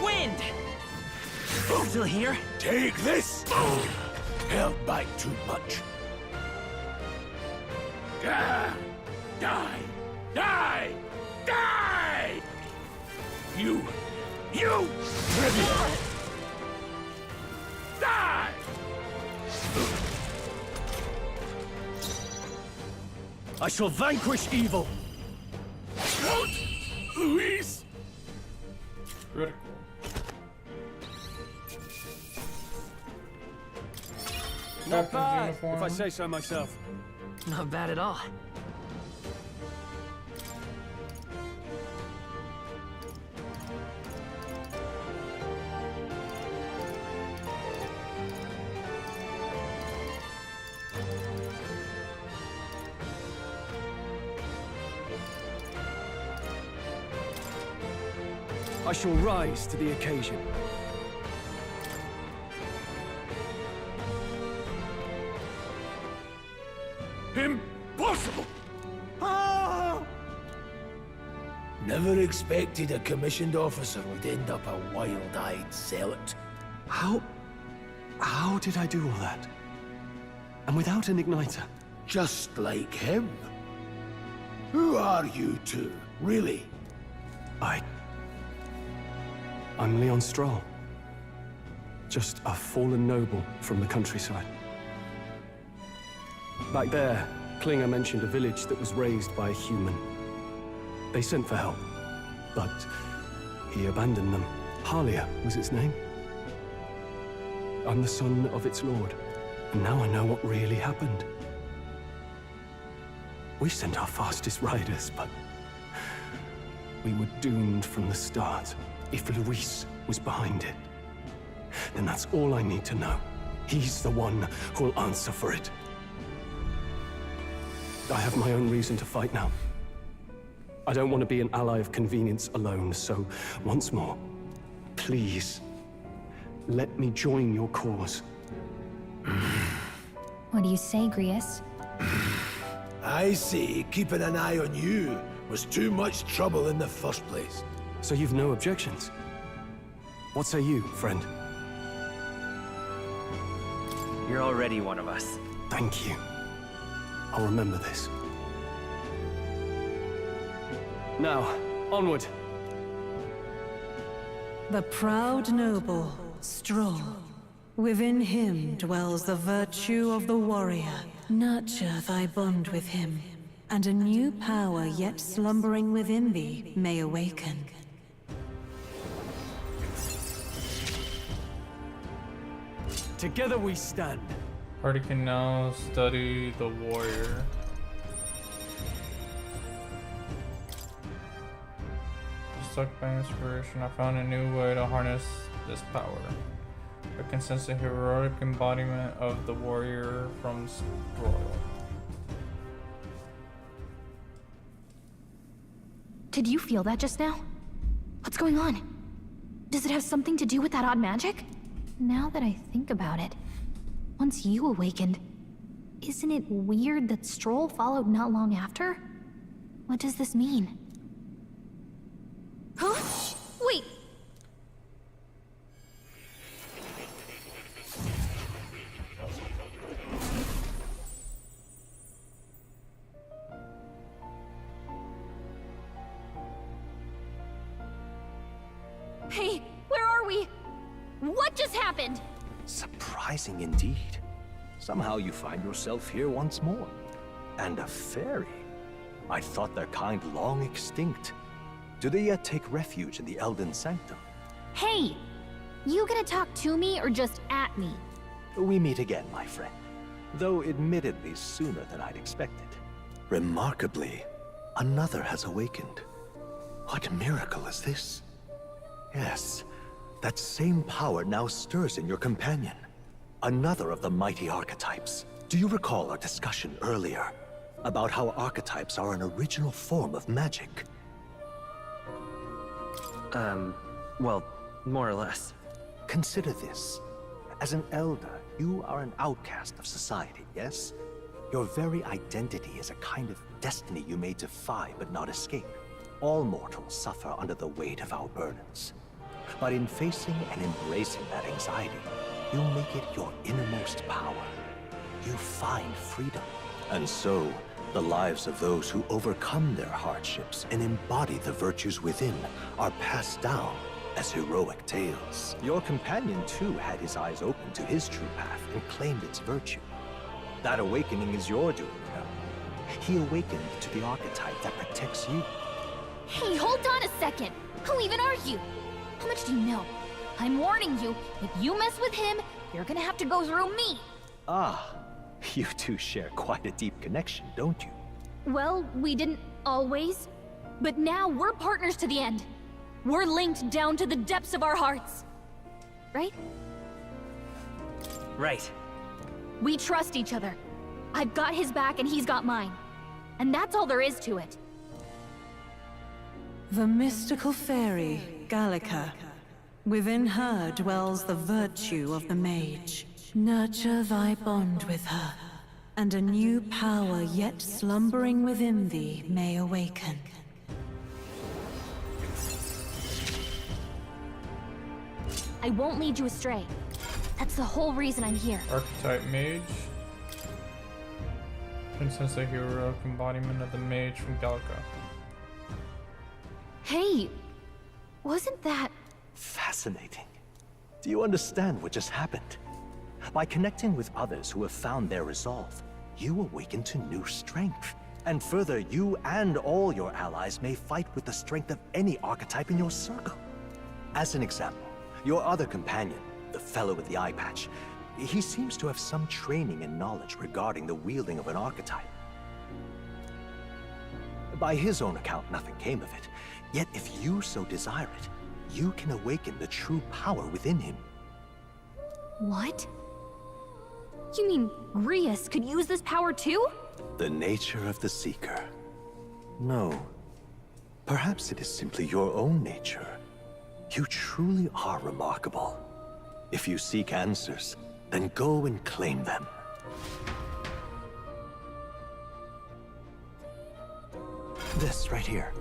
Wind! Still here? Take this! Held back too much. Die! Die! Die! Die! You! Trivial! Die! I shall vanquish evil! Luis! Critical. Not bad, uniform. if I say so myself. Not bad at all. I shall rise to the occasion. Impossible! Never expected a commissioned officer would end up a wild-eyed zealot. How did I do all that? And without an igniter? Just like him. Who are you two, really? I'm Leon Stroll. Just a fallen noble from the countryside. Back there, Klinger mentioned a village that was raised by a human. They sent for help, but he abandoned them. Halia was its name. I'm the son of its lord, and now I know what really happened. We sent our fastest riders, but we were doomed from the start. If Luis was behind it, then that's all I need to know. He's the one who'll answer for it. I have my own reason to fight now. I don't want to be an ally of convenience alone, so once more, please, let me join your cause. What do you say, Grius? I say keeping an eye on you was too much trouble in the first place. So you've no objections? What say you, friend? You're already one of us. Thank you. I'll remember this. Now, onward. The proud noble, Stroll. Within him dwells the virtue of the warrior. Nurture thy bond with him, and a new power yet slumbering within thee may awaken. Together we stand. Party can now study the warrior. Struck by inspiration, I found a new way to harness this power. I can sense a heroic embodiment of the warrior from Royal. Did you feel that just now? What's going on? Does it have something to do with that odd magic? Now that I think about it, once you awakened, isn't it weird that Stroll followed not long after? What does this mean? Huh? Wait! just happened? Surprising indeed. Somehow you find yourself here once more. And a fairy. I thought their kind long extinct. Do they yet take refuge in the Elden Sanctum? Hey! You gonna talk to me or just at me? We meet again, my friend. Though admittedly sooner than I'd expected. Remarkably, another has awakened. What miracle is this? Yes, that same power now stirs in your companion. Another of the mighty archetypes. Do you recall our discussion earlier about how archetypes are an original form of magic? Well, more or less. Consider this. As an elder, you are an outcast of society, yes? Your very identity is a kind of destiny you may defy but not escape. All mortals suffer under the weight of our burdens. But in facing and embracing that anxiety, you make it your innermost power. You find freedom. And so, the lives of those who overcome their hardships and embody the virtues within are passed down as heroic tales. Your companion, too, had his eyes open to his true path and claimed its virtue. That awakening is your doing, you know. He awakened to the archetype that protects you. Hey, hold on a second! Who even are you? How much do you know? I'm warning you, if you mess with him, you're gonna have to go through me! Ah, you two share quite a deep connection, don't you? Well, we didn't always. But now we're partners to the end. We're linked down to the depths of our hearts. Right? Right. We trust each other. I've got his back and he's got mine. And that's all there is to it. The mystical fairy, Gallica. Within her dwells the virtue of the mage. Nurture thy bond with her, and a new power yet slumbering within thee may awaken. I won't lead you astray. That's the whole reason I'm here. Archetype Mage. Princess, a heroic embodiment of the mage from Gallica. Hey, wasn't that... Fascinating. Do you understand what just happened? By connecting with others who have found their resolve, you awaken to new strength. And further, you and all your allies may fight with the strength of any archetype in your circle. As an example, your other companion, the fellow with the eye patch, he seems to have some training and knowledge regarding the wielding of an archetype. By his own account, nothing came of it. Yet if you so desire it, you can awaken the true power within him. What? You mean Grius could use this power too? The nature of the Seeker. No. Perhaps it is simply your own nature. You truly are remarkable. If you seek answers, then go and claim them. This right here.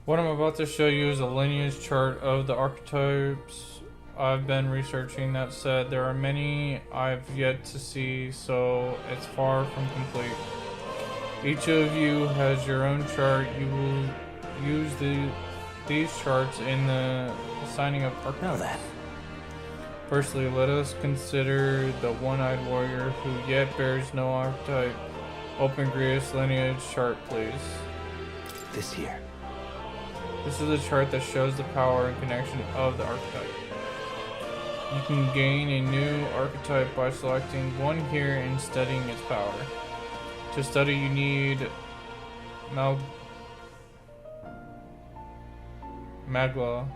What I'm about to show you is a lineage chart of the archetypes I've been researching. That said, there are many I've yet to see, so it's far from complete. Each of you has your own chart. You will use these charts in the assigning of archetypes. Now then. Firstly, let us consider the one-eyed warrior who yet bears no archetype. Open Grius lineage chart, please. This here. This is a chart that shows the power and connection of the archetype. You can gain a new archetype by selecting one here and studying its power. To study, you need Magla,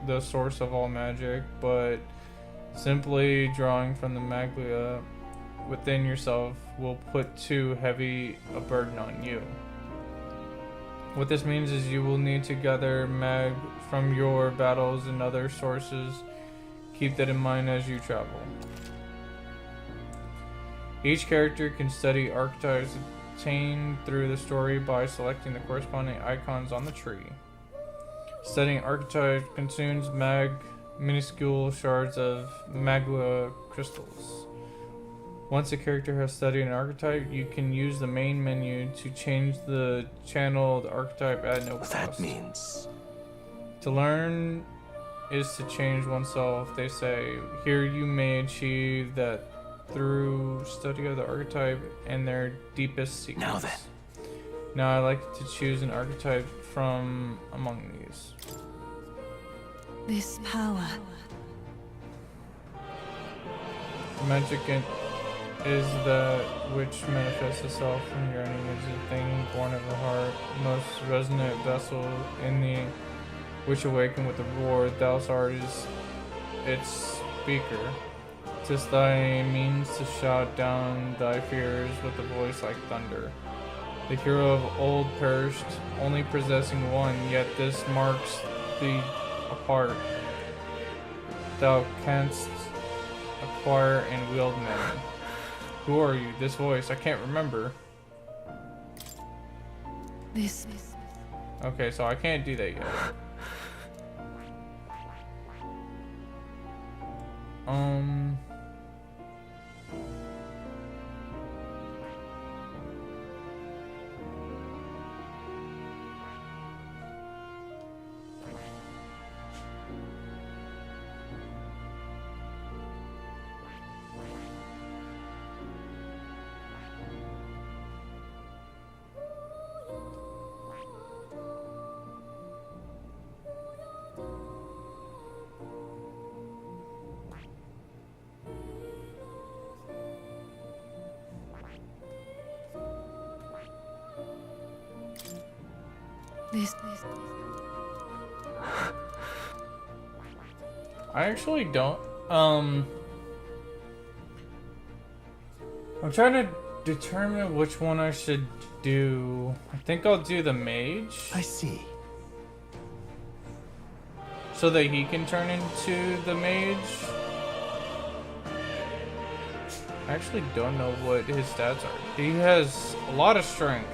the source of all magic, but simply drawing from the Maglia within yourself will put too heavy a burden on you. What this means is you will need to gather mag from your battles and other sources. Keep that in mind as you travel. Each character can study archetypes obtained through the story by selecting the corresponding icons on the tree. Studying archetypes consumes minuscule shards of Magla crystals. Once a character has studied an archetype, you can use the main menu to change the channeled archetype at no cost. That means... To learn is to change oneself. They say, here you may achieve that through study of the archetype and their deepest secrets. Now then. Now I like to choose an archetype from among these. This power. Magic is that which manifests itself from yearning, is a thing born of the heart, most resonant vessel in the which awaken with the roar. Thou art is its speaker. 'Tis thy means to shout down thy fears with a voice like thunder. The hero of old perished, only possessing one, yet this marks thee apart. Thou canst acquire and wield men. Who are you? This voice, I can't remember. This. Okay, so I can't do that yet. This. I actually don't. I'm trying to determine which one I should do. I think I'll do the mage. I see. So that he can turn into the mage. I actually don't know what his stats are. He has a lot of strength.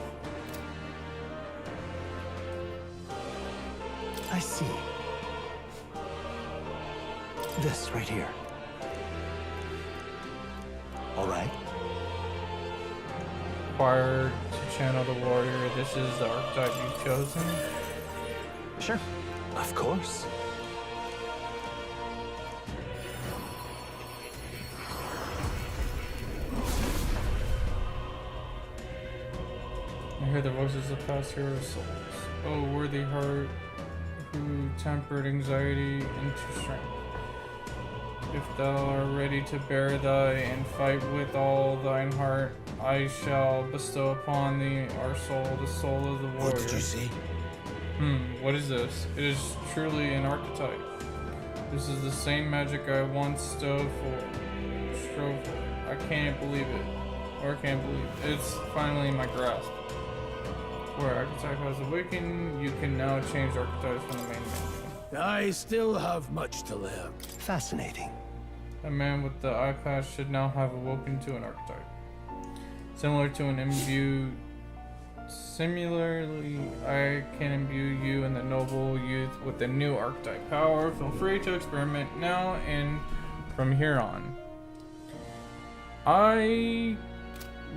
I see. This right here. All right. Required to channel the warrior. This is the archetype you've chosen. Sure. Of course. I hear the voices of past heroes' souls. Oh, worthy heart, who tempered anxiety into strength. If thou art ready to bear thy and fight with all thine heart, I shall bestow upon thee our soul, the soul of the warrior. What did you see? What is this? It is truly an archetype. This is the same magic I once strove for. I can't believe it. Or I can't believe it. It's finally in my grasp. Where archetype has awakened, you can now change archetypes from the main menu. I still have much to learn. Fascinating. A man with the eye class should now have awoken to an archetype. Similar to an imbue. Similarly, I can imbue you and the noble youth with the new archetype power. Feel free to experiment now and from here on. I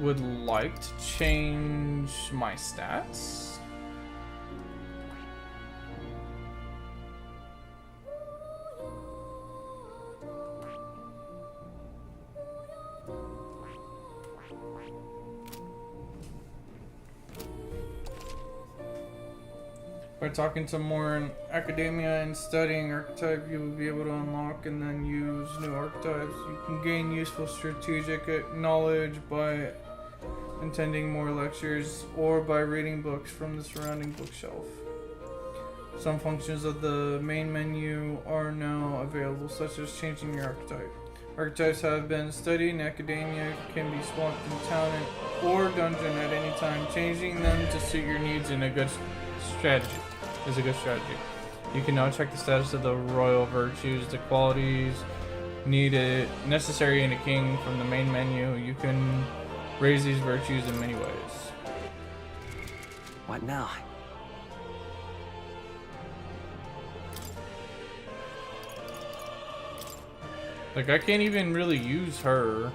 would like to change my stats. By talking to more in academia and studying archetype, you will be able to unlock and then use new archetypes. You can gain useful strategic knowledge by attending more lectures or by reading books from the surrounding bookshelf. Some functions of the main menu are now available, such as changing your archetype. Archetypes have been studied in academia, can be swapped in town or dungeon at any time. Changing them to suit your needs in a good strategy is a good strategy. You can now check the status of the royal virtues, the qualities needed necessary in a king from the main menu. You can raise these virtues in many ways. What now? Like, I can't even really use her.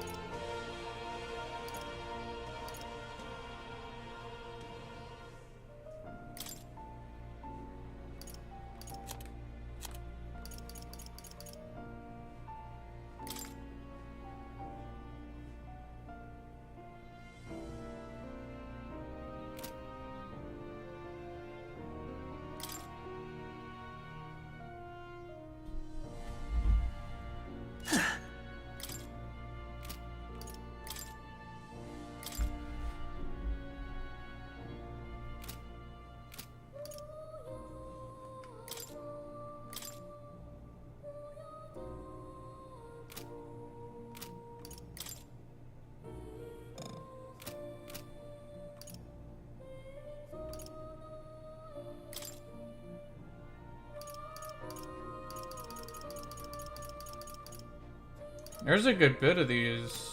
There's a good bit of these.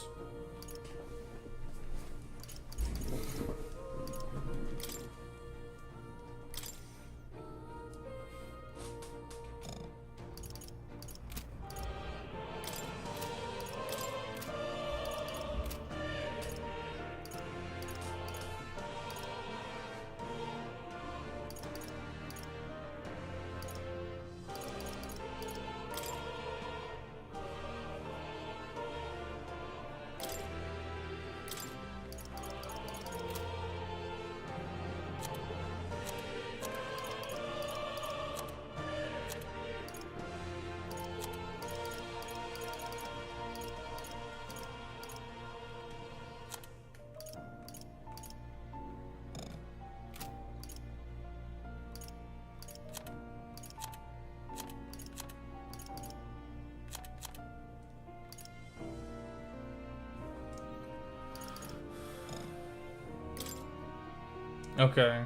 Okay.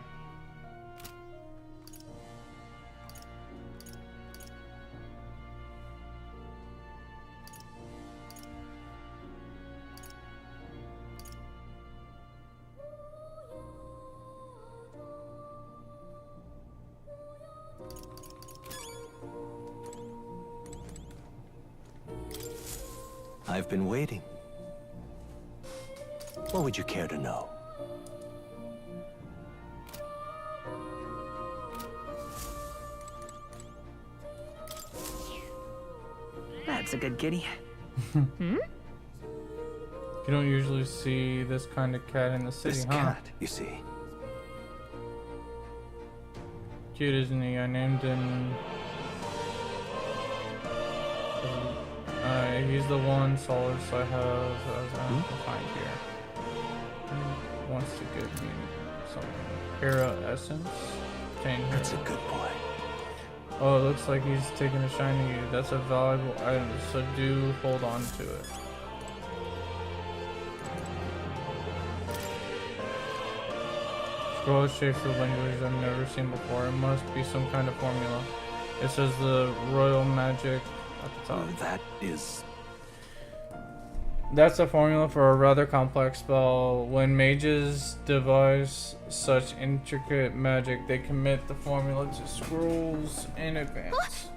I've been waiting. What would you care to know? That's a good kitty. You don't usually see this kind of cat in the city, This huh? cat, you see. Cute, isn't he? I named him. He's the one solace I have to find here. He wants to give me something. Hera essence. That's a good boy. Oh, it looks like he's taking a shine to you. That's a valuable item, so do hold on to it. Scroll shapes the language I've never seen before. It must be some kind of formula. It says the royal magic at the top. That is... That's a formula for a rather complex spell. When mages devise such intricate magic, they commit the formula to scrolls in advance.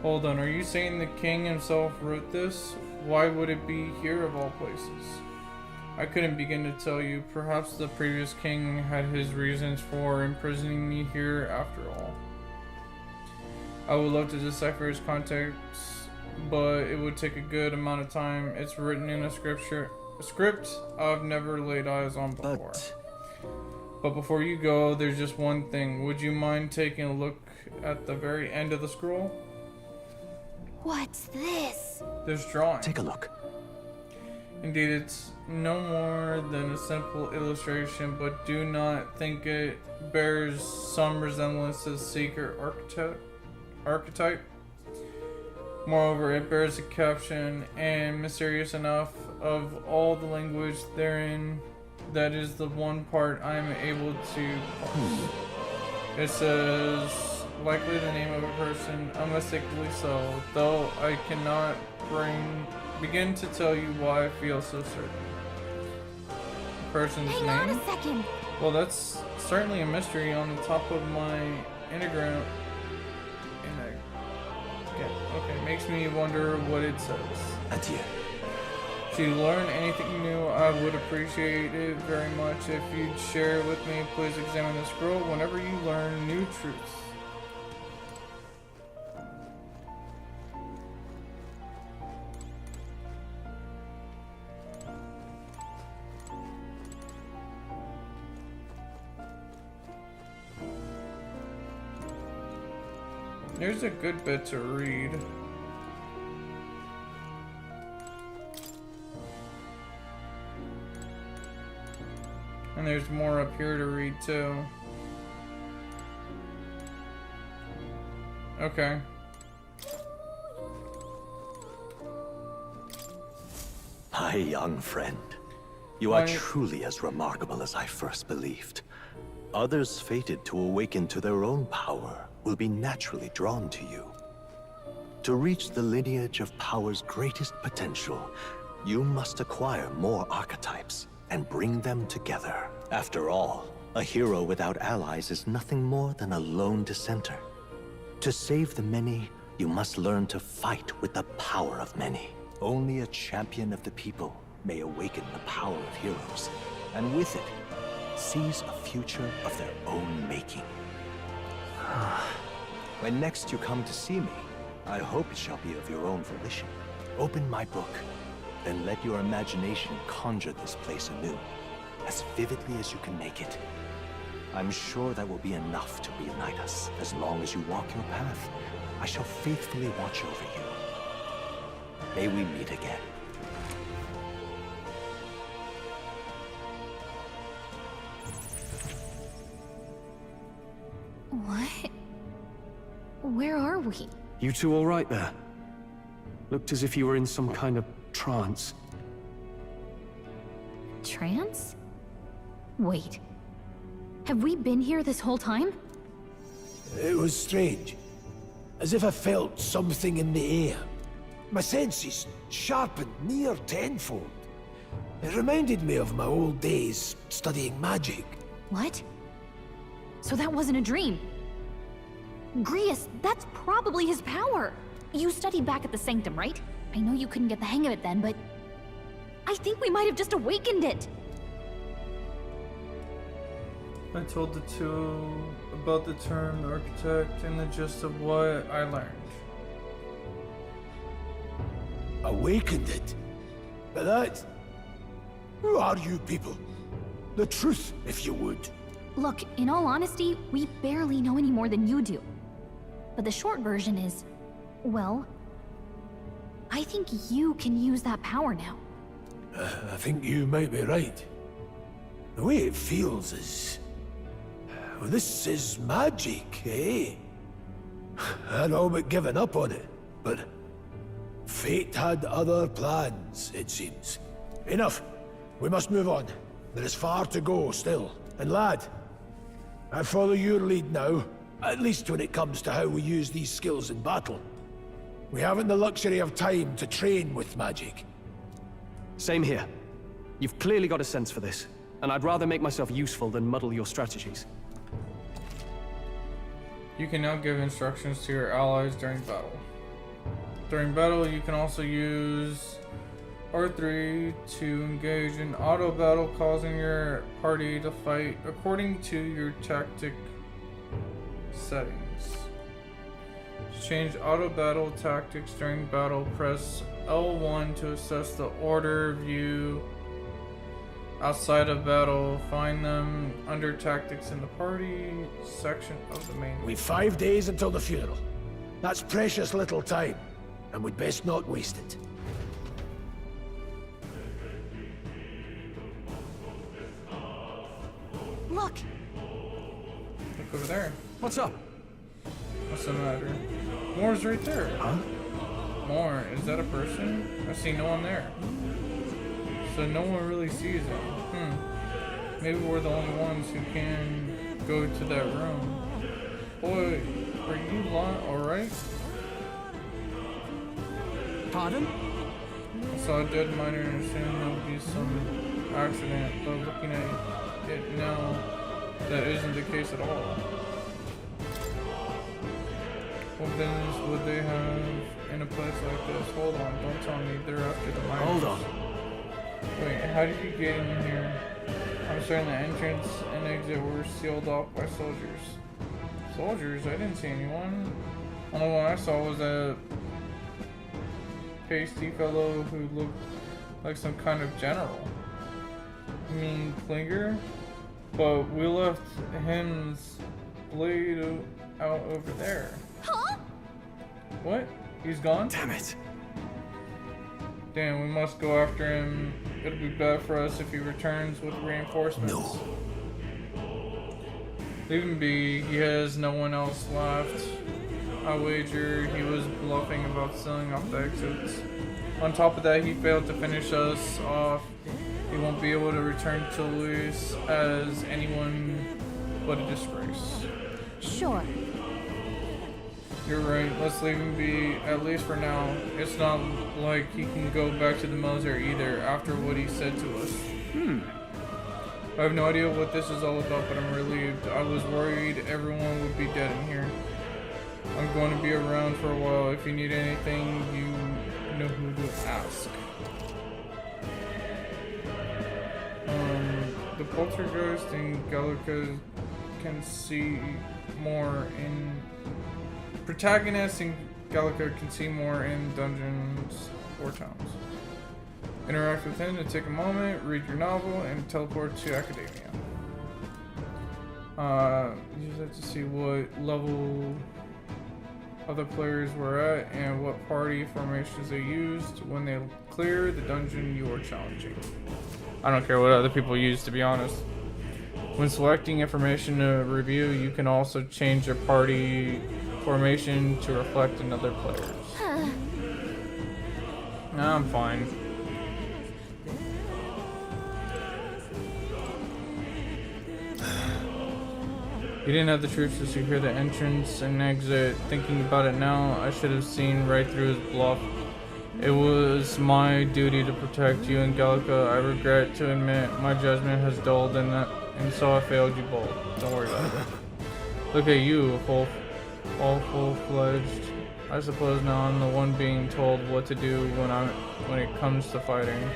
Hold on, are you saying the king himself wrote this? Why would it be here of all places? I couldn't begin to tell you. Perhaps the previous king had his reasons for imprisoning me here after all. I would love to decipher his context, but it would take a good amount of time. It's written in a script I've never laid eyes on before. But before you go, there's just one thing. Would you mind taking a look at the very end of the scroll? What's this? This drawing. Take a look. Indeed, it's no more than a simple illustration, but do not think it bears some resemblance to the secret archetype. Moreover, it bears a caption, and mysterious enough of all the language therein, that is the one part I am able to parse. It says, likely the name of a person, unmistakably so, though I cannot begin to tell you why I feel so certain. The person's name? Hang on a second. Well, that's certainly a mystery on the top of my anagram. Okay, makes me wonder what it says. Adieu. If you learn anything new, I would appreciate it very much if you'd share it with me. Please examine the scroll whenever you learn new truths. There's a good bit to read. And there's more up here to read too. Okay. My young friend, you are truly as remarkable as I first believed. Others fated to awaken to their own power will be naturally drawn to you. To reach the lineage of power's greatest potential, you must acquire more archetypes and bring them together. After all, a hero without allies is nothing more than a lone dissenter. To save the many, you must learn to fight with the power of many. Only a champion of the people may awaken the power of heroes, and with it, seize a future of their own making. When next you come to see me, I hope it shall be of your own volition. Open my book, then let your imagination conjure this place anew, as vividly as you can make it. I'm sure that will be enough to reunite us. As long as you walk your path, I shall faithfully watch over you. May we meet again. What? Where are we? You two all right there? Looked as if you were in some kind of trance. Trance? Wait. Have we been here this whole time? It was strange. As if I felt something in the air. My senses sharpened near tenfold. It reminded me of my old days studying magic. What? So that wasn't a dream. Grius, that's probably his power. You studied back at the Sanctum, right? I know you couldn't get the hang of it then, but I think we might have just awakened it. I told the two about the term architect and the gist of what I learned. Awakened it? But that... Who are you people? The truth, if you would. Look, in all honesty, we barely know any more than you do. But the short version is, well, I think you can use that power now. I think you might be right. The way it feels is... Well, this is magic, eh? I'd all but given up on it, but... Fate had other plans, it seems. Enough. We must move on. There is far to go still. And lad, I follow your lead now, at least when it comes to how we use these skills in battle. We haven't the luxury of time to train with magic. Same here. You've clearly got a sense for this, and I'd rather make myself useful than muddle your strategies. You can now give instructions to your allies during battle. During battle, you can also use R3 to engage in auto battle, causing your party to fight according to your tactic settings. To change auto battle tactics during battle, press L1 to assess the order view outside of battle. Find them under tactics in the party section of the main. We've 5 days until the funeral. That's precious little time, and we'd best not waste it. Look! Look over there. What's up? What's the matter? Moore's right there. Huh? Moore, is that a person? I see no one there. So no one really sees him. Maybe we're the only ones who can go to that room. Boy, are you alright? Pardon? I saw a dead miner and assumed there would be some accident, but looking at it now, that isn't the case at all. What business would they have in a place like this? Hold on, don't tell me they're after the miners. Hold on. Wait, how did you get in here? I'm certain the entrance and exit were sealed off by soldiers. Soldiers? I didn't see anyone. Only one I saw was a pasty fellow who looked like some kind of general. I mean, Klinger? But we left him's blade out over there. Huh? What? He's gone? Damn it. Damn, we must go after him. It'll be bad for us if he returns with reinforcements. No. Leave him be. He has no one else left. I wager he was bluffing about sealing off the exits. On top of that, he failed to finish us off. He won't be able to return to Luis as anyone but a disgrace. Sure. You're right. Let's leave him be, at least for now. It's not like he can go back to the military either after what he said to us. I have no idea what this is all about, but I'm relieved. I was worried everyone would be dead in here. I'm going to be around for a while. If you need anything, you know who to ask. The poltergeist in Gallica can see more in... Protagonists in Gallica can see more in dungeons or towns. Interact with him to take a moment, read your novel, and teleport to Academia. You just have to see what level other players were at and what party formations they used when they clear the dungeon you are challenging. I don't care what other people use, to be honest. When selecting information to review, you can also change your party formation to reflect another player's. Nah, I'm fine. You didn't have the troops to secure the entrance and exit. Thinking about it now, I should have seen right through his bluff. It was my duty to protect you in Gallica. I regret to admit my judgment has dulled and so I failed you both. Don't worry about it. Look at you, all full-fledged. I suppose now I'm the one being told what to do when it comes to fighting.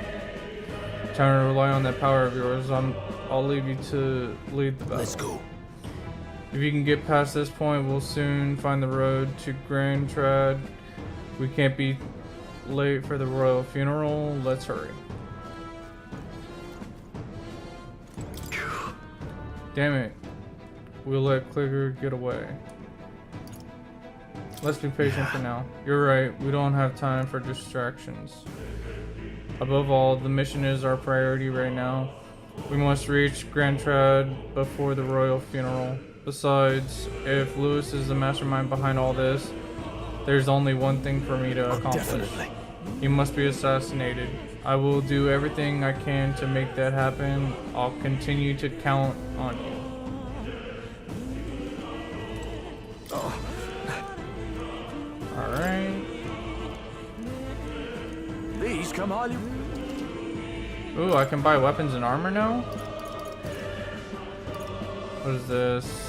Trying to rely on that power of yours. I'll leave you to lead the battle. Let's go. If you can get past this point, we'll soon find the road to Grand Trad. We can't be late for the royal funeral. Let's hurry. Damn it. We'll let Clicker get away. Let's be patient for now. You're right, we don't have time for distractions. Above all, the mission is our priority right now. We must reach Grand Trad before the royal funeral. Besides, if Lewis is the mastermind behind all this, there's only one thing for me to accomplish. Definitely. He must be assassinated. I will do everything I can to make that happen. I'll continue to count on you. Alright. These come all you. Ooh, I can buy weapons and armor now? What is this?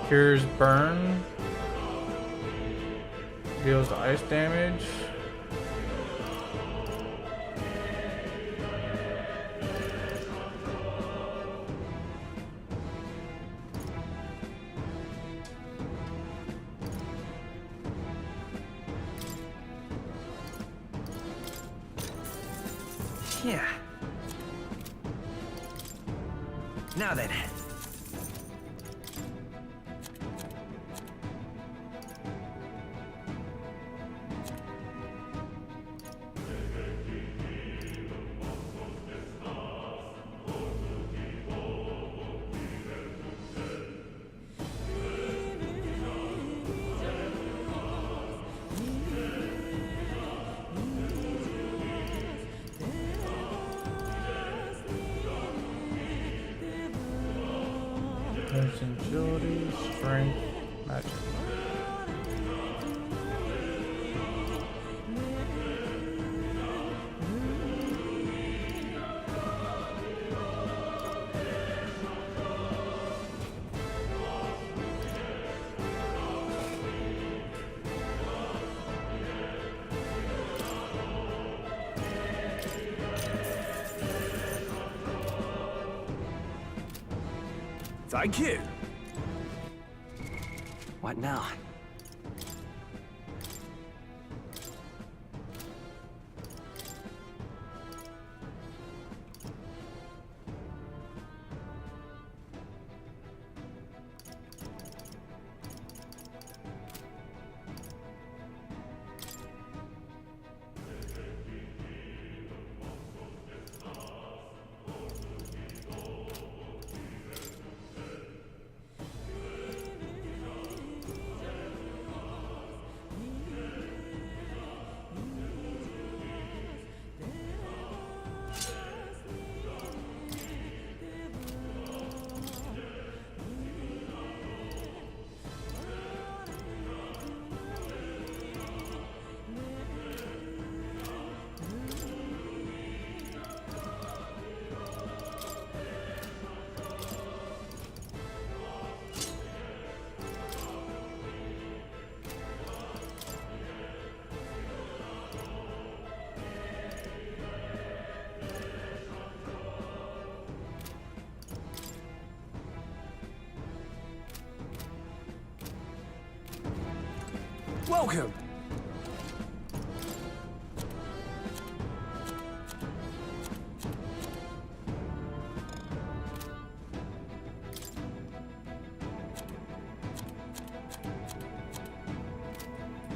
Cures burn. Deals ice damage. Yeah. Now then. There's agility, strength, magic. Thank you. What now? Welcome!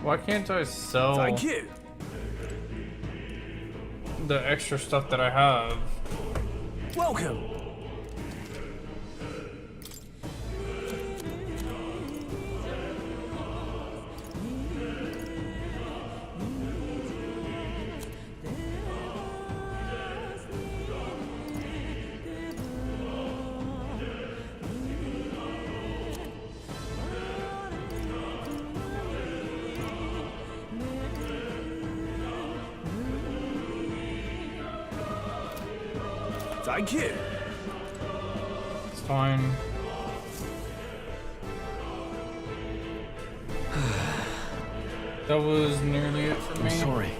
Why can't I sell Thank you. the extra stuff that I have? Welcome! Thank you. It's fine. That was nearly it for me. Sorry.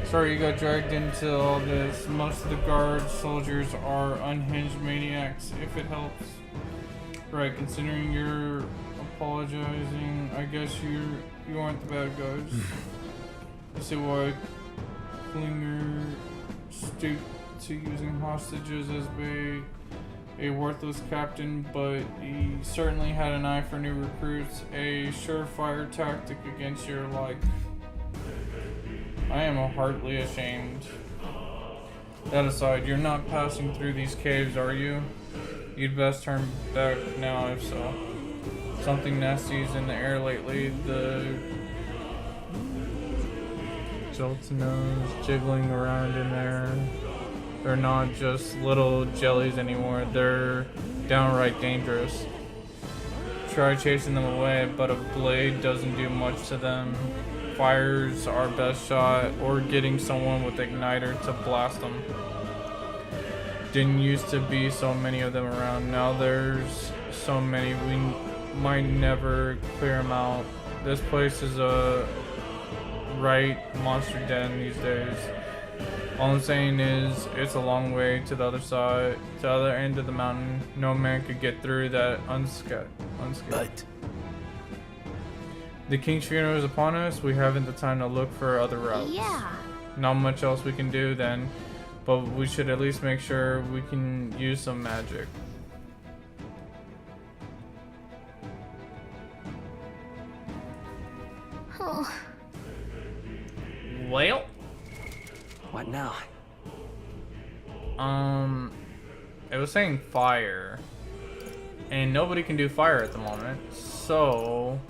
Sorry you got dragged into all this. Most of the guard soldiers are unhinged maniacs, if it helps. Right, considering you're apologizing, I guess you aren't the bad guys. You see why Klinger stooped to using hostages as bait. A worthless captain, but he certainly had an eye for new recruits. A surefire tactic against your life. I am heartily ashamed. That aside, you're not passing through these caves, are you? You'd best turn back now, if so. Something nasty's in the air lately. The gelatinous jiggling around in there. They're not just little jellies anymore. They're downright dangerous. Try chasing them away, but a blade doesn't do much to them. Fire's our best shot, or getting someone with igniter to blast them. Didn't used to be so many of them around. Now there's so many we might never clear them out. This place is a right monster den these days. All I'm saying is, it's a long way to the other side, to the other end of the mountain. No man could get through that unscathed. But The king's funeral is upon us. We haven't the time to look for other routes. Yeah. Not much else we can do then, but we should at least make sure we can use some magic. Oh. Well. What now? It was saying fire, and nobody can do fire at the moment, so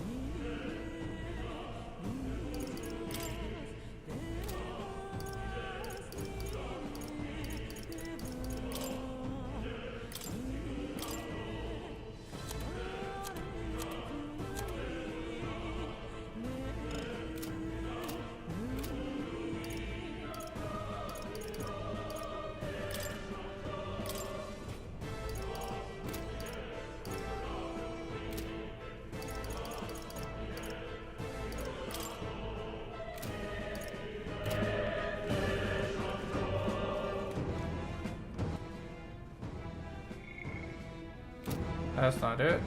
that's not it.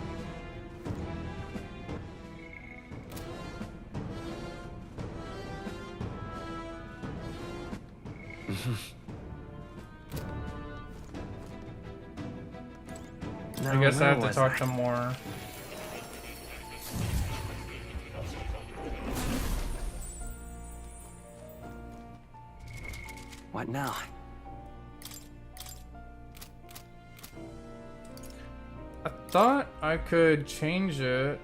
I guess I have to talk to more. What now? I thought I could change it.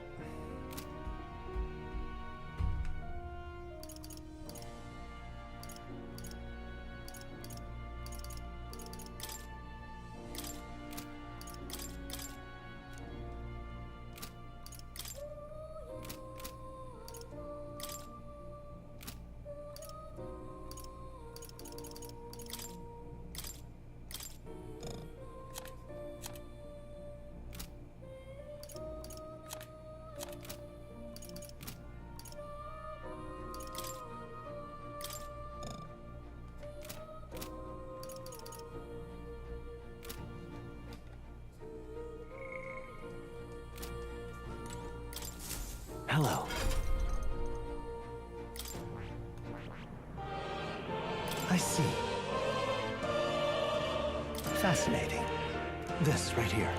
see. Fascinating. This right here.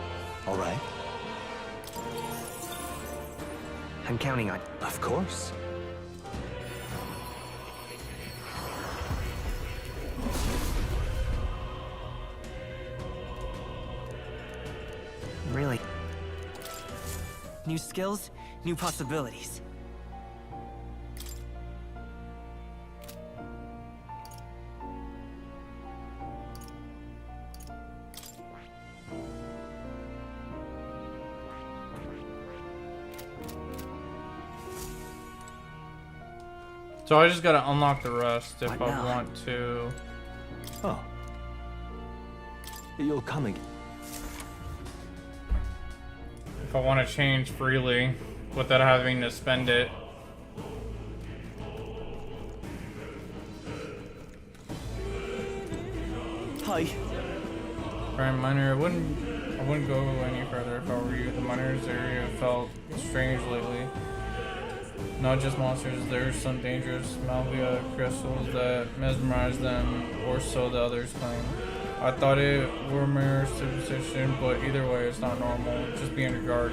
All right? I'm counting on. Of course. Really? New skills, new possibilities. So I just gotta unlock the rest if What I now? want to. Oh. You'll come again. If I want to change freely without having to spend it. Hi. Right, miner. I wouldn't go any further if I were you. The miners area felt strange lately. Not just monsters, there's some dangerous Malvia crystals that mesmerize them, or so the others claim. I thought it were mere superstition, but either way, it's not normal. Just be on your guard.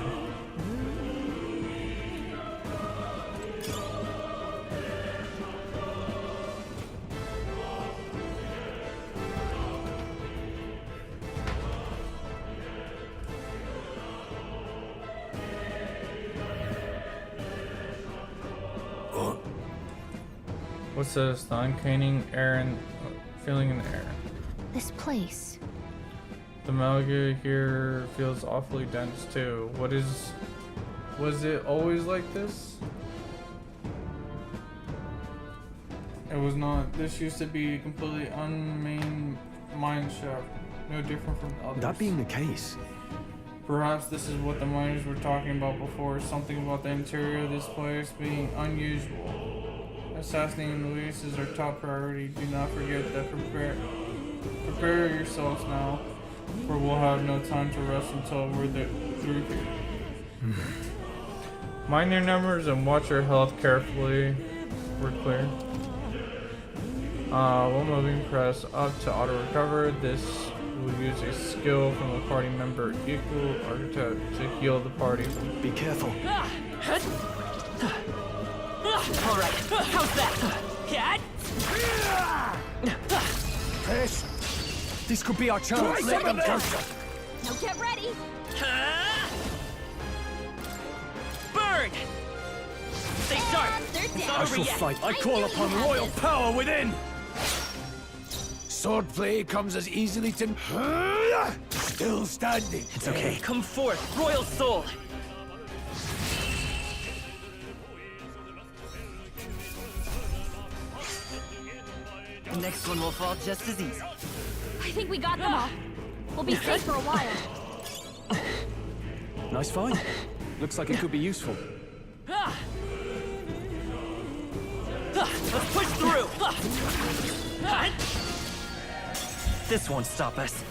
What's this? The uncanny air and feeling in the air. This place. The Malga here feels awfully dense too. Was it always like this? It was not. This used to be a completely unmained mine shaft. No different from others. That being the case, perhaps this is what the miners were talking about before. Something about the interior of this place being unusual. Assassinating Luis is our top priority. Do not forget that. Prepare yourselves now, for we'll have no time to rest until we're through here. Mind your numbers and watch your health carefully. We're clear. While moving, press up to auto recover. This will use a skill from a party member equal architect to heal the party. be careful. Alright, how's that? Cat? Chris, this could be our chance. Let them go. Now get ready. Burn! Stay sharp. It's not I over shall yet. fight. I call upon royal power within. Swordplay comes as easily to... Still standing. It's okay. Come forth, royal soul. The next one will fall just as easy. I think we got them all. We'll be safe for a while. Nice find. Looks like it could be useful. Let's push through. This won't stop us.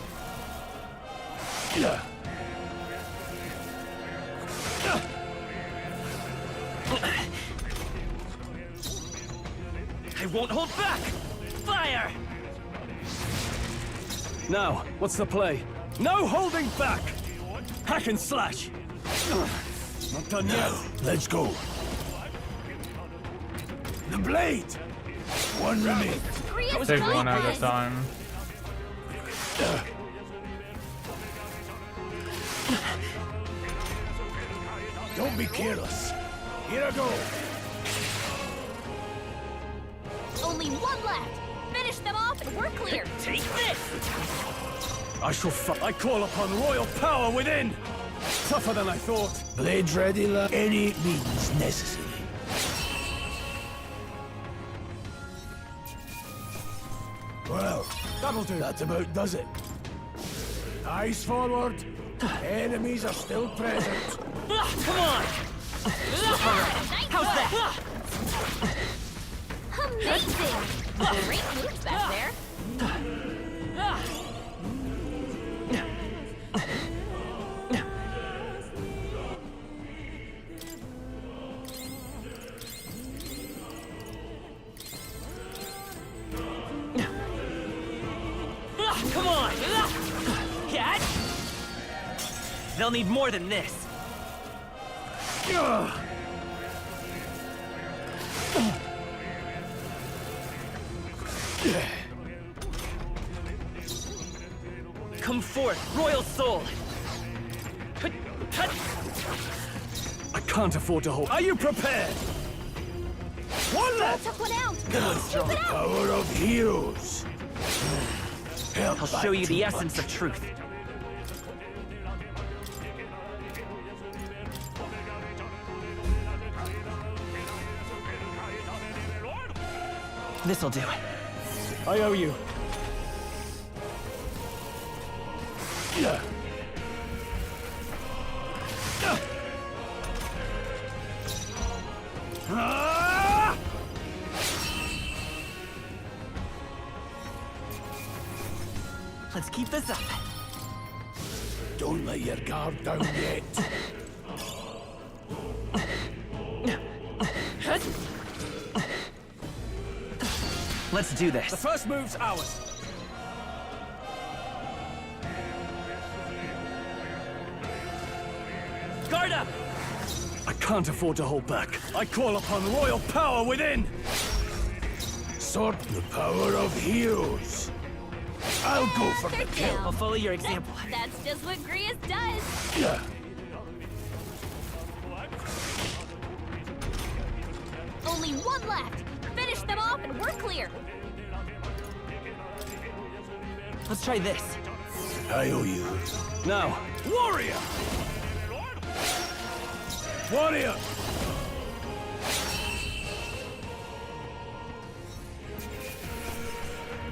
I won't hold back. Fire! Now, what's the play? No holding back! Hack and slash! Not done yet. Let's go. The blade! One remains. Take one at a time. Don't be careless. Here I go. Only one left. Finish them off and we're clear. Take this! I shall fight. I call upon royal power within. Tougher than I thought. Blades ready, lad. Any means necessary. Well, that'll do. That about does it. Eyes forward. Enemies are still present. Come on! How's that? Amazing! Great moves back there. Come on! Catch! They'll need more than this. Come forth, Royal Soul! I can't afford to hold. Are you prepared? One left! Took one out! Now, the power of heroes. I'll show you the essence of truth. This'll do it. I owe you. Yeah. Let's keep this up. Don't let your guard down yet. Let's do this. The first move's ours. Guard up! I can't afford to hold back. I call upon royal power within! Sort the power of heroes. I'll go for the kill. I'll follow your example. That's just what Grius does. Yeah. Only one left. Finish them off and we're clear. Let's try this. I owe you. Now, warrior! Warrior!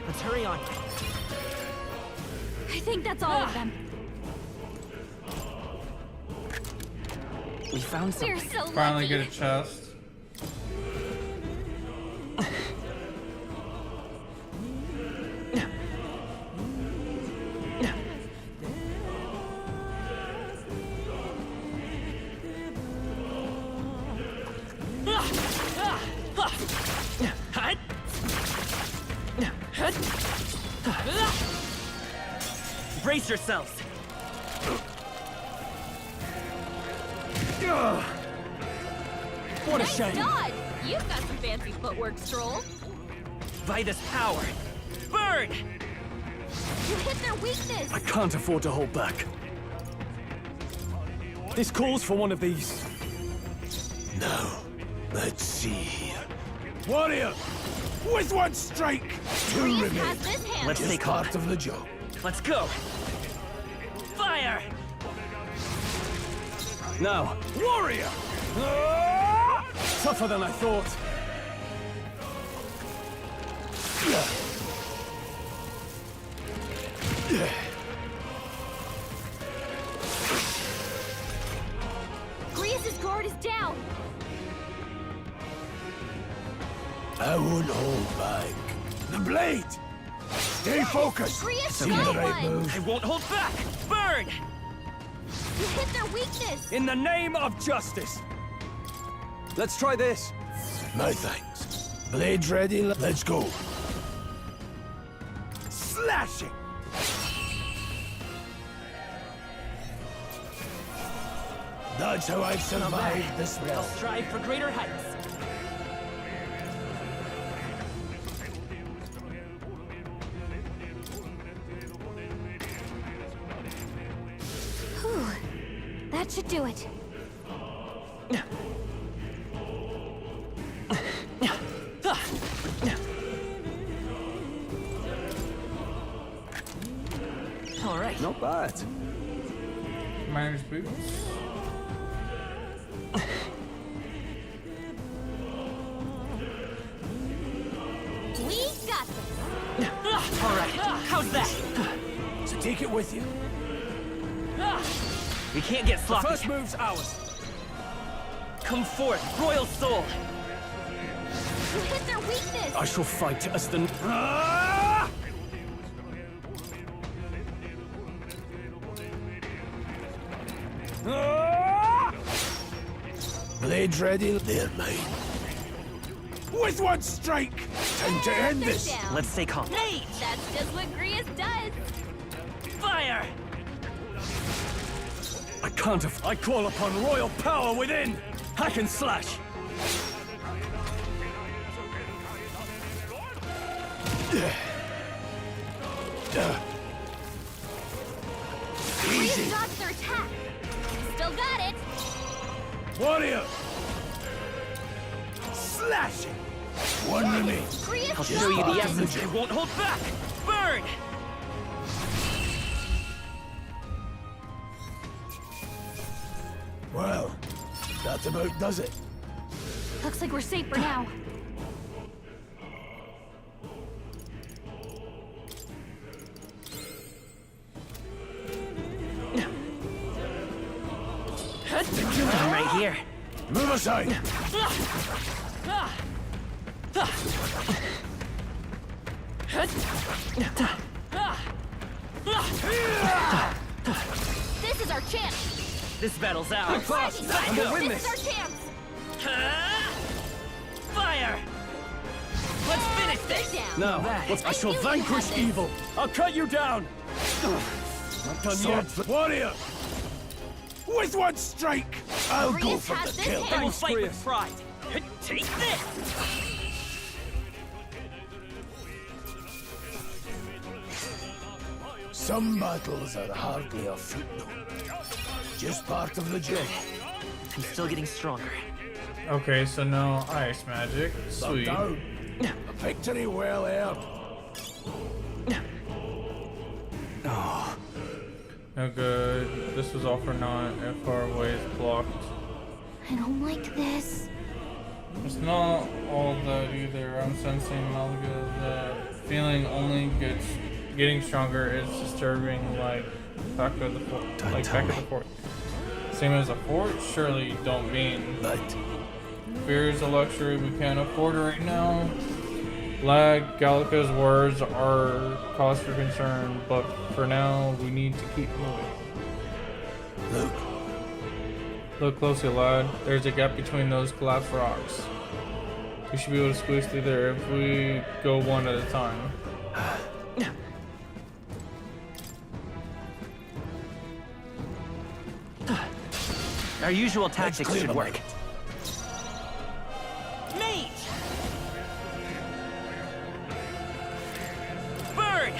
Let's hurry on. I think that's all of them. We found something. We're so Finally lucky. get a chest. Brace yourselves. What a Nice shame. dodge. You've got some fancy footwork, Stroll. By this power, burn! You hit their weakness. I can't afford to hold back. This calls for one of these. Now, let's see. Warrior! With one strike! Two Grius remain. has this hand. Let's Just take part hold. of the job. Let's go! Fire! Now, warrior! Tougher than I thought. Grius's guard is down. I won't hold back. The blade! Stay focused! Grius See got the right one. move. I won't hold back! Burn! You hit their weakness. In the name of justice. Let's try this. My thanks. Blades ready, let's go. Slashing! That's how I've survived this I'll spell. strive for greater heights. Whew. That should do it. All right. Not bad. Miner's boots. We got this. All right. How's that? So take it with you. We can't get The sloppy. first move's ours. Come forth, Royal Soul. You hit their weakness. I shall fight as the... Blades ready, they're mine. With one strike! Time to end They're this! down. Let's stay calm. That's just what Grius does. Fire! I can't have. I call upon royal power within! Hack and slash! Easy. Dodge their attack. Still got it. Warrior! Slash it! One remains. I'll show you the essence. I won't hold back! Burn! Well, that about does it. Looks like we're safe for now. I'm right here. Move aside! This is our chance. This battle's ours. This is our chance. Fire! Let's finish this! Now, I shall vanquish evil. I'll cut you down. Not done yet. Warrior! With one strike, I'll go for the kill. I will fight with pride. Take this! Some battles are hardly a footnote. Just part of the journey. I'm still getting stronger. Okay, so no ice magic. Sweet. Down. A victory well earned. Oh. No good. This was all for naught. If our way is blocked. I don't like this. It's not all that either. I'm sensing Malga. The feeling only gets getting stronger. It's disturbing, like back of the fort. Like back of the fort. Same as a fort? Surely you don't mean. But fear is a luxury we can't afford right now. Lag, Gallica's words are cause for concern, but for now we need to keep moving. Look closely, lad. There's a gap between those collapsed rocks. We should be able to squeeze through there if we go one at a time. Our usual tactics should work. Mage! Burn!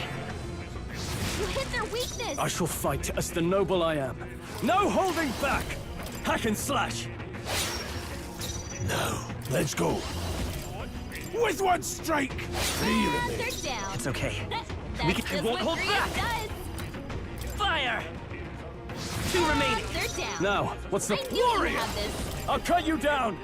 You hit their weakness. I shall fight as the noble I am. No holding back! Hack and slash! now, let's go. With one strike, three remains. They're down. It's okay. We won't hold back. Fire! 2 remaining. They're down. Now, what's the I knew you would have this. I'll cut you down!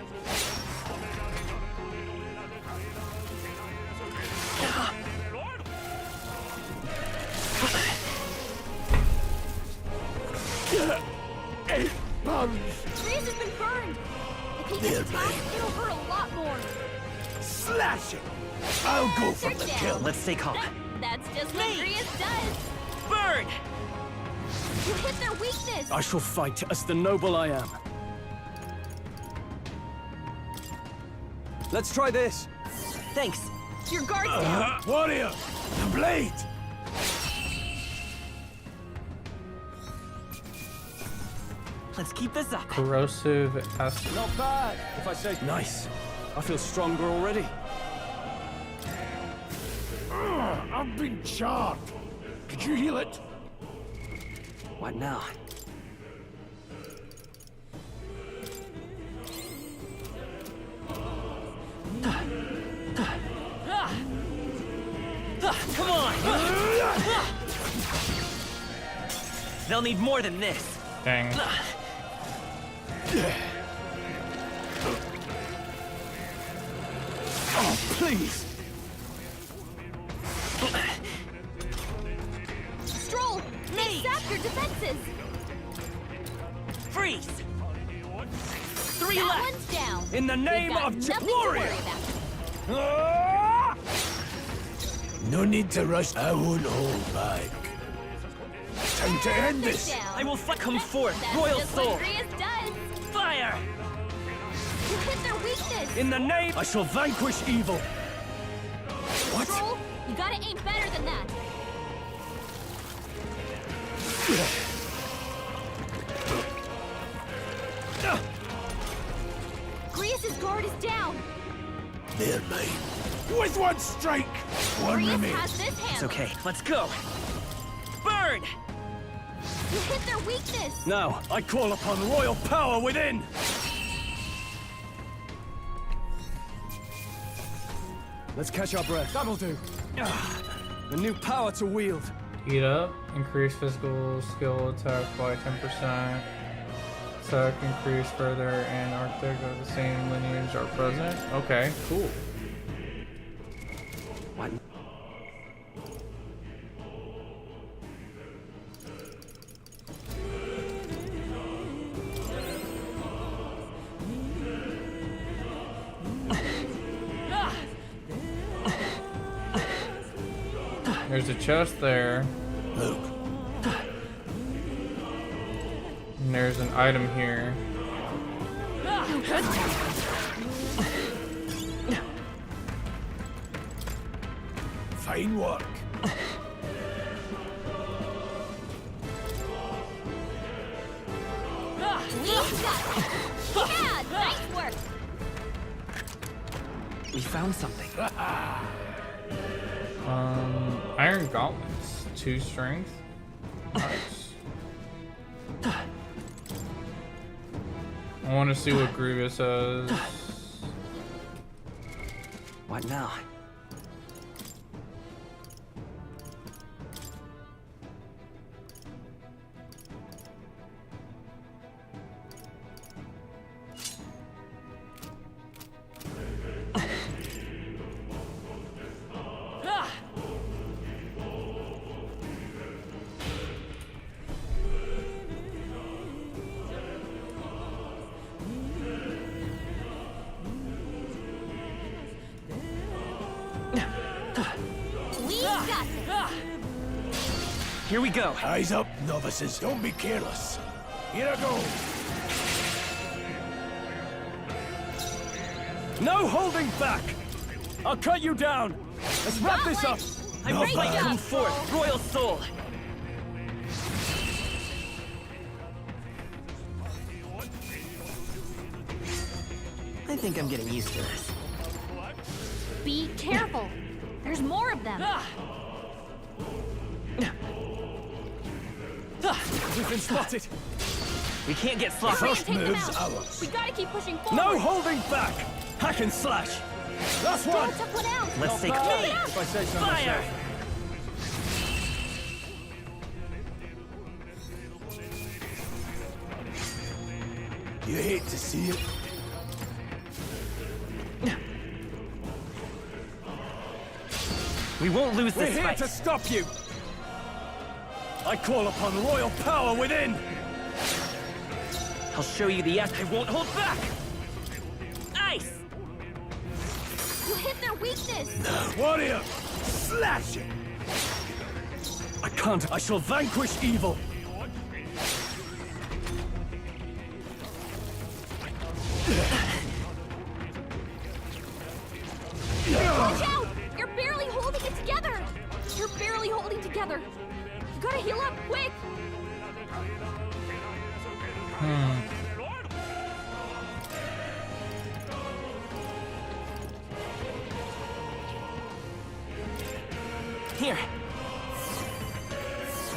Grease has been burned. If he gets attacked, it'll hurt a lot more. Slash it! I'll go for the kill. Let's stay calm. That's just what Grease does. Burn! You hit their weakness. I shall fight as the noble I am. Let's try this. Thanks. Your guard's down. Warrior, the blade. Let's keep this up. Corrosive acid. Not bad, if I say. Nice. I feel stronger already. I've been charred. Could you heal it? What now? Come on! They'll need more than this. Dang. Oh, please. Stroll, they sap your defenses. Freeze! 3 that left! One's down. In the name We've got of nothing Warrior! to worry about. No need to rush. I won't hold back. Time to end this. I will come forth, That's royal just soul! what Grease does. Fire! You hit their weakness. In the name, I shall vanquish evil. Stroll, you gotta aim better than that. Grius' guard is down. They're mine. With one strike, one Grius remains. has this hand. It's okay. Let's go. Burn! You hit their weakness. Now, I call upon royal power within! Let's catch our breath. That'll do. A new power to wield. Heat up, increase physical skill attack by 10%. Attack increase further, and Arctic of the same lineage are present. Okay, cool. What? There's a chest there. Luke. And there's an item here. Fine work. Yeah, nice work. We found something. Iron gauntlets, 2 strength. Nice. I want to see what Grievous has. What now? Here we go. Eyes up, novices. Don't be careless. Here I go. No holding back! I'll cut you down! Let's wrap this up! I'm ready to come forth, Royal Soul! I think I'm getting used to this. Be careful. There's more of them. We've been spotted! We can't get sloppy. First move's ours. We gotta keep pushing forward. No holding back! Hack and slash! Last one! Don't tuck one out. Let's take bad, me! if I say so Fire! myself. You hate to see it. We won't lose We're this here fight. to stop you! I call upon royal power within! I'll show you the I won't hold back! Ice! You hit their weakness. Warrior, slash it. I can't. I shall vanquish evil! Watch out! You're barely holding it together. You're barely holding together. You gotta heal up quick. Here.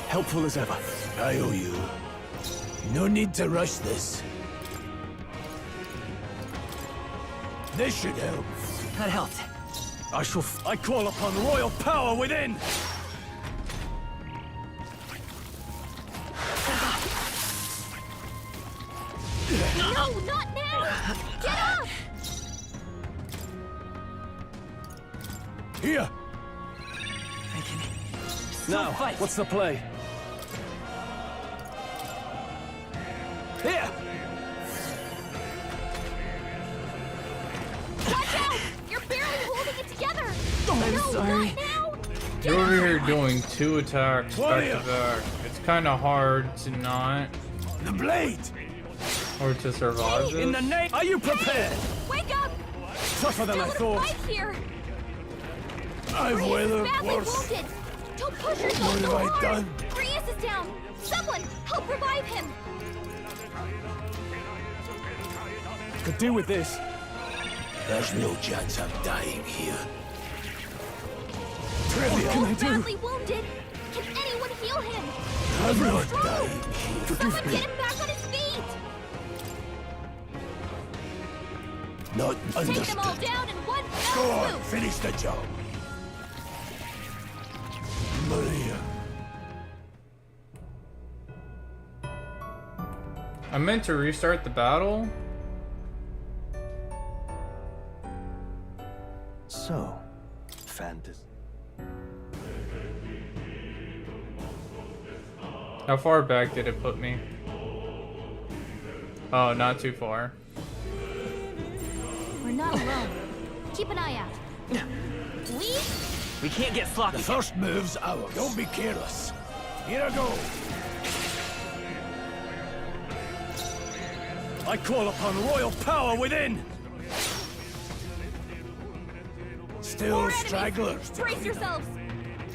Helpful as ever. I owe you. No need to rush this. This should help. That helped. I call upon royal power within! No, not now! Get up! Here! Now, what's the play? Here! Watch out! You're barely holding it together! I'm no, sorry. not now! You're over here doing 2 attacks back to back. It's kind of hard to not. The blade! Or to survive this. In the name, are you prepared? Wake up! Tougher than I Still in a thought. fight here! I've Grius is weathered badly worse. wounded! Don't push yourself What so have I hard! done? Grius is down. Someone, help revive him. Could do with this. There's no chance I'm dying here. He's badly wounded. Can anyone heal him? I'm not He's dying strong. here. Someone get him back on his feet. Not Take them all down in one Go fell on, swoop. finish the job. Maria. I meant to restart the battle. So, fantasy. How far back did it put me? Oh, not too far. We're not alone. Keep an eye out. We can't get sloppy. The first move's ours. Don't be careless. Here I go. I call upon royal power within! Still More enemies. stragglers. Brace yourselves.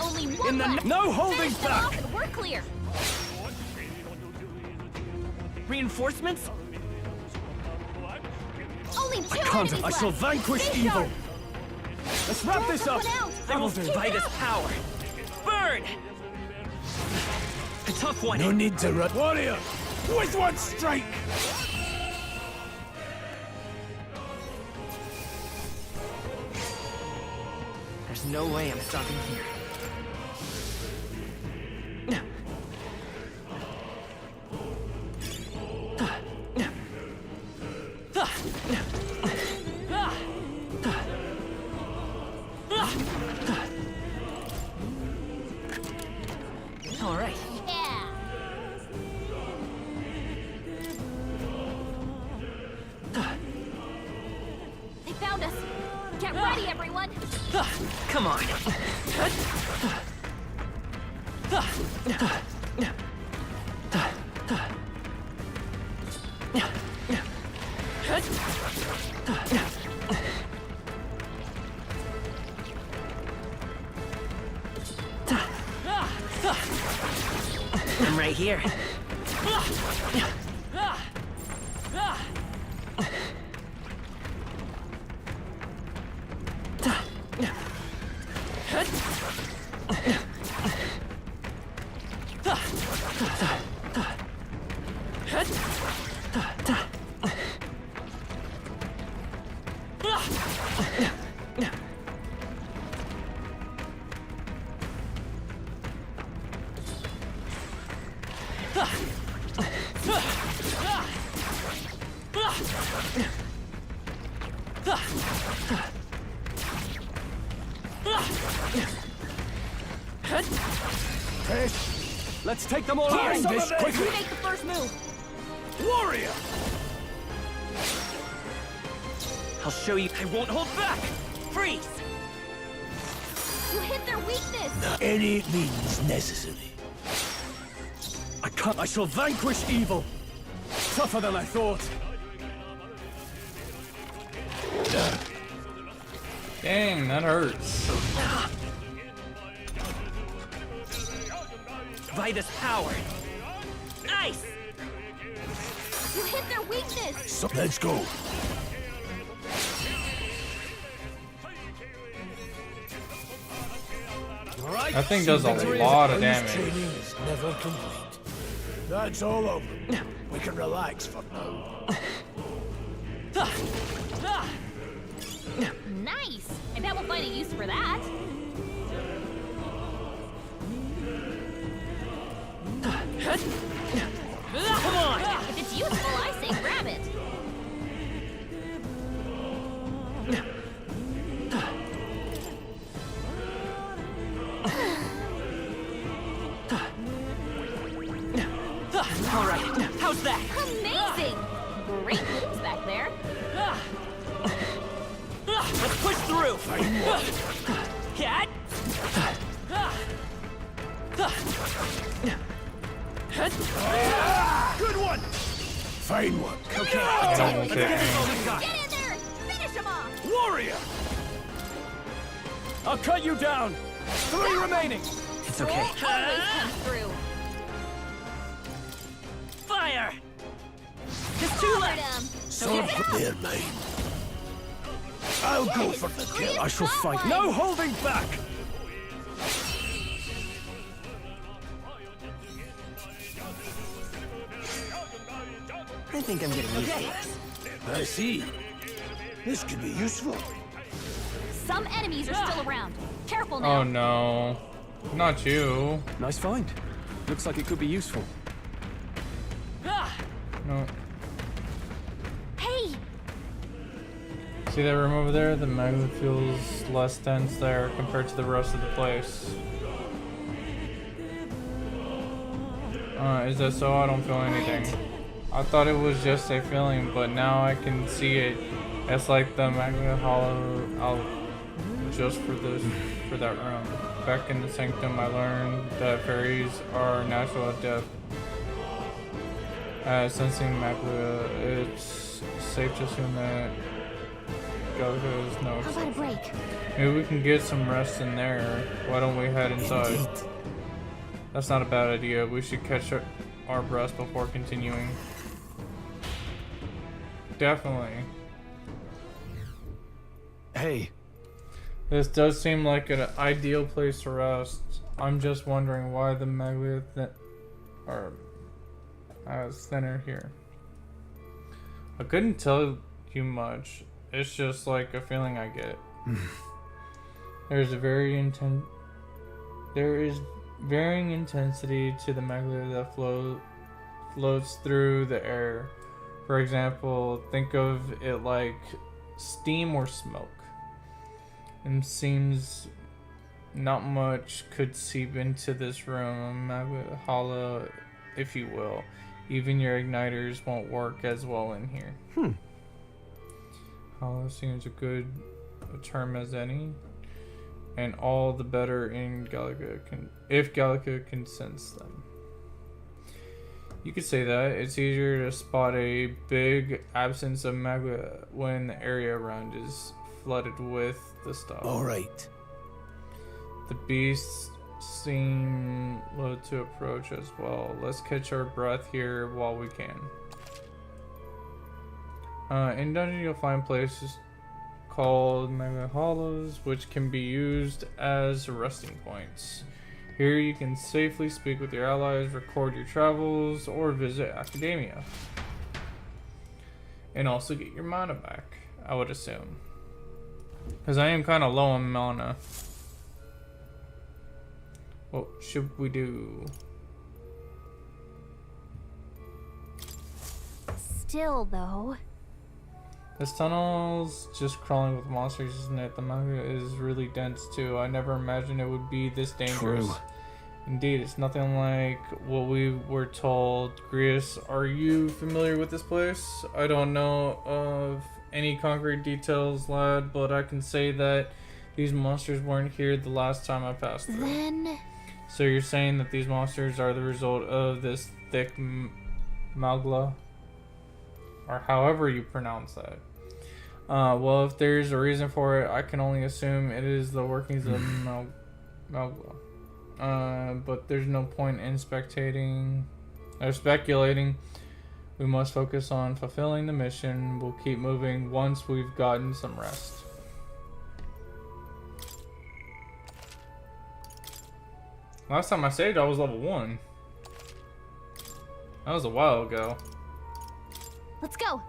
Only one In the left. no holding Finish them back. off and we're clear. Reinforcements? Only two I can't. enemies I shall left. vanquish Stay evil. sharp. Let's wrap this up. Someone out. I will Keep divide it this up. power. Burn! A tough one. No need to run. Warrior! With one strike! There's no way I'm stopping here. All right. Yeah. They found us. Get ready, everyone. Come on. I'm right here. Let's take them all out. Find this You quickly! make the first move. Warrior! I'll show you. I won't hold back. Freeze! You hit their weakness. Any means necessary. I can't. I shall vanquish evil. Tougher than I thought. Dang, that hurts. Vitus power. Nice! You hit their weakness. So let's go. That thing does a lot of damage. Training is never complete. That's all over. We can relax for now. Nice. I bet we'll find a use for that. Come on! If it's useful, I say grab it. All right, how's that? Amazing. Great moves back there. Let's push through. Cat. Good one! Fine one. Okay, let's give this all we got. Get in there. Finish him off. Warrior! I'll cut you down. 3 remaining. It's okay. Always comes through. They're mine. I'll go for the kill. I shall fight. No holding back! I think I'm getting used to this. I see. This could be useful. Some enemies are still around. Careful now. Oh no. Not you. Nice find. Looks like it could be useful. No. Hey! See that room over there? The magma feels less dense there compared to the rest of the place. Is that so? I don't feel anything. I thought it was just a feeling, but now I can see it. It's like the magma hollow out just for that room. Back in the sanctum, I learned that fairies are natural adept at sensing magma. It's safe to assume that Galga is no How about a break? Maybe we can get some rest in there. Why don't we head inside? That's not a bad idea. We should catch our breath before continuing. Definitely. Hey. This does seem like an ideal place to rest. I'm just wondering why the magma are as thinner here. I couldn't tell you much. It's just like a feeling I get. There is varying intensity to the magma that floats through the air. For example, think of it like steam or smoke. And seems not much could seep into this room, magma hollow, if you will. Even your igniters won't work as well in here. Hollow seems a good term as any, and all the better in if Gallica can sense them. You could say that. It's easier to spot a big absence of magma when the area around is flooded with the stuff. Alright. The beasts seem low to approach as well. Let's catch our breath here while we can. In dungeon you'll find places called magma hollows, which can be used as resting points. Here you can safely speak with your allies, record your travels, or visit academia. And also get your mana back, I would assume. Because I am kind of low on mana. What should we do? Still, though. This tunnel's just crawling with monsters, isn't it? The magma is really dense too. I never imagined it would be this dangerous. True. Indeed, it's nothing like what we were told. Grius, are you familiar with this place? I don't know of any concrete details, lad, but I can say that these monsters weren't here the last time I passed through. Then... So you're saying that these monsters are the result of this thick magma? Or however you pronounce that. Well, if there's a reason for it, I can only assume it is the workings of magma. But there's no point in speculating. We must focus on fulfilling the mission. We'll keep moving once we've gotten some rest. Last time I saved, I was level 1. That was a while ago. Let's go.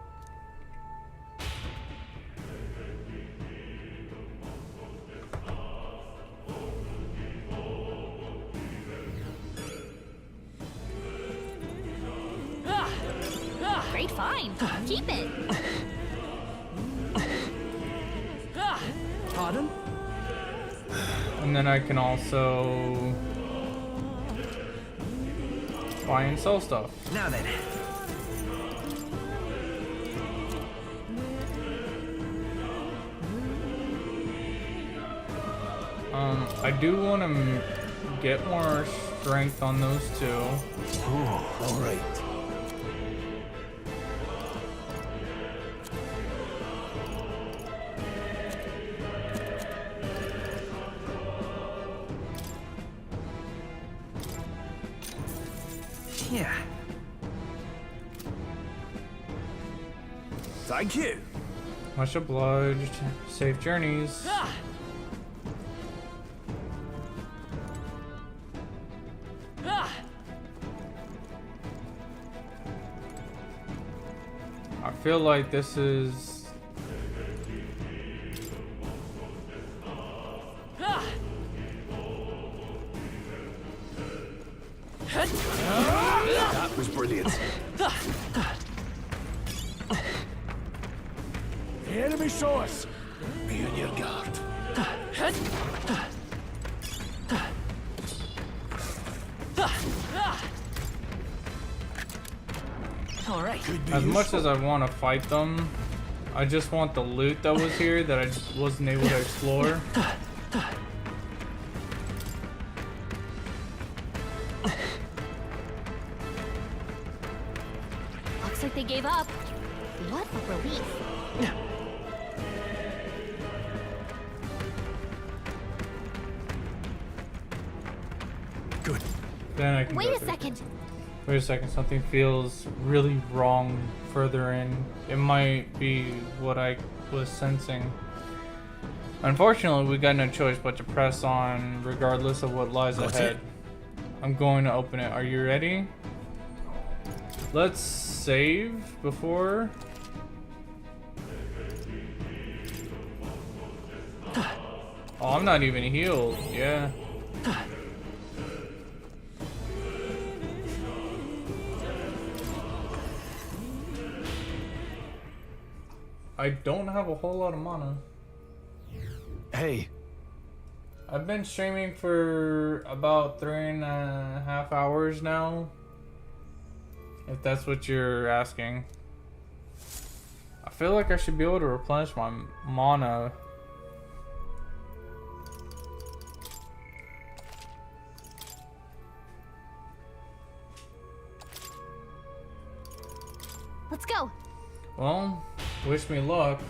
Great find. Keep it. Pardon? And then I can also buy and sell stuff. Now then. I do want to get more strength on those two. Oh, all right. Yeah. Thank you. Much obliged. Safe journeys. I feel like this is... That was brilliant. The enemy saw us. Be on your guard. All right. As much as I want to fight them, I just want the loot that was here that I just wasn't able to explore. Looks like they gave up. What a relief. Good. Then I can Wait go a through. second. Wait a second, something feels really wrong further in. It might be what I was sensing. Unfortunately, we got no choice but to press on regardless of what lies ahead. I'm going to open it. Are you ready? Let's save before... Oh, I'm not even healed. Yeah. I don't have a whole lot of mana. Hey. I've been streaming for about 3.5 hours now. If that's what you're asking. I feel like I should be able to replenish my mana. Let's go. Well, wish me luck.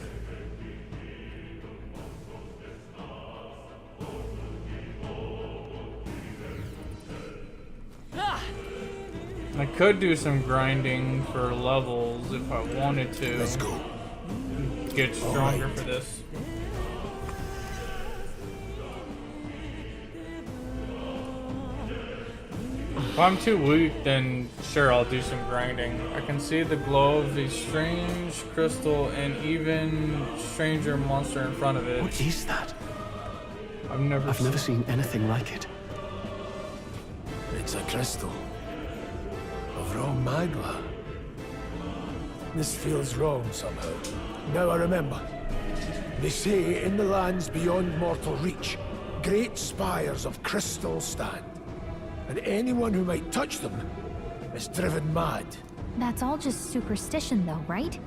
I could do some grinding for levels if I wanted to. Let's go. Get stronger for this. If I'm too weak, then sure, I'll do some grinding. I can see the glow of the strange crystal and even stranger monster in front of it. What is that? I've never seen anything like it. It's a crystal. Of raw magma. This feels wrong somehow. Now I remember. They say in the lands beyond mortal reach, great spires of crystal stand. And anyone who might touch them is driven mad. That's all just superstition though, right?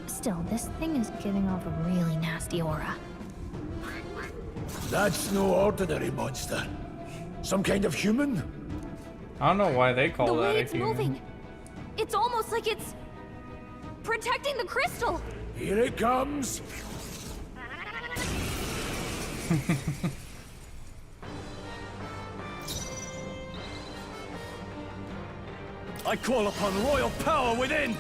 Still, this thing is giving off a really nasty aura. That's no ordinary monster. Some kind of human? I don't know why they call The that way a it's human. moving, it's almost like it's protecting the crystal. Here it comes. I call upon royal power within!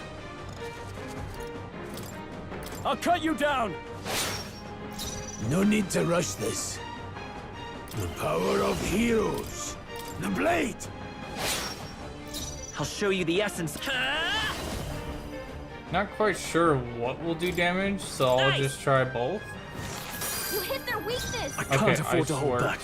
I'll cut you down! No need to rush this. The power of heroes. The blade! I'll show you the essence. Not quite sure what will do damage, so I'll just try both. You hit their weakness. I can't afford to hold back.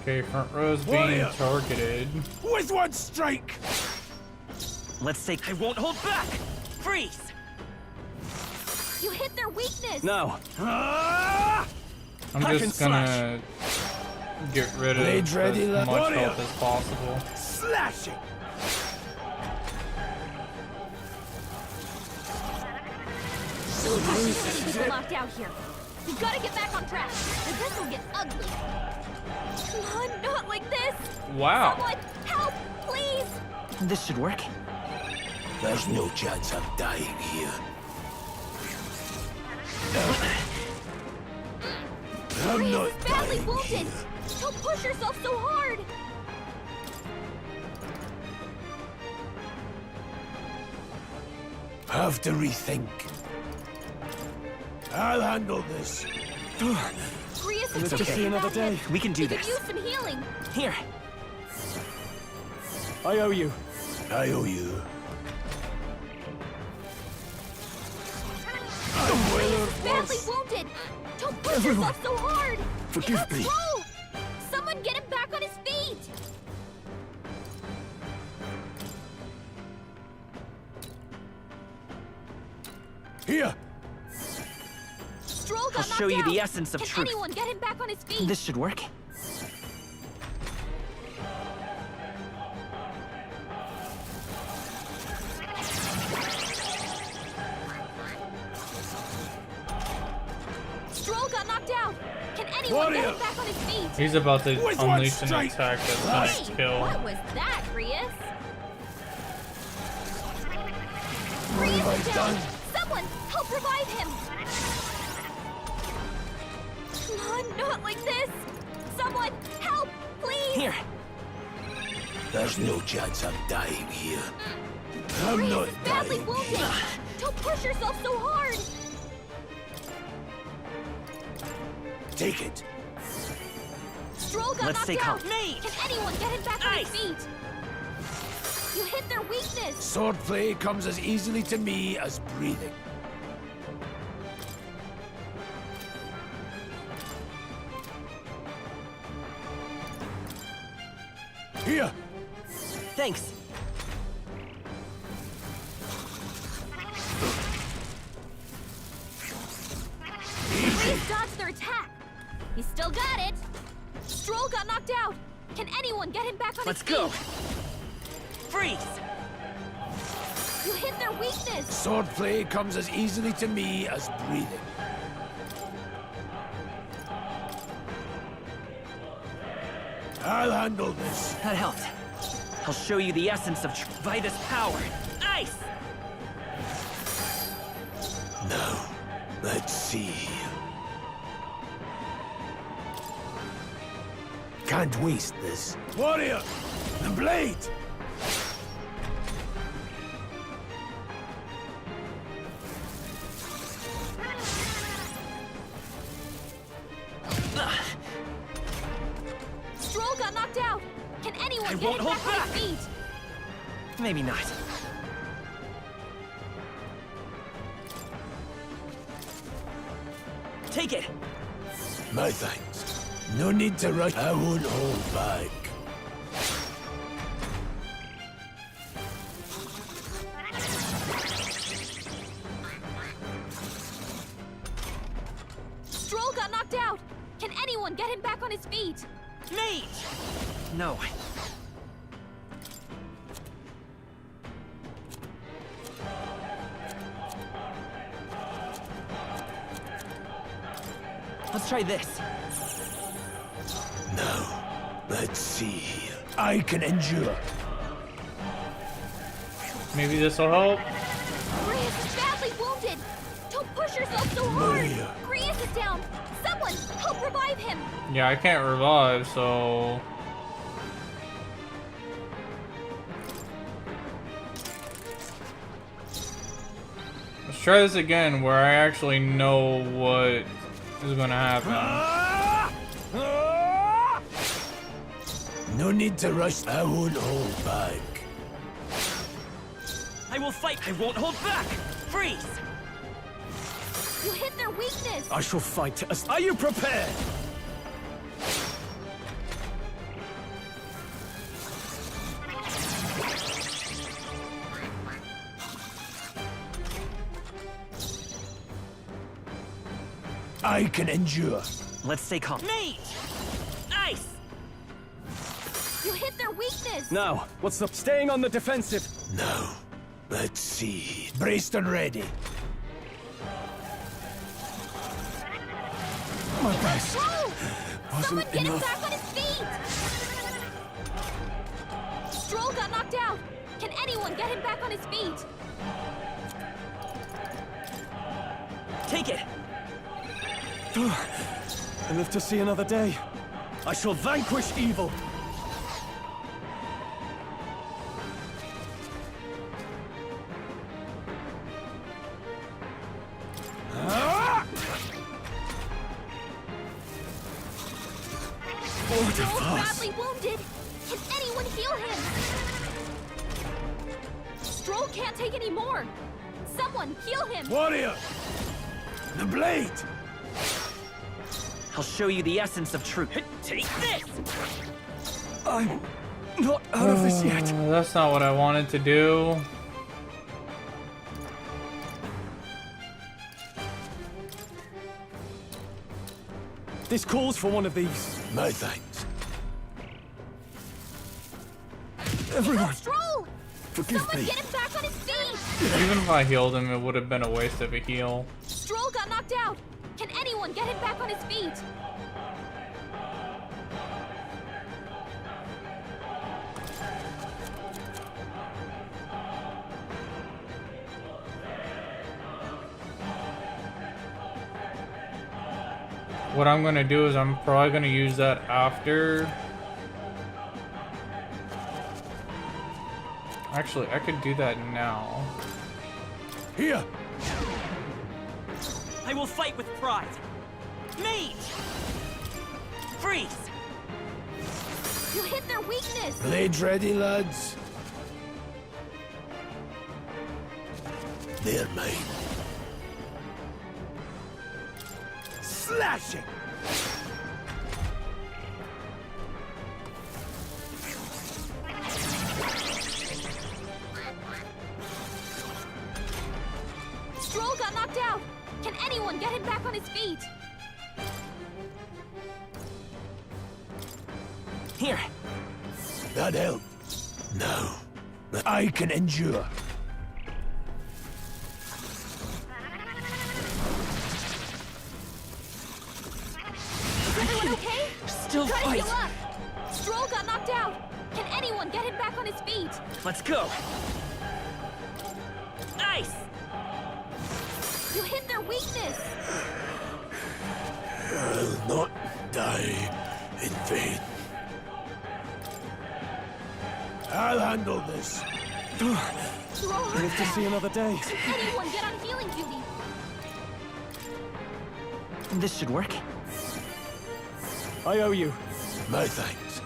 Okay, front row's being Warrior! targeted. With one strike! Let's take. I won't hold back! Freeze! You hit their weakness. No. I'm Hack just and gonna get rid of Blade ready, as much warrior. health as possible. Slashing! People locked out here. We gotta get back on track. Or this will get ugly. Come on, not like this. Wow. Someone, help, please. This should work. There's no chance I'm dying here. I'm not Is badly dying wounded. here. Don't push yourself so hard. Have to rethink. I'll handle this. Grius Let's is just see another day. We can do He could this. use some healing. Here. I owe you. I owe you. Grius is badly wounded. Don't push yourself so hard. Forgive Let's me. go. Someone get him back on his feet. Here. Stroll got I'll show knocked you the out. essence of Can truth. anyone get him back on his feet? This should work. Stroll got knocked out. Can anyone get him back on his feet? He's about to With one unleash an strike. attack that's Hey, gonna kill. what was that, Grius? What have I Grius is done? down. Someone help revive him. Not like this. Someone help, please. Here. There's no chance I'm dying here. I'm Grius not is badly dying wounded. here. Don't push yourself so hard. Take it. Stroll got Let's knocked stay calm. out. Can anyone get him back on his feet? You hit their weakness. Swordplay comes as easily to me as breathing. Here. Thanks. Grius dodged their attack. He still got it. Stroll got knocked out. Can anyone get him back on Let's his feet? go. Freeze. You hit their weakness. Swordplay comes as easily to me as breathing. I'll handle this. That helped. I'll show you the essence of truth by this power. Ice! Now, let's see. Can't waste this. Warrior! The blade! Stroll got knocked out. Can anyone I get won't him hold back on back. his feet? Maybe not. Take it. My thanks. No need to rush. I won't hold back. Stroll got knocked out. Can anyone get him back on his feet? Mage! No. Let's try this. Now, let's see. I can endure. Maybe this will help. Grius is badly wounded. Don't push yourself so hard. Maria. Grius is down. Someone help revive him. Yeah, I can't revive, so... Let's try this again where I actually know what is gonna happen. No need to rush. I won't hold back. I will fight. I won't hold back. Freeze! You hit their weakness. I shall fight. Are you prepared? I can endure. Let's stay calm. Mage! Ice! You hit their weakness. Now, what's the staying on the defensive? Now, let's see. Braced and ready. My best. Someone get him back on his feet. Stroll got knocked out. Can anyone get him back on his feet? Take it! And live to see another day. I shall vanquish evil. Joel's badly wounded. Can anyone heal him? Stroll can't take any more. Someone heal him. Warrior! The blade! I'll show you the essence of truth. Take this! I'm not out of this yet. That's not what I wanted to do. This calls for one of these. My thanks. Everyone, Stroll! forgive Someone me. get him back on his feet. Even if I healed him, it would have been a waste of a heal. Stroll got knocked out. Can anyone get him back on his feet? What I'm gonna do is I'm probably gonna use that after. Actually, I could do that now. Here! I will fight with pride. Mage! Freeze! You hit their weakness. Blades ready, lads. They're mine. Slashing! Stroll got knocked out. Can anyone get him back on his feet? Here. That helped. No. But I can endure. Is everyone okay? Still Try to fight. heal up. Stroll got knocked out. Can anyone get him back on his feet? Let's go. Nice! You hit their weakness. I'll not die in vain. I'll handle this. Stroll Live hurt to see bad. another day. Can anyone get on healing duty? This should work. I owe you. My thanks.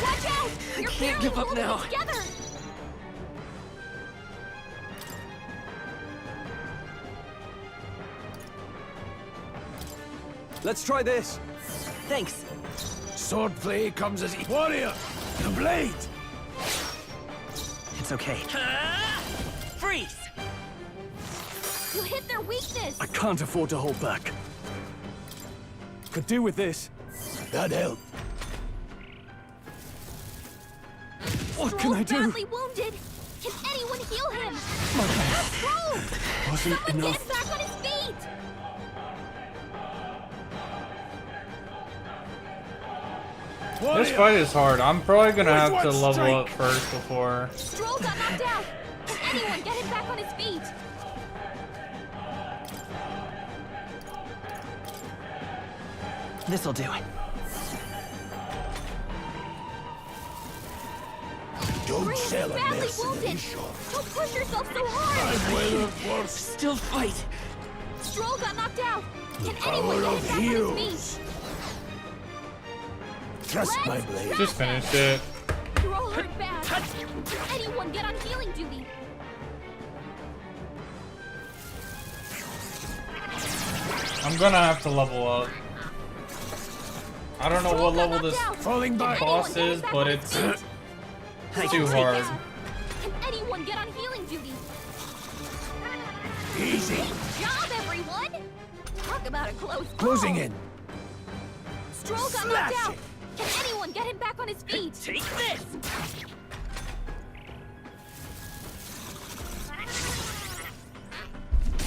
Watch out! You're can't barely give up holding now. it together. Let's try this. Thanks. Swordplay comes as warrior. The blade. It's okay. Freeze! You hit their weakness. I can't afford to hold back. Could do with this. That helped. What can I do? Badly wounded. Can anyone heal him? Okay. Stroll! Wasn't Someone enough. get him back on his feet. This fight is hard. I'm probably gonna have to Which one level up strike? first before. Stroll got knocked out. Can anyone get him back on his feet? This'll do. Don't Grace is sell a badly mercenary wounded. shop. Don't push yourself so hard. I'm well of worse. Still fight. Stroll got knocked out. Can Power anyone get him of back on heroes. his feet? Trust my blade. Just finished it. Stroll hurt bad. Can anyone get on healing duty? I'm gonna have to level up. I don't know what level this Falling back. boss is, but it's too hard. Can anyone get on healing duty? Easy. Good job, everyone! Talk about a close call. Closing in. Stroll got knocked out. Can anyone get him back on his feet? Take this!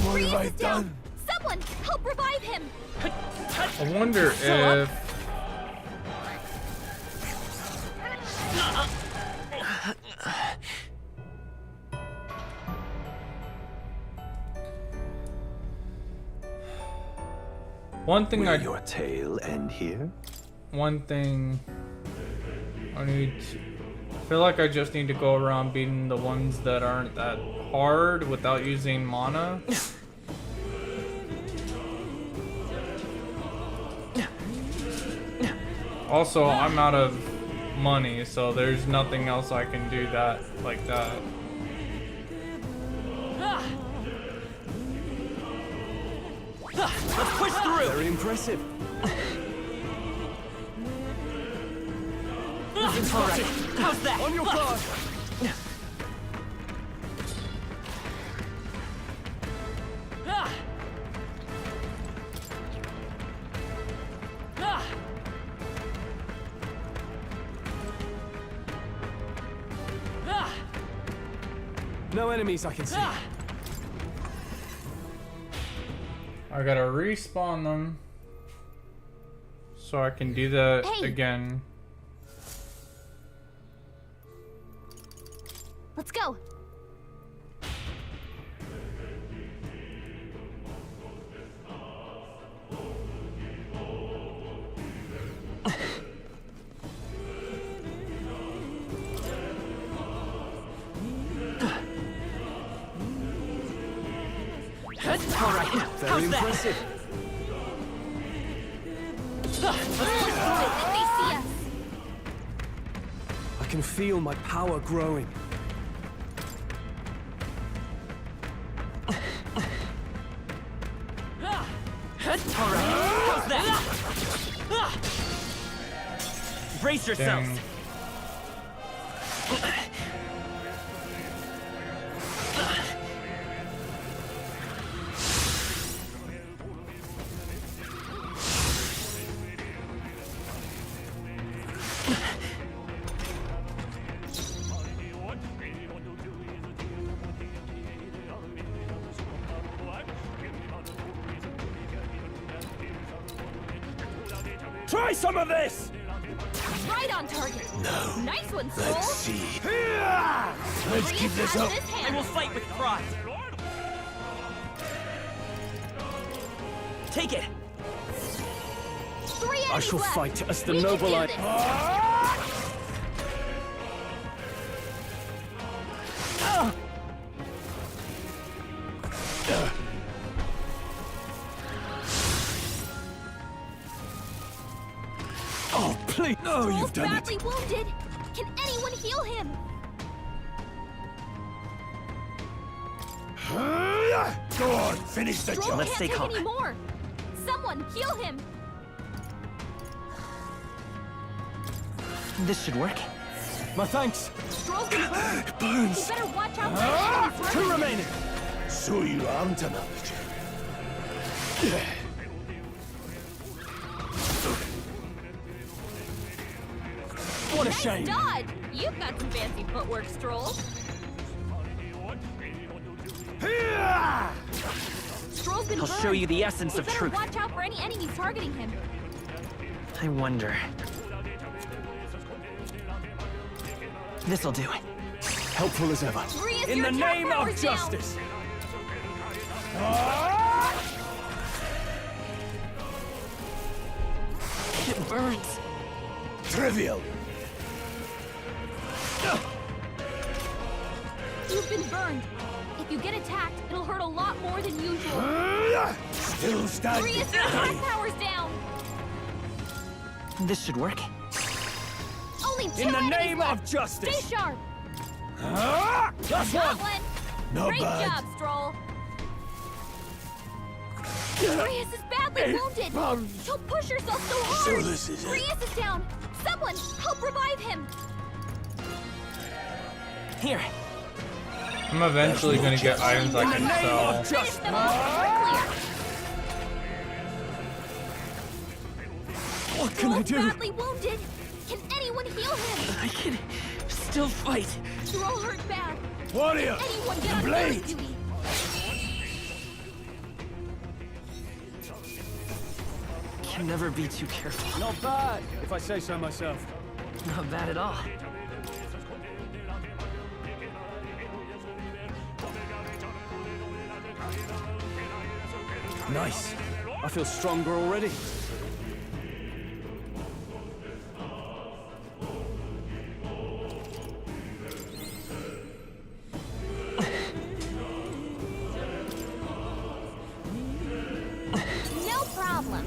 What Freeze have I is down. done? Someone help revive him. I wonder if One thing Will your tale end here? One thing I feel like I just need to go around beating the ones that aren't that hard without using mana. Also, I'm out of money, so there's nothing else I can do that like that. Let's push through. Very impressive. All right. How's that? On your guard. No enemies I can see. I gotta respawn them so I can do that again. Let's go. All right. Very impressive. I can feel my power growing. All right. How's that? Brace yourselves. Dang. Try some of this! Right on target. No. Nice one, Soul. Let's see. Let's keep this up. I will fight with pride. Take it. 3 I enemies shall left. fight as the We can noble do I... this. Oh, please. No, Stroll's you've done badly it. wounded. Can anyone heal him? Go on, finish the Stroll job. can't take any more. Someone heal him. This should work. My thanks. Stroll's been hurt. You Burns. better watch out for enemies. Two remaining. So you aren't another What a Nice shame. dodge. You've got some fancy footwork, Stroll. Stroll's been I'll burned. show you the essence You of better truth. watch out for any enemies targeting him. I wonder. This'll do it. Helpful as ever. Reus, In your the attack name power's of down. justice. It burns. Trivial. You've been burned. If you get attacked, it'll hurt a lot more than usual. Still standing. Reus, your attack power's down. This should work. Only 2 In the enemies name left. of justice. Stay sharp. That's Got one. one. Not Great bad. job, Stroll. Reus is badly wounded. Don't push yourself so hard. So this is it. Reus is down. Someone help revive him. Here. I'm eventually gonna get items I can sell. Finish them off. We're clear. What can I Stroll's do? badly wounded. Can anyone heal him? I can still fight. Stroll hurt bad. Warrior. Anyone get The on blade. guard duty. Can never be too careful. Not bad, if I say so myself. Not bad at all. Nice. I feel stronger already. No problem.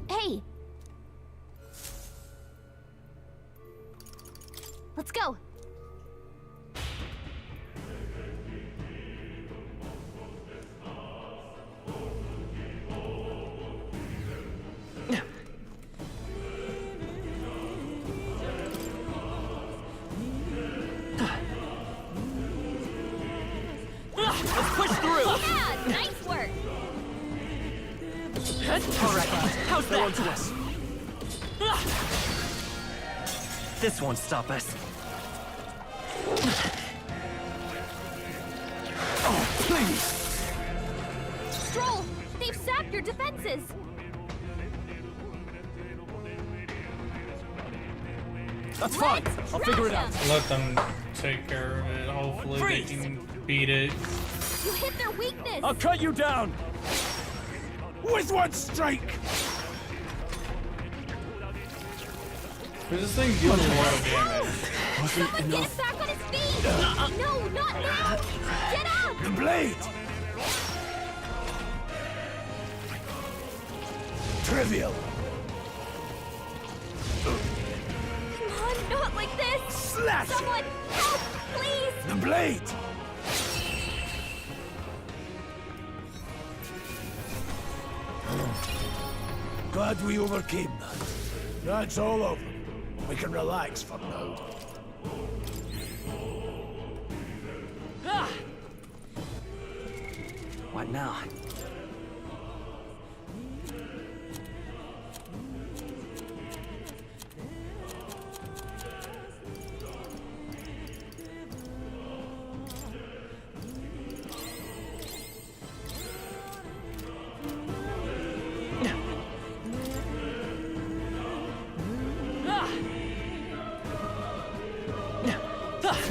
Hey! Let's go! Let's push through! Yeah! Nice work! Alright, how's They're that? onto us. This won't stop us. Oh, please! Stroll! They've sapped your defenses! That's fine. I'll figure it out. Let them take care of it. Hopefully they can beat it. You hit their weakness! I'll cut you down! With one strike! Because this thing deals a lot of damage. Someone get it back on his feet! No, not now! Get up! The blade! Trivial! Come on, not like this! Slash! Someone, help, please! The blade! Glad we overcame that. That's all over. We can relax for now. What now?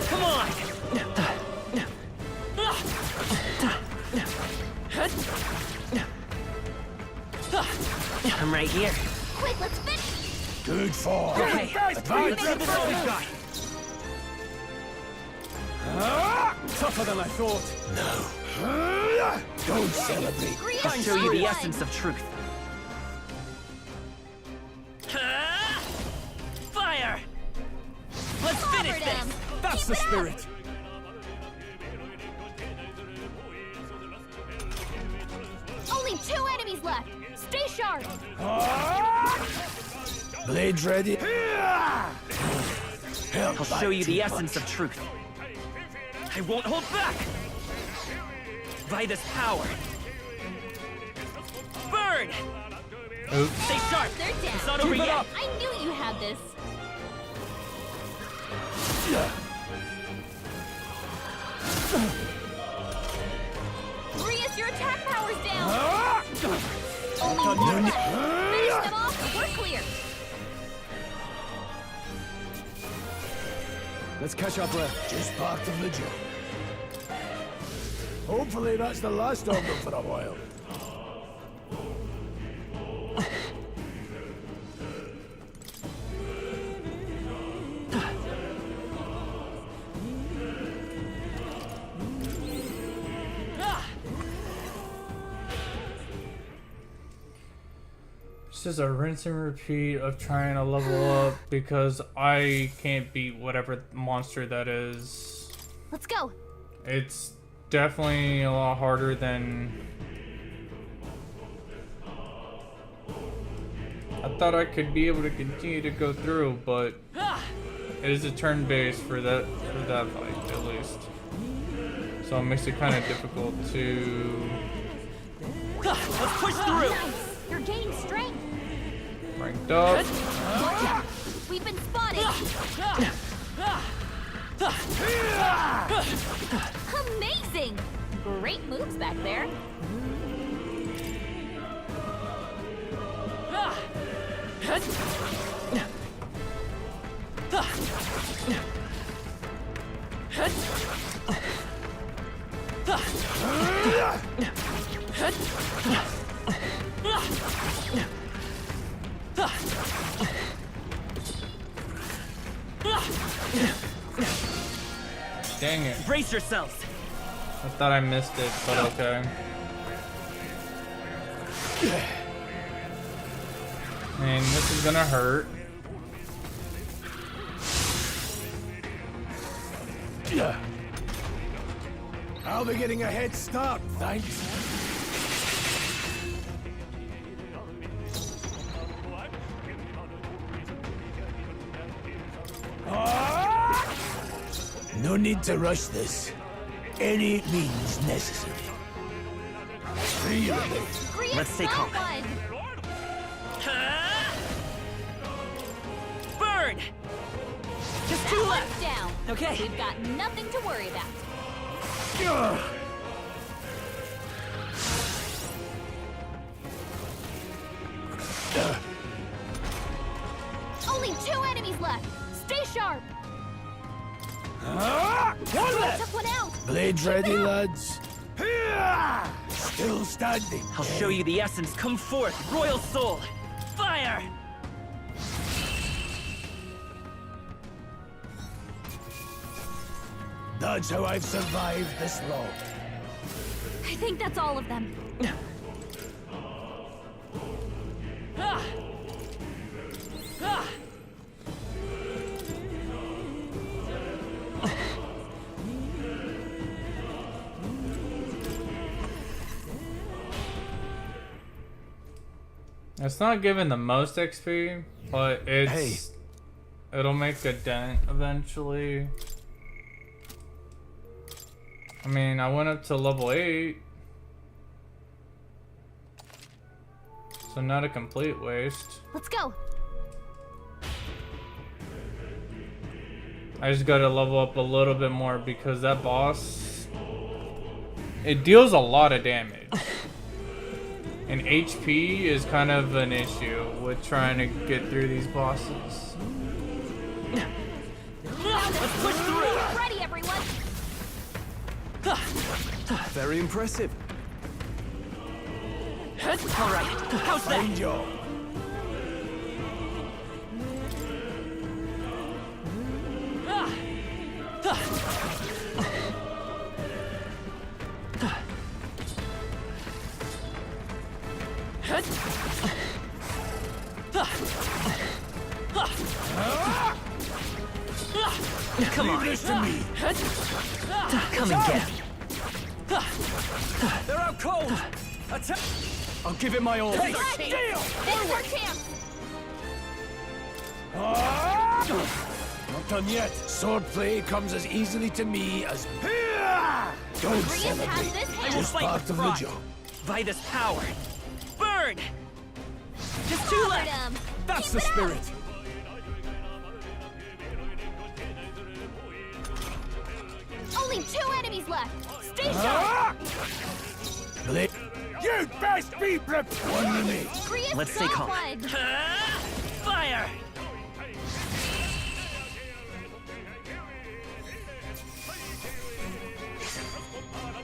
Come on! I'm right here. Quick, let's finish! Good for. Okay, Advance. This is all we've got. Tougher than I thought. No. Don't celebrate. I'll show you the essence of truth. Fire! Let's finish this! That's the spirit. Only 2 enemies left! Stay sharp! Blades ready. I'll show you the essence of truth. I won't hold back! By this power. Burn! Oops. Stay sharp! They're down! It's not over yet! I knew you had this! Rias, your attack power's down! Only 1 left! Finish them off, we're clear! Let's catch our breath. Just part of the job. Hopefully that's the last of them for a while. This is a rinse and repeat of trying to level up because I can't beat whatever monster that is. Let's go! It's definitely a lot harder than I thought I could be able to continue to go through, but it is a turn-based for that fight at least. So it makes it kind of difficult to. Let's push through! Nice! You're gaining strength! Ranked up. We've been spotted! Amazing! Great moves back there. Dang it. Brace yourselves. I thought I missed it, but okay. And this is gonna hurt. I'll be getting a head start, thanks. No need to rush this. Any means necessary. Really? Let's stay calm. Burn! Just two left. Down. Okay. We've got nothing to worry about. Only 2 enemies left. Stay sharp. Took one out. Blades ready, lads. Still standing. I'll show you the essence. Come forth, royal soul. Fire! That's how I've survived this long. I think that's all of them. It's not giving the most XP, but it'll make a dent eventually. I mean, I went up to level 8. So not a complete waste. Let's go. I just gotta level up a little bit more because that boss, it deals a lot of damage. And HP is kind of an issue with trying to get through these bosses. Let's push through! Ready, everyone. Very impressive. All right, how's that? Job. Come on. Leave this to me. Come and get me. They're out cold. Attack! I'll give it my all. This is our chance. Not done yet. Swordplay comes as easily to me as. Don't Grius has celebrate. this I will hand. Just fight part with of the pride. job. By this power. Burn! Just two left. That's the spirit. Only 2 enemies left. Stay sharp. Blade. You best be prepared. One minute. Grius Let's stay got calm. one. Fire!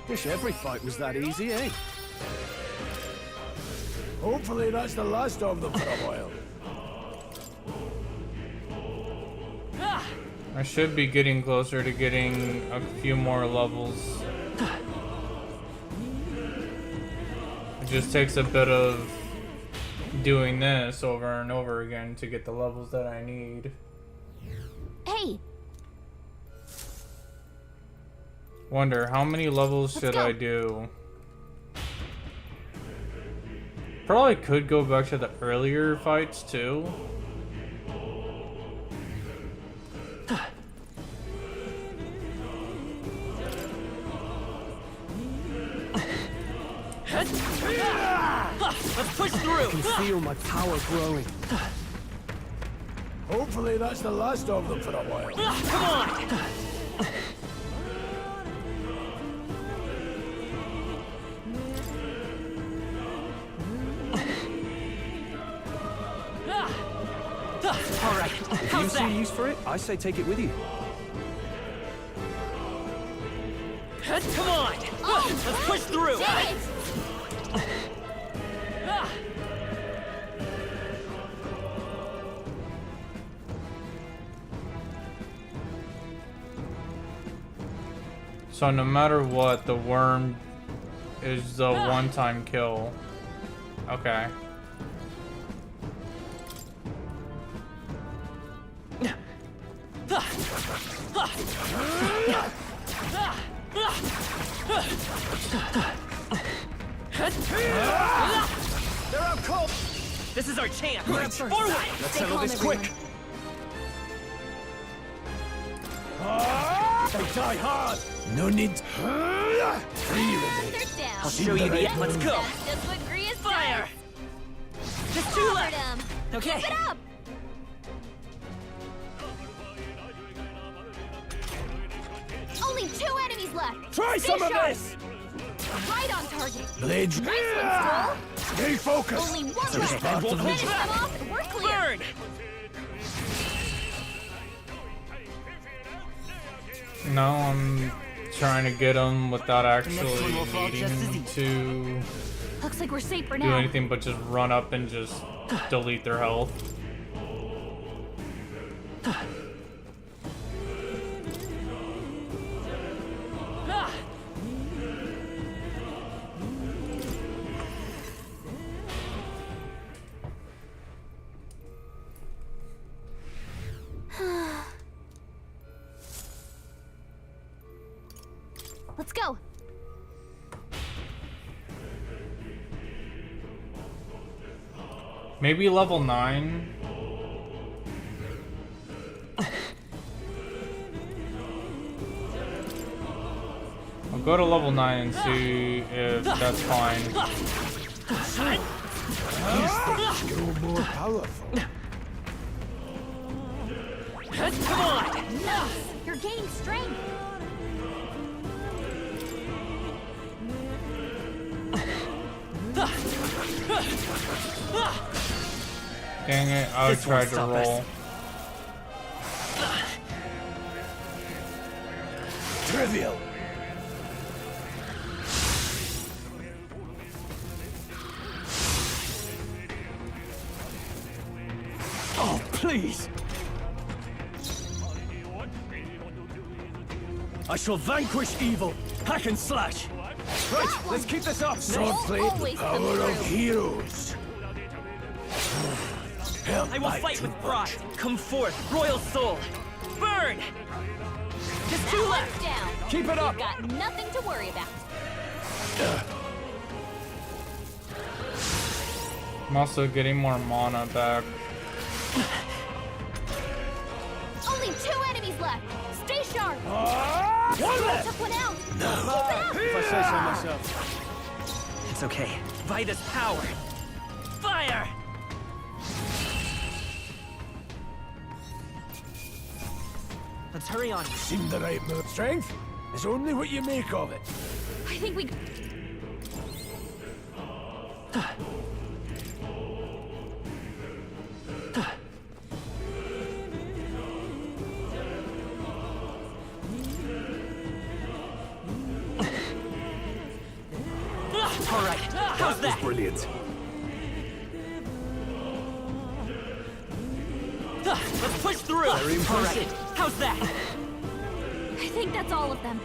Wish every fight was that easy, eh? Hopefully that's the last of them for a while. I should be getting closer to getting a few more levels. It just takes a bit of doing this over and over again to get the levels that I need. Hey, Wonder, how many levels should go. I do? Probably could go back to the earlier fights too. Let's push through! I can feel my power growing. Hopefully that's the last of them for a while. Come on! All right. If you see use for it, I say take it with you. Come on! Let's push through! So no matter what, the worm is the one-time kill. Okay. They're out cold! This is our chance! Right. Forward! Let's settle this quick! They die hard! No need... Three remain. I'll show you the... Let's go! That's what Gria's Fire! Just two left! Okay. Keep it up! Only 2 enemies left! Try Stay some of sharp. this! Right on target! Blades. Nice one, Skull! Stay focused! Only one There's left! part of Finish the- them off and we're clear! Burn! No, I'm trying to get them without actually needing to Looks like we're safe for do now. anything but just run up and just delete their health. Let's go. Maybe level 9. I'll go to level 9 and see if that's fine. These things grow more powerful. Come on! You're gaining strength. Dang it, I tried to roll. Trivial. Oh, please! I shall vanquish evil. Hack and slash. Right, let's keep this up. Swordplay, the power of heroes. I will fight with pride. Come forth, royal soul. Burn! Just 2 left. Down. Keep it up. We've got nothing to worry about. I'm also getting more mana back. Only 2 enemies left. Stay sharp. One left. Took one out. No. Keep it up. If I say so myself. It's okay. Vida's power. Fire! Let's hurry on. Seemed the right move. Strength is only what you make of it. I think we... All right. How's that? Brilliant. Let's push through. Very impressive. All right. How's that? I think that's all of them.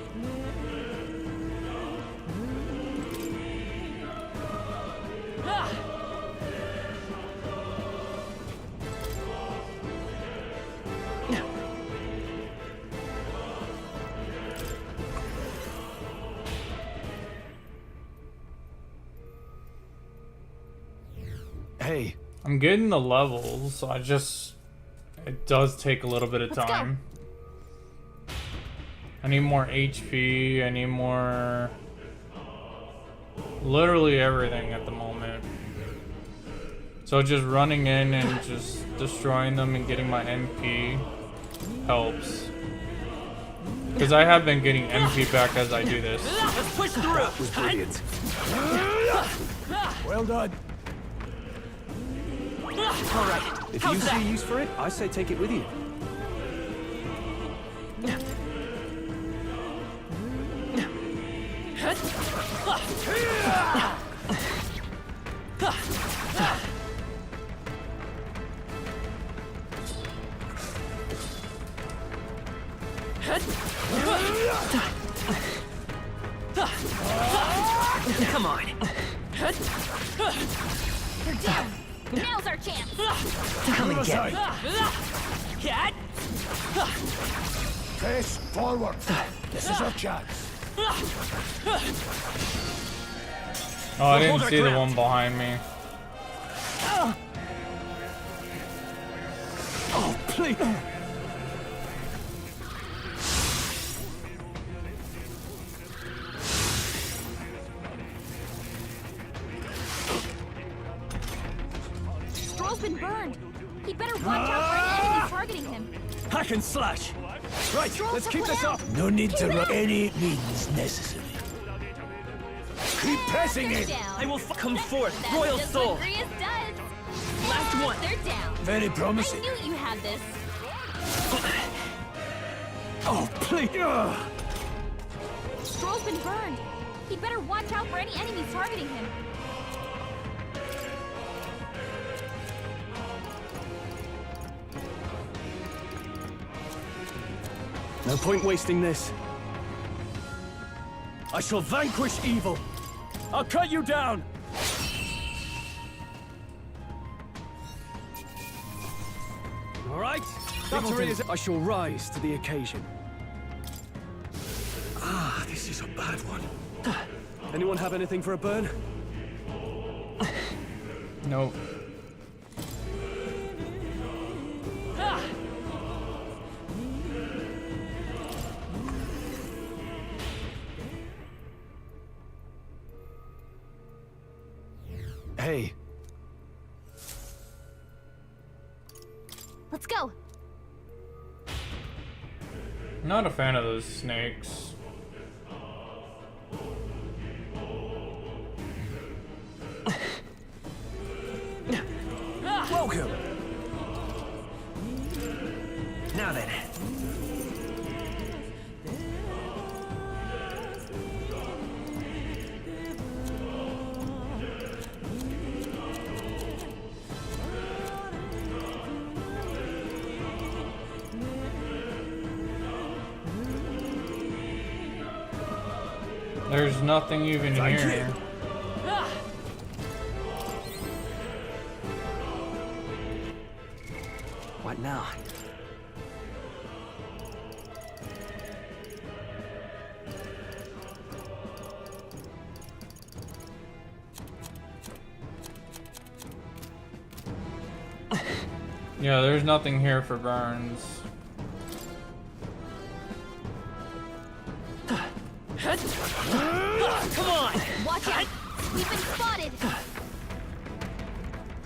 Hey. I'm getting the levels, so it does take a little bit of Let's go. time. I need more HP, I need more... literally everything at the moment. So just running in and just destroying them and getting my MP helps. Because I have been getting MP back as I do this. Let's push through. That was brilliant. Well done. Alright, If you see use for it, I say take it with you. Come on. You're down. Now's our chance. Come and get me. Cat! Face forward. This is our chance. Oh, I didn't see the one behind me. Oh, please. Stroll's been burned. He better watch out for any enemies targeting him. Hack and slash. Right, let's keep this up. No need to run any means necessary. Keep pressing it. I will come forth, Royal Soul. Grius does. Last one. They're down. Very promising. I knew you had this. Oh, please. Stroll's been burned. He better watch out for any enemies targeting him. No point wasting this. I shall vanquish evil. I'll cut you down. All right. Victory is. I shall rise to the occasion. Ah, this is a bad one. Anyone have anything for a burn? Nope. Hey. Let's go. Not a fan of those snakes. Welcome. Now then. There's nothing even here. What now? Yeah, there's nothing here for Burns. Come on! Watch out! We've been spotted!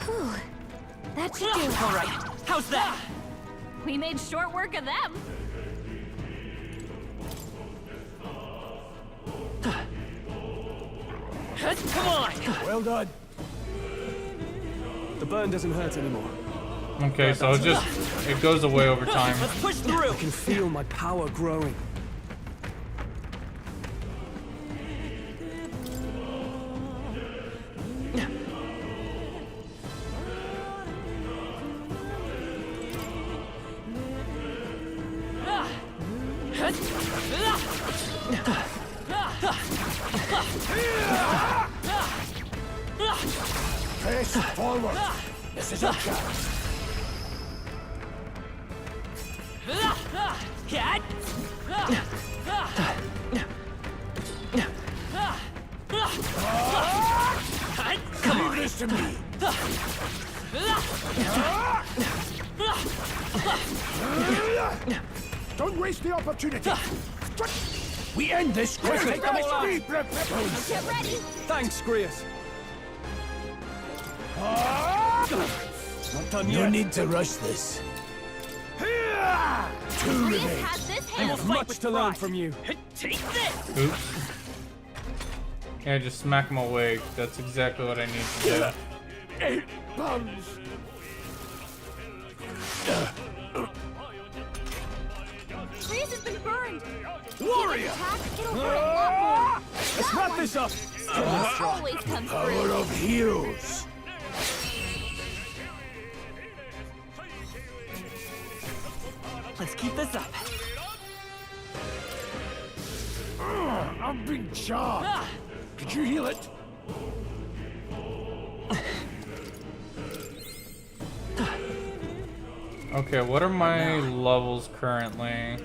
Whew. That should do it. All right, how's that? We made short work of them. Come on! Well done. The burn doesn't hurt anymore. Okay, so it goes away over time. Let's push through! I can feel my power growing. Face forward. This is our chance. Cat! Come on. Leave this to me. Don't waste the opportunity. We end this quickly. Take them all out. Get ready. Thanks, Grius. Not done No yet. need to rush this. Two Grius remain. has this I hand. have much to learn from you. Take this! Oops. Yeah, just smack him awake. That's exactly what I need to do. It burns. this up! Always comes Power through. of heroes! Let's keep this up. I'm being charged! Could you heal it? Okay, what are my levels currently?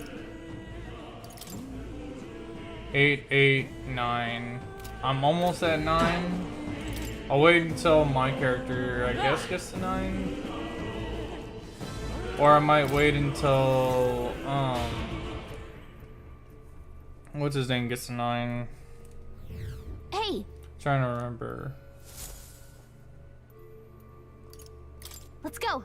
8, 8, 9. I'm almost at 9. I'll wait until my character, I guess, gets to 9. Or I might wait until, what's his name gets to 9. Hey, Trying to remember. let's go.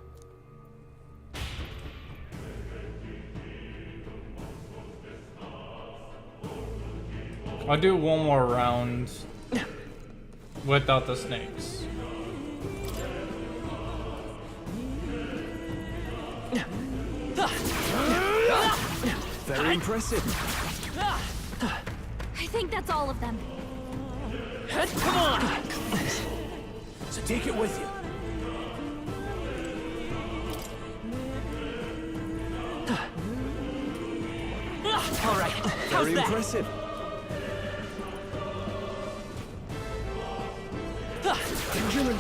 I'll do one more round without the snakes. Very impressive. I think that's all of them. Come on! So take it with you. All right. How's Very that? impressive.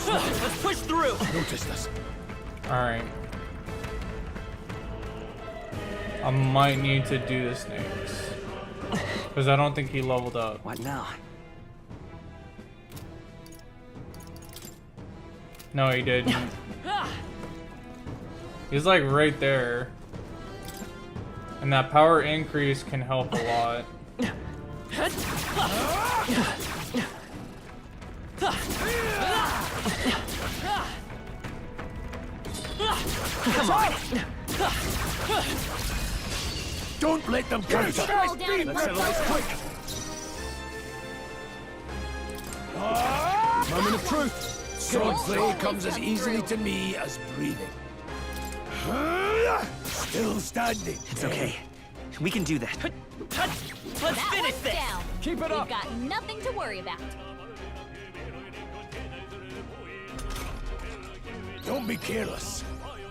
Let's push through. Noticed us. Alright. I might need to do the snakes. Because I don't think he leveled up. What now? No, he didn't. He's like right there. And that power increase can help a lot. Come on! Don't let them counter! Scroll down. Let's settle this quick! Moment of truth! Swordplay comes as easily to me as breathing. Still standing. It's okay. We can do that. Let's That finish one's this. down. Keep it We've up. got nothing to worry about. Don't be careless.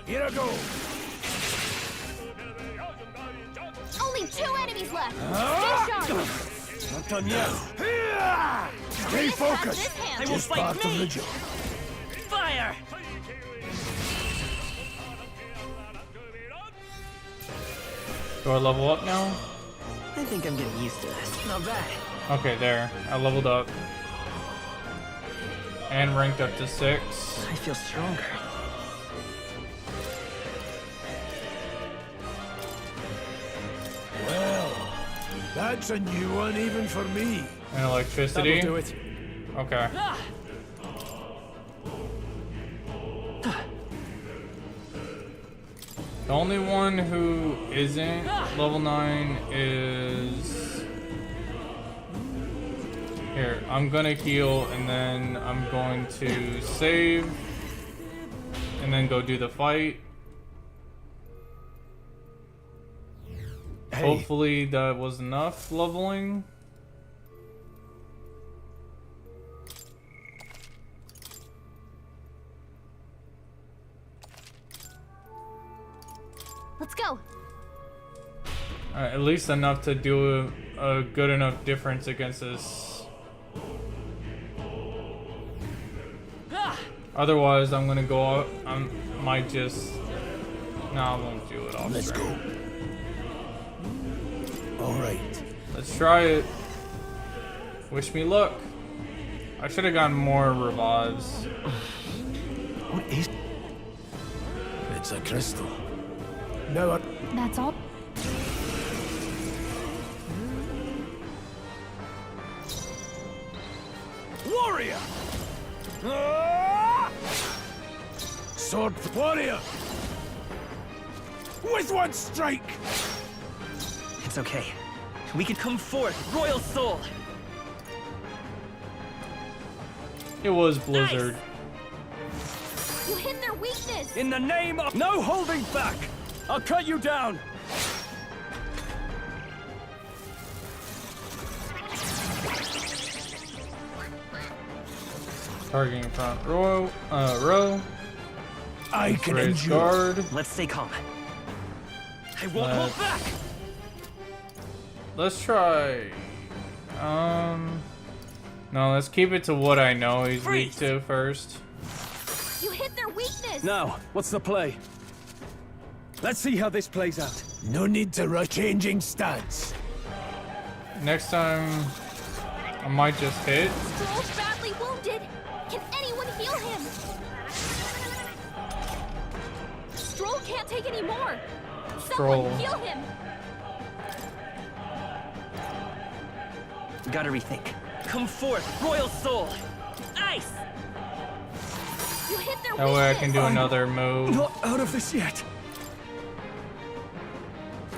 Here I go. Only 2 enemies left. Stay sharp. Not done yet. Stay This has focused. this hand. They will Just fight part of me. the job. Fire! Do I level up now? I think I'm getting used to this. Not bad. Okay, there. I leveled up. And ranked up to 6. I feel stronger. Well, that's a new one even for me. And electricity. That'll do it. Okay. The only one who isn't level 9 is... Here, I'm gonna heal and then I'm going to save and then go do the fight. Hey. Hopefully that was enough leveling. Let's go. At least enough to do a good enough difference against this. Otherwise, I'm gonna go out. I might just. No, I won't do it off. Let's go. All right. Let's try it. Wish me luck. I should have gotten more revives. What is? It's a crystal. No, That's all. warrior. Sword warrior. With one strike. It's okay. We can come forth, Royal Soul. It was Blizzard. You hit their weakness. In the name of... No holding back! I'll cut you down! Targeting front row. I can raise endure. guard. Let's stay calm. I won't hold back. Let's try. No, let's keep it to what I know he's weak to first. You hit their weakness. Now, what's the play? Let's see how this plays out. No need to rush changing stance. Next time, I might just hit. Stroll's badly wounded. Can anyone heal him? Stroll can't take any more. Stroll. Someone heal him. Gotta rethink. Come forth, Royal Soul! Ice! You hit their That way I can do another move. Not out of this yet.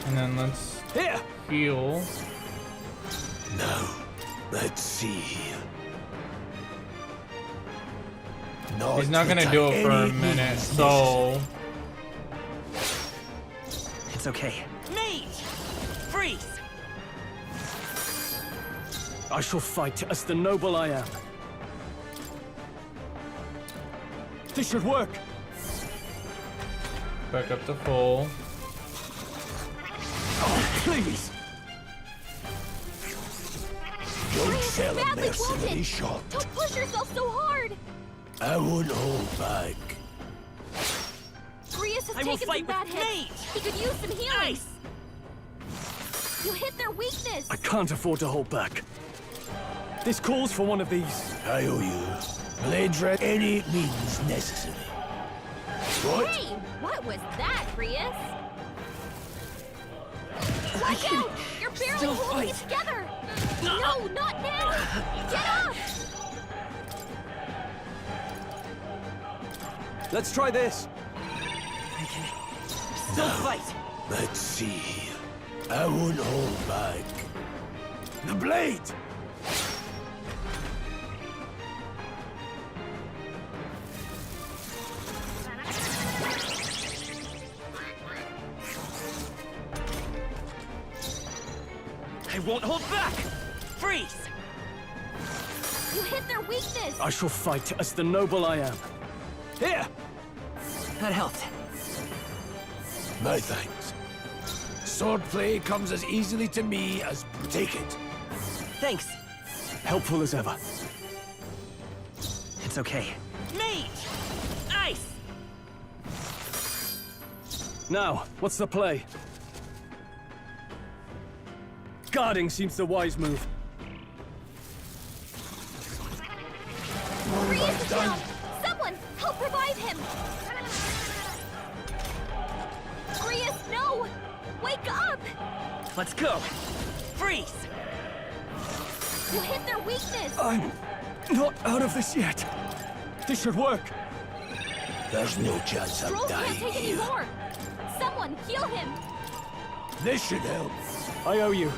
And then let's heal. Now, let's see. He's not gonna do it for a minute, so It's okay. Mage! Freeze! I shall fight as the noble I am. This should work. back up to full. Oh, please. Don't sell a badly mercenary wounded. shot. Don't push yourself so hard. I won't hold back. Grius has I will taken fight some bad with hits. He could use some healing. You hit their weakness. I can't afford to hold back. This calls for one of these. I owe you. Blade red, any means necessary. What? Hey, what was that, Grius? Watch out! You're barely still holding it fight. together. No, not now. Get up! Let's try this. I can still fight. Let's see. I won't hold back. The blade! I won't hold back! Freeze! You hit their weakness. I shall fight as the noble I am. Here! That helped. My thanks. Swordplay comes as easily to me as take it. Thanks. Helpful as ever. It's okay. Mage! Ice! Now, what's the play? Guarding seems the wise move. Grius is down. Someone, help revive him. Grius, no! Wake up! Let's go! Freeze! You hit their weakness. I'm not out of this yet. This should work. There's no chance Stroll of can't dying take any here. more. Someone, heal him. This should help. I owe you.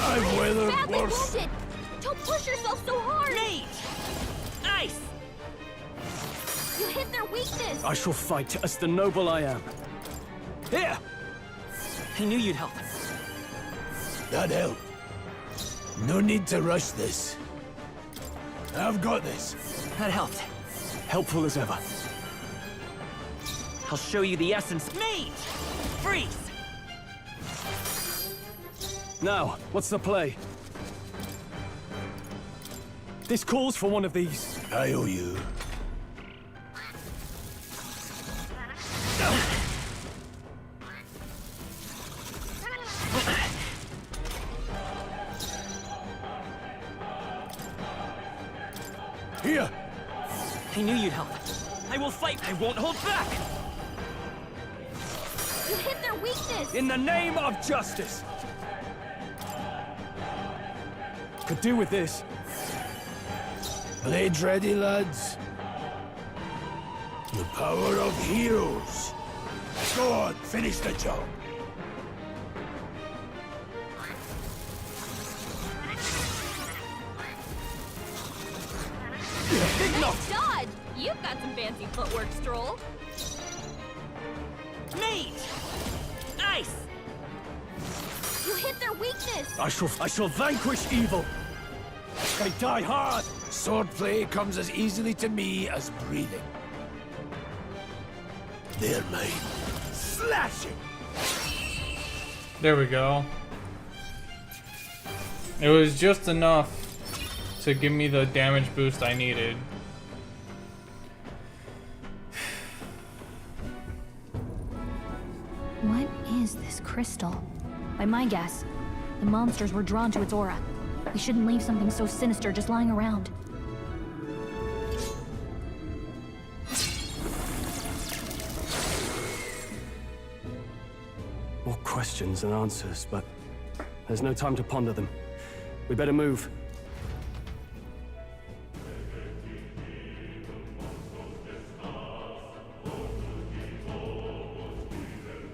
I've weathered Badly worse. wounded. Don't push yourself so hard. Mage! Ice! You hit their weakness. I shall fight as the noble I am. Here! I knew you'd help. That helped. No need to rush this. I've got this. That helped. Helpful as ever. I'll show you the essence. Mage! Freeze! Now, what's the play? This calls for one of these. I owe you. Here! I knew you'd help. I will fight! I won't hold back! You hit their weakness. In the name of justice! Could do with this. Blades ready, lads. The power of heroes. Go on, finish the job. Nice dodge. You've got some fancy footwork, Stroll. Mage! Ice! You hit their weakness! I shall vanquish evil! I die hard! Swordplay comes as easily to me as breathing. They're mine. Slashing! There we go. It was just enough to give me the damage boost I needed. What is this crystal? By my guess, the monsters were drawn to its aura. We shouldn't leave something so sinister just lying around. More questions than answers, but there's no time to ponder them. We better move.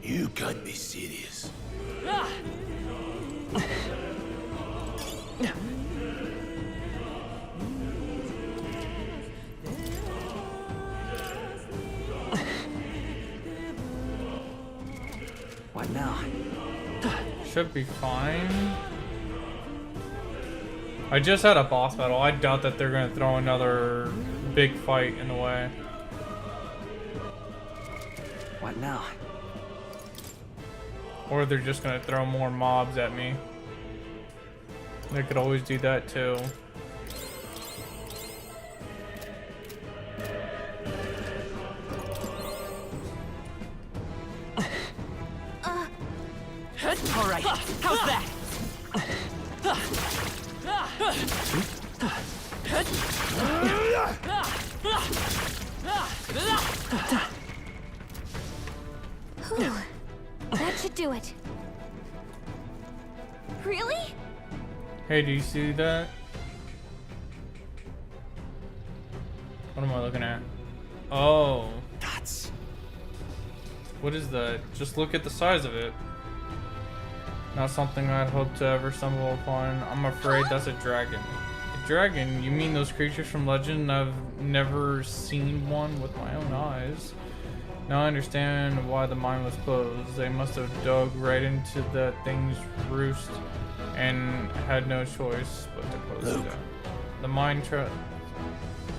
You can't be serious. What now? Should be fine. I just had a boss battle. I doubt that they're gonna throw another big fight in the way. What now? Or they're just gonna throw more mobs at me. They could always do that too. All right, how's that? Whew. That should do it. Really? Hey, do you see that? What am I looking at? Oh. That's... What is that? Just look at the size of it. Not something I'd hope to ever stumble upon. I'm afraid that's a dragon. A dragon? You mean those creatures from legend? I've never seen one with my own eyes. Now I understand why the mine was closed. They must have dug right into that thing's roost and had no choice but to close it down. The mine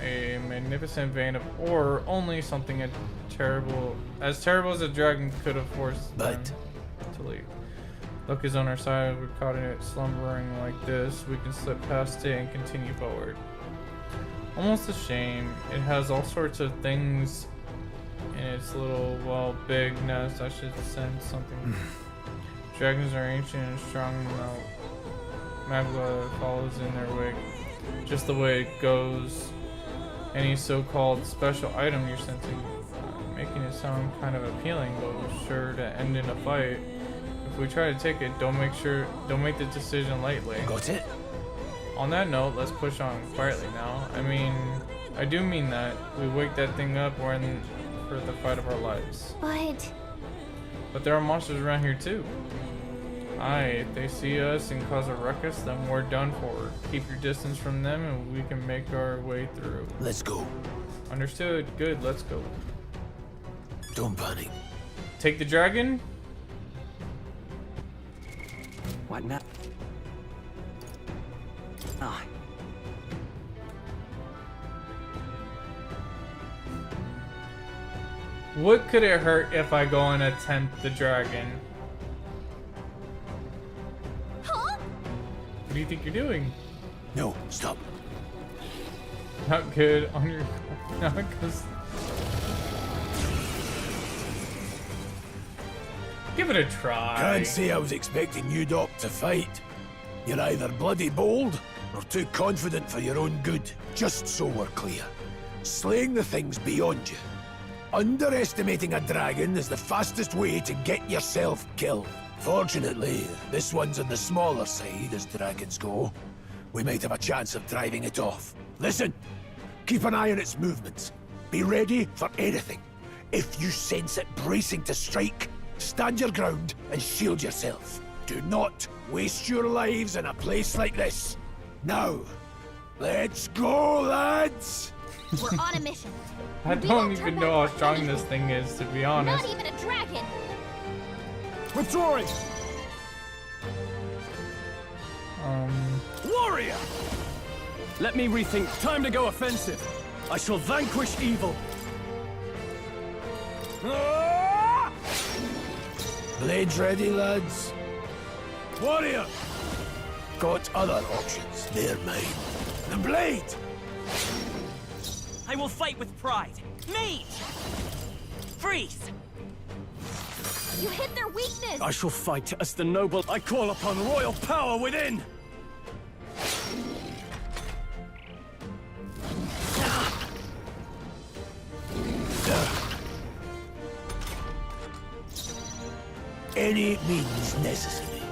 a magnificent vein of ore, only something as terrible as a dragon could have forced them to leave. Luck is on our side. We're caught in it slumbering like this. We can slip past it and continue forward. Almost a shame. It has all sorts of things in its little, well, big nest. I should send something. Dragons are ancient and strong. Magma follows in their wake. Just the way it goes. Any so-called special item you're sensing, making it sound kind of appealing, but was sure to end in a fight. If we try to take it, don't make the decision lightly. Got it? On that note, let's push on quietly now. I mean, I do mean that. We wake that thing up, we're in for the fight of our lives. But there are monsters around here too. Aye, if they see us and cause a ruckus, then we're done for. Keep your distance from them and we can make our way through. Let's go. Understood. Good, let's go. Don't panic. Take the dragon? What now? Ah. What could it hurt if I go and attempt the dragon? What do you think you're doing? No, stop. Not good on your... Not because... Give it a try. Can't say I was expecting you, Doc, to fight. You're either bloody bold or too confident for your own good. Just so we're clear. Slaying the thing's beyond you. Underestimating a dragon is the fastest way to get yourself killed. Fortunately, this one's on the smaller side as dragons go. We might have a chance of driving it off. Listen, keep an eye on its movements. Be ready for anything. If you sense it bracing to strike, stand your ground and shield yourself. Do not waste your lives in a place like this. Now, let's go, lads! We're on a mission. I don't even know how strong this thing is, to be honest. Not even a dragon! Withdrawing! Warrior! Let me rethink. Time to go offensive. I shall vanquish evil. Blades ready, lads? Warrior! Got other options. They're mine. The blade! I will fight with pride. Mage! Freeze! You hit their weakness! I shall fight as the noble. I call upon royal power within! Any means necessary.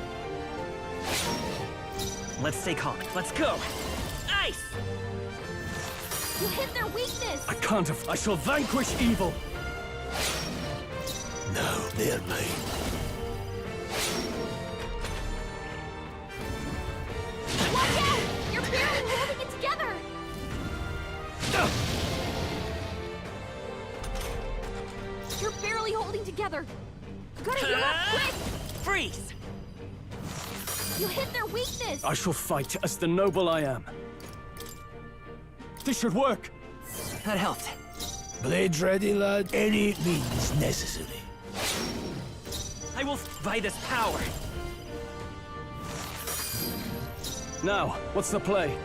Let's stay calm. Let's go! Ice! You hit their weakness! I can't have. I shall vanquish evil! No, they're mine. Watch out! You're barely holding it together! You're barely holding together! Gotta heal up quick! Freeze! You hit their weakness! I shall fight as the noble I am. This should work! That helped. Blades ready, lad? Any means necessary. I will by this power. Now, what's the play?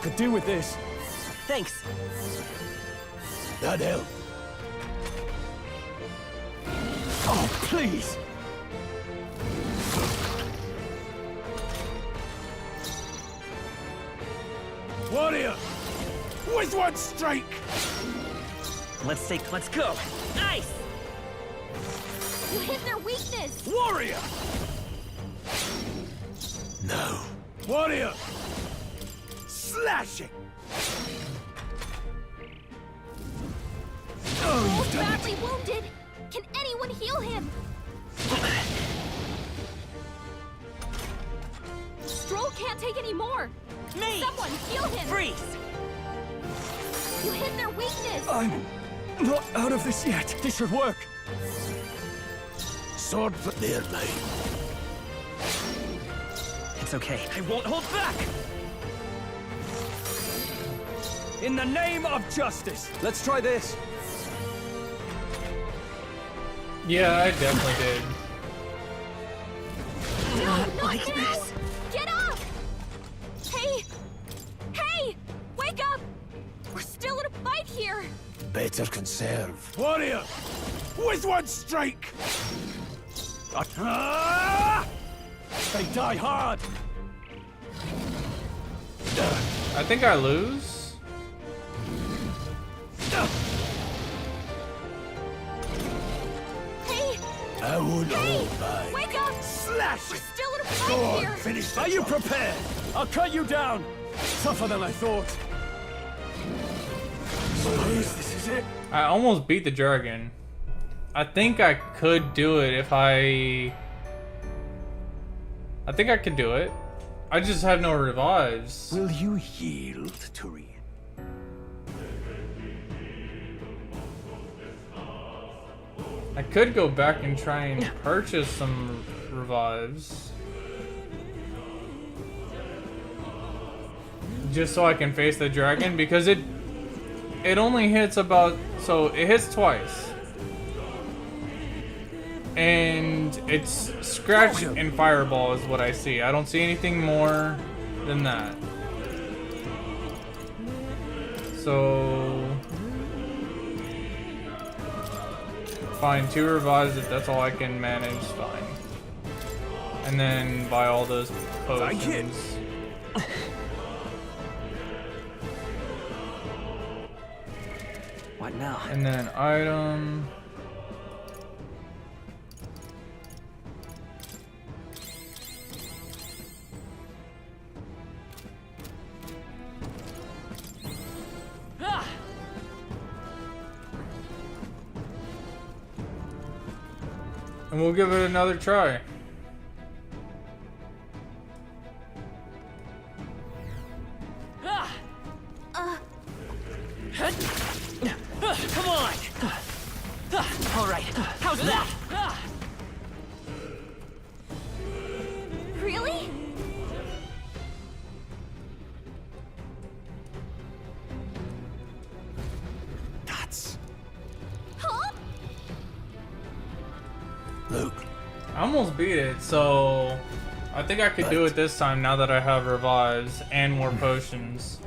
Could do with this. Thanks. That helped. Oh, please! Warrior! With one strike! Let's go! Ice! You hit their weakness! Warrior! No. Warrior! Slashing! Oh, you've badly wounded! Can anyone heal him? Stroll can't take any more! Me! Someone heal him! Freeze! You hit their weakness! I'm not out of this yet. This should work. Sword, but they're mine. It's okay. I won't hold back! In the name of justice, let's try this. Yeah, I definitely did. No, Not not like now! this. Get up! Hey! Hey! Wake up! We're still in a fight here! Better conserve. Warrior! With one strike! Ah! They die hard! I think I lose. Hey! I won't Hey! hold back. Wake up! Slash We're it! still in a Go fight on, here! finish the Are you job. prepared? I'll cut you down! Tougher than I thought. Suppose this is it. I almost beat the dragon. I think I could do it if I think I could do it. I just have no revives. Will you yield, Tyrion? I could go back and try and purchase some revives. Just so I can face the dragon, because it only hits about, so it hits twice. And it's scratch and fireball is what I see. I don't see anything more than that. So fine, 2 revives if that's all I can manage, fine. And then buy all those potions. What now? And then item. Ah! And we'll give it another try. Ah! Come on! All right, how's that? almost beat it, so I think I could do it this time now that I have revives and more potions.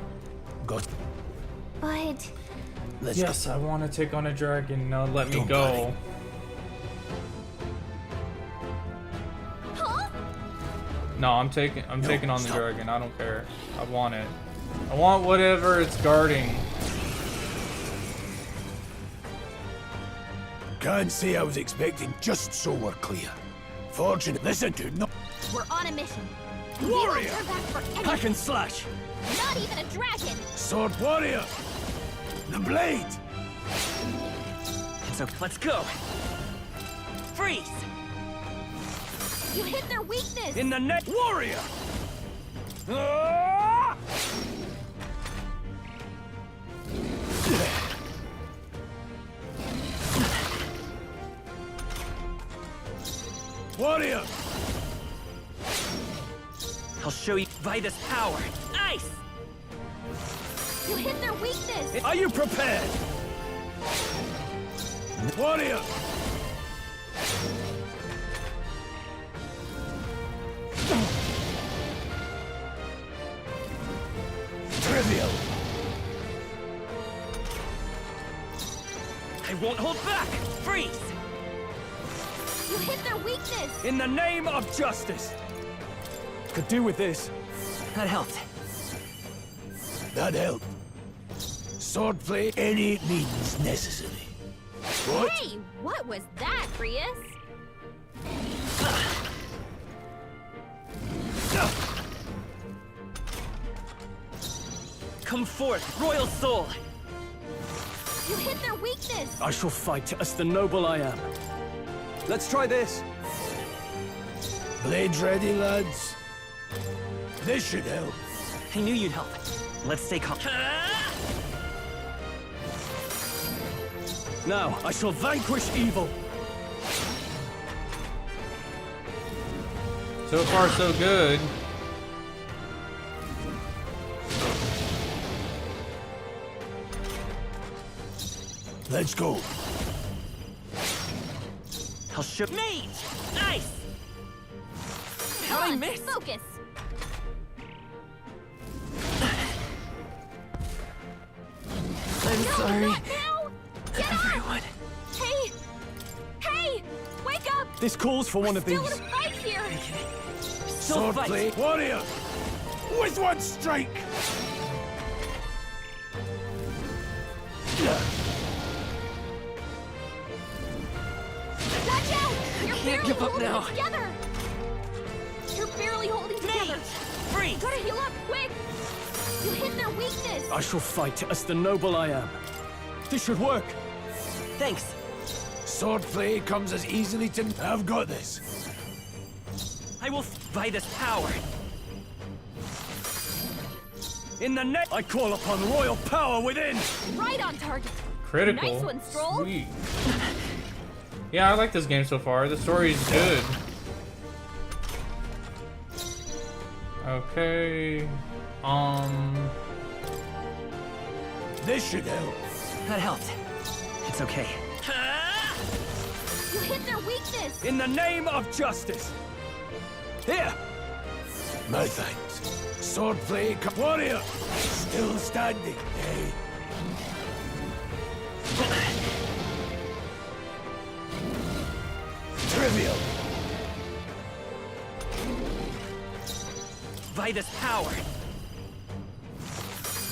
But yes, I want to take on a dragon. Now let me go. Huh? No, I'm taking on the dragon. I don't care. I want it. I want whatever it's guarding. Can't say I was expecting, just so we're clear. Fortunate. Listen to no. We're on a mission. Warrior! We won't turn back for anything. Hack and slash! Not even a dragon! Sword warrior! The blade! So let's go. Freeze! You hit their weakness! In the neck, warrior! Warrior! I'll show you Vitus power. Ice! You hit their weakness! Are you prepared? Warrior! Trivial! I won't hold back! Freeze! You hit their weakness! in the name of justice. Could do with this. That helped. That helped. Swordplay, any means necessary. What? Hey, what was that, Prius? Come forth, royal soul! You hit their weakness! I shall fight as the noble I am. Let's try this. Blades ready, lads? This should help. I knew you'd help. Let's stay calm. Now, I shall vanquish evil. So far, so good. Let's go. I'll show Mage! Ice! How'd I miss? Focus! I'm sorry. Not now! Get Everyone. up! Hey! Hey! Wake up! This calls for one of Still these. in a fight here! Still fight. Swordplay, warrior! With one strike! Watch out! You're can't barely give up holding now. it together! You're barely holding together! Freeze! Gotta heal up, quick! You hit their weakness! I shall fight as the noble I am. This should work. Thanks. Swordplay comes as easily to... I've got this. I will Vitus power. In the neck, I call upon royal power within. Right on target! Critical. Nice one, Stroll! Sweet. Yeah, I like this game so far. The story is good. Okay. This should help. That helped. It's okay. You hit their weakness! in the name of justice. Here. My thanks. Swordplay, warrior! Still standing, eh? Trivial. Vitus power.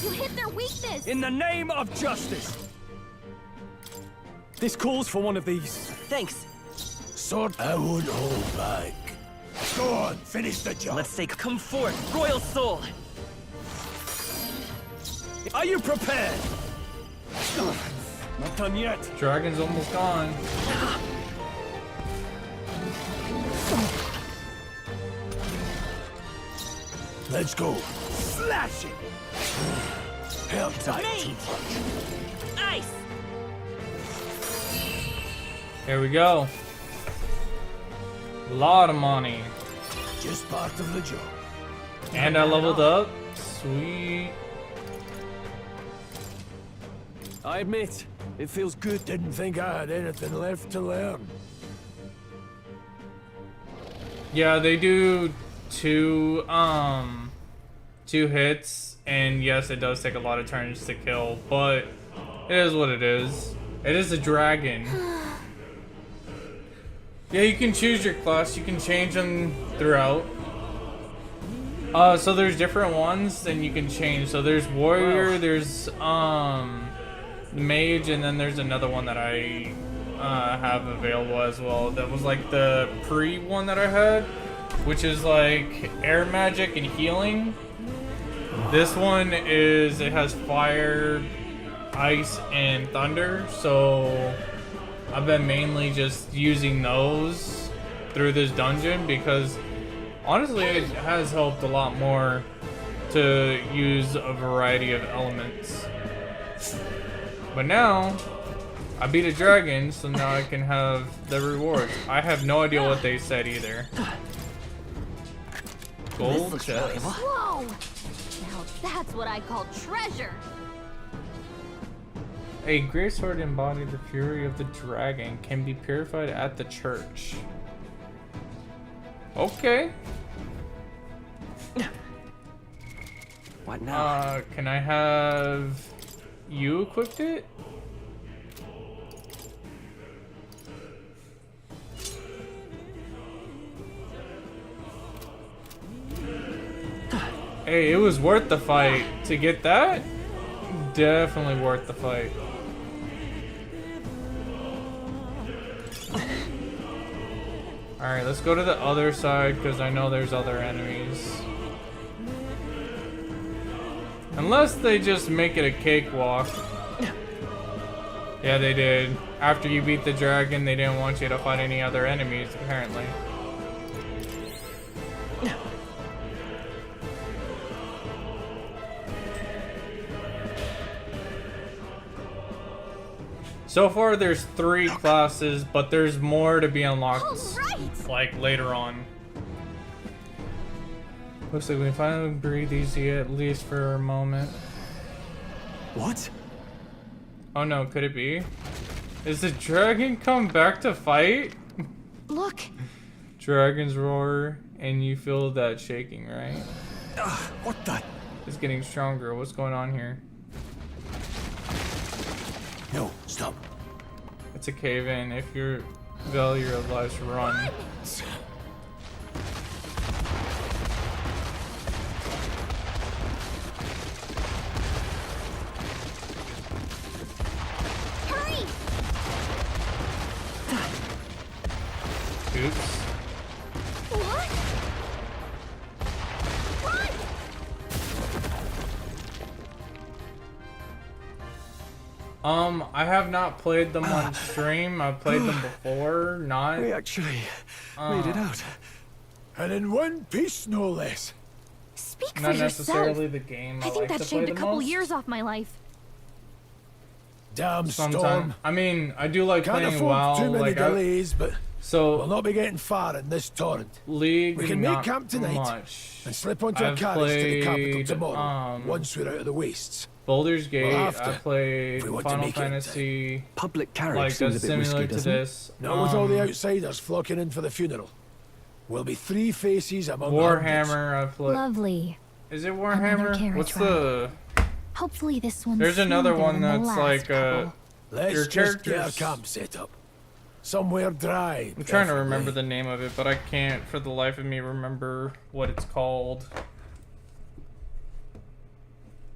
You hit their weakness! In the name of justice. This calls for one of these. Thanks. Sword, I won't hold back. Go on, finish the job. Let's say come forth, royal soul. Are you prepared? Not done yet. Dragon's almost gone. Let's go. Slash it. Help time. Mage! Ice! Here we go. Lot of money. Just part of the job. And I leveled up. Sweet. I admit, it feels good. Didn't think I had anything left to learn. Yeah, they do two hits, and yes, it does take a lot of turns to kill, but it is what it is. It is a dragon. Yeah, you can choose your class. You can change them throughout. So there's different ones and you can change. So there's warrior, there's mage, and then there's another one that I have available as well. That was like the pre one that I had, which is like air magic and healing. This one is, it has fire, ice, and thunder. So I've been mainly just using those through this dungeon because honestly it has helped a lot more to use a variety of elements. But now I beat a dragon, so now I can have the rewards. I have no idea what they said either. Gold chest. Whoa! Now that's what I call treasure. A great sword embodied the fury of the dragon, can be purified at the church. Okay. What now? Can I have you equipped it? Hey, it was worth the fight to get that. Definitely worth the fight. Alright, let's go to the other side because I know there's other enemies. Unless they just make it a cakewalk. Yeah, they did. After you beat the dragon, they didn't want you to fight any other enemies, apparently. So far, there's 3 classes, but there's more to be unlocked, like, later on. Looks like we finally breathe easy, at least for a moment. What? Oh no, could it be? Is the dragon come back to fight? Look! Dragons roar, and you feel that shaking, right? What the? It's getting stronger. What's going on here? No, stop. It's a cave-in. If you value your lives, run. Hurry! Oops. What? I have not played them on stream. I've played them before, not. We actually made it out. And in one piece, no less. Speak for Not yourself. necessarily the game. I think like that to play shaved a the couple most. years off my life. Damn Sometime. storm. I mean, I do like Can't playing afford WoW. too many Like delays, but so we'll not be getting far in this torrent. League. We can make not camp tonight much. and slip onto a I've carriage to the capital played, tomorrow. Once we're out of the wastes. Baldur's Gate. We'll have to, I played if we want to Final make it in Fantasy. Public carriage Like seems a bit risky, similar to doesn't it? this. Not with all the outsiders flocking in for the funeral. We'll be 3 faces among Warhammer. I played. Lovely. Is it Another Warhammer? carriage What's ride. the? Hopefully this one's There's another smoother one than the that's last like couple. Let's your just get our characters. camp set up. Somewhere dry. I'm trying to remember the name of it, but I can't for the life of me remember what it's called.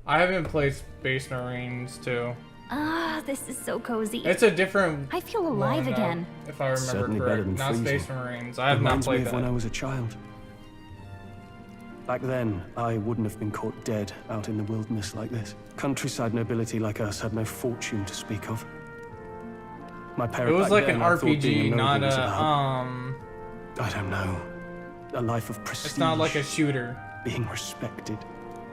I haven't played Space Marines too. Ah, this is so cozy. It's a different. I feel alive one, again. If I remember Certainly better correct. than Not freezing. Space Marines. I have not Reminds me played of that. when I was a child. Back then, I wouldn't have been caught dead out in the wilderness like this. Countryside nobility like us had no fortune to speak of. My It parents was back like then, an I thought being RPG, noble not was a about, I don't know. A life of prestige. It's not like a shooter. Being respected.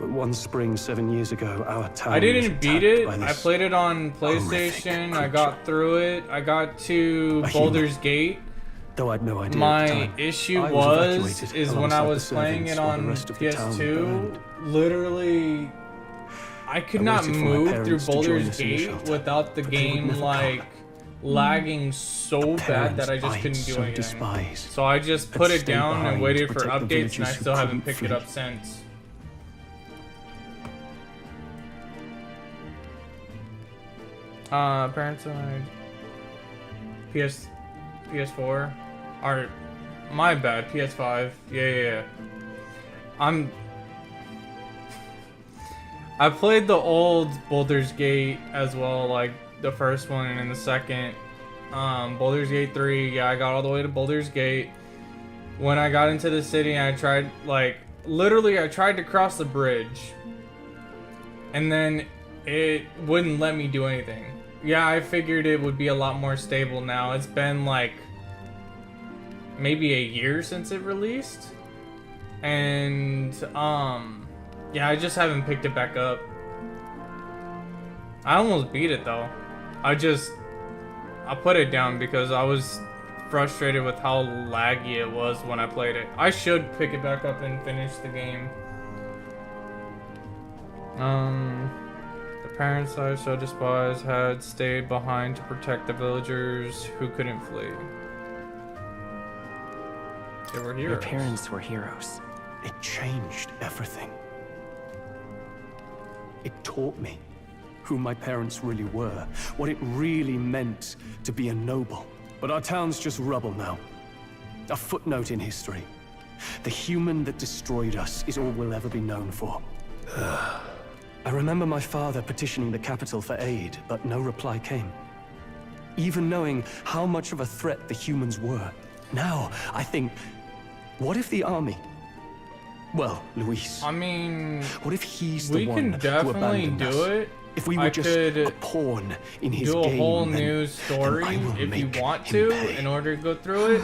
But one spring 7 years ago, our town I was didn't beat attacked it. by I this played it on PlayStation. I got through it. I got to A Baldur's Gate. Though I'd no idea at the My time. issue I was evacuated is when I alongside the was playing it servants while the on rest of the town PS2, burned. literally I could I not waited for my move through parents to join Baldur's us in the Gate shelter, without the but they would game never like lagging so bad that I just couldn't do anything. So I just put it down and waited for updates, and I still haven't picked it up since. Parents and PS4, or my bad, PS5. Yeah. I played the old Baldur's Gate as well, like the first one and the second. Baldur's Gate 3, yeah, I got all the way to Baldur's Gate. When I got into the city, I tried, like, literally I tried to cross the bridge. And then it wouldn't let me do anything. Yeah, I figured it would be a lot more stable now. It's been like maybe a year since it released. And yeah, I just haven't picked it back up. I almost beat it though. I put it down because I was frustrated with how laggy it was when I played it. I should pick it back up and finish the game. The parents I so despised had stayed behind to protect the villagers who couldn't flee. They were heroes. Your parents were heroes. It changed everything. It taught me who my parents really were, what it really meant to be a noble. But our town's just rubble now. A footnote in history. The human that destroyed us is all we'll ever be known for. I remember my father petitioning the capital for aid, but no reply came. Even knowing how much of a threat the humans were. Now, I think, what if the army... Well, Luis. I mean... What if he's the one we can definitely do it. If we were just a pawn in his game, do a whole new story if you want to, in order to go through it.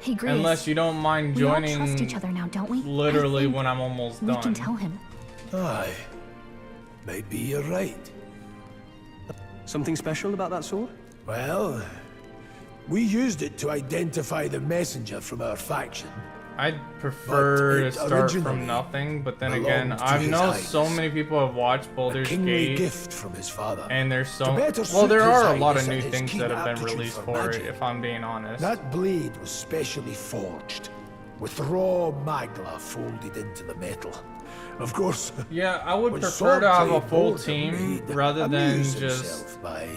Hey, Grace. Unless you don't mind joining. We all trust each other now, don't we? Literally when I'm almost done. We can tell him. Aye. Maybe you're right. Something special about that sword? Well, we used it to identify the messenger from our faction. I'd prefer to start from nothing, but then again, I know so many people have watched Baldur's Gate, gift from his father. And there's so well, there are a lot of new things that have been released for it, if I'm being honest. That blade was specially forged, with raw magla folded into the metal. Of course. Yeah, I would prefer to have a full team rather than just by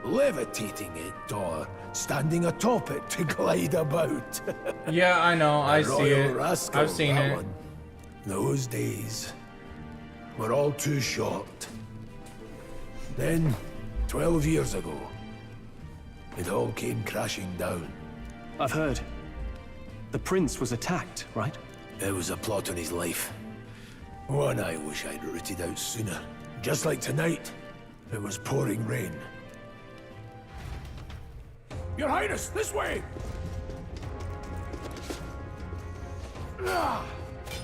levitating it or standing atop it to glide about. Yeah, I know. I see it. I've seen it. One. Those days were all too short. Then, 12 years ago, it all came crashing down. I've heard. The prince was attacked, right? There was a plot on his life. One I wish I'd rooted out sooner. Just like tonight, it was pouring rain. Your Highness, this way!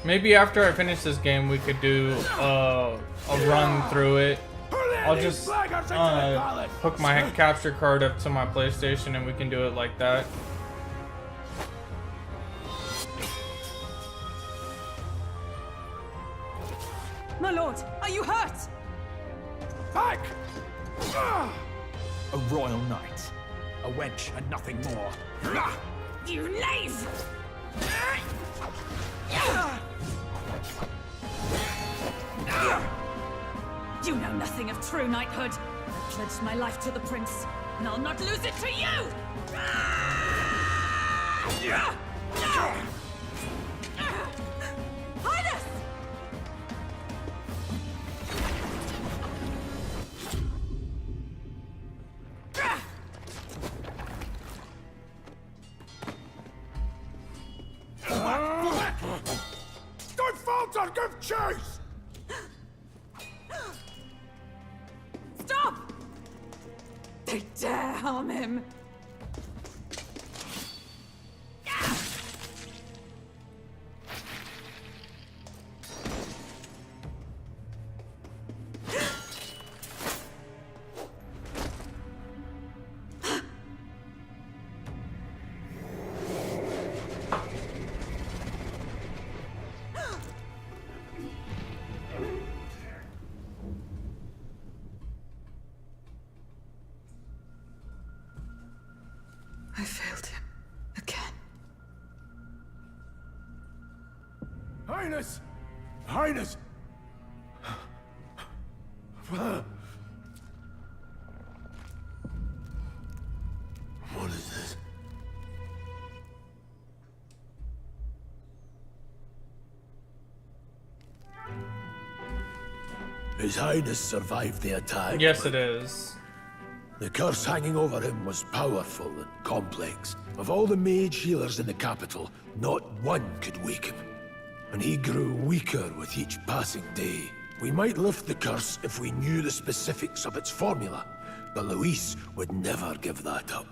Maybe after I finish this game, we could do a run through it. I'll just hook my capture card up to my PlayStation and we can do it like that. My lord, are you hurt? Back! A royal knight. A wench and nothing more. You knave! You know nothing of true knighthood. I pledged my life to the prince, and I'll not lose it to you! Highness! Don't falter! Give chase! Stop! They dare harm him! Highness! Highness! What is this? His Highness survived the attack. Yes, it is. The curse hanging over him was powerful and complex. Of all the mage healers in the capital, not one could wake him. And he grew weaker with each passing day. We might lift the curse if we knew the specifics of its formula, but Luis would never give that up.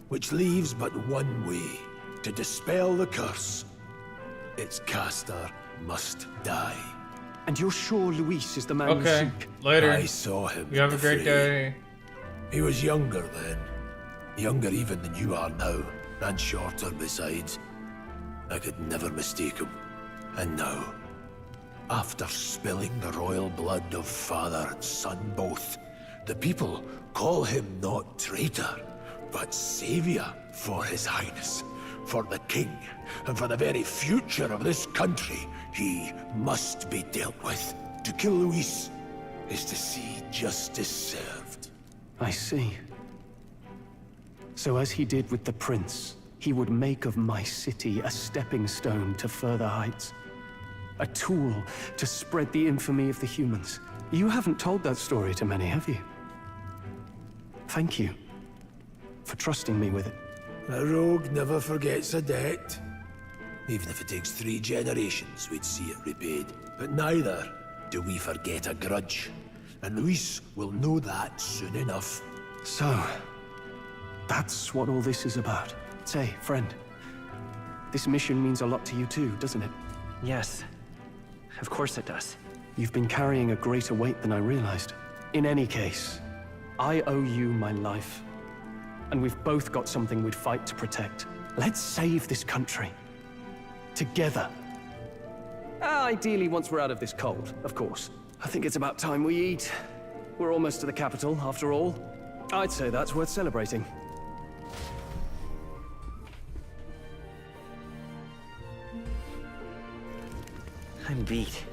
Which leaves but one way. To dispel the curse, its caster must die. And you're sure Luis is the man Okay, you seek? later. I saw him. You have a great day. He was younger then. Younger even than you are now. And shorter besides. I could never mistake him. And now, after spilling the royal blood of father and son both, the people call him not traitor, but savior for his highness. For the king, and for the very future of this country, he must be dealt with. To kill Luis is to see justice served. I see. So as he did with the prince, he would make of my city a stepping stone to further heights. A tool to spread the infamy of the humans. You haven't told that story to many, have you? Thank you for trusting me with it. A rogue never forgets a debt. Even if it takes 3 generations, we'd see it repaid. But neither do we forget a grudge. And Luis will know that soon enough. So, that's what all this is about. Say, friend, this mission means a lot to you too, doesn't it? Yes, of course it does. You've been carrying a greater weight than I realized. In any case, I owe you my life. And we've both got something we'd fight to protect. Let's save this country. Together. Ideally, once we're out of this cold, of course. I think it's about time we eat. We're almost to the capital, after all. I'd say that's worth celebrating. I'm beat.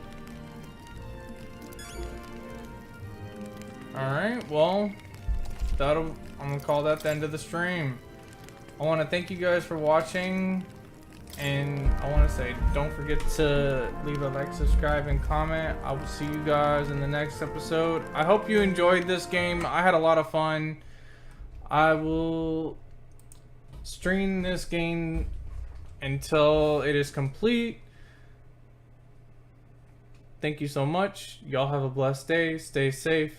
Alright, well, I'm gonna call that the end of the stream. I want to thank you guys for watching, and I want to say don't forget to leave a like, subscribe, and comment. I will see you guys in the next episode. I hope you enjoyed this game. I had a lot of fun. I will stream this game until it is complete. Thank you so much. Y'all have a blessed day. Stay safe.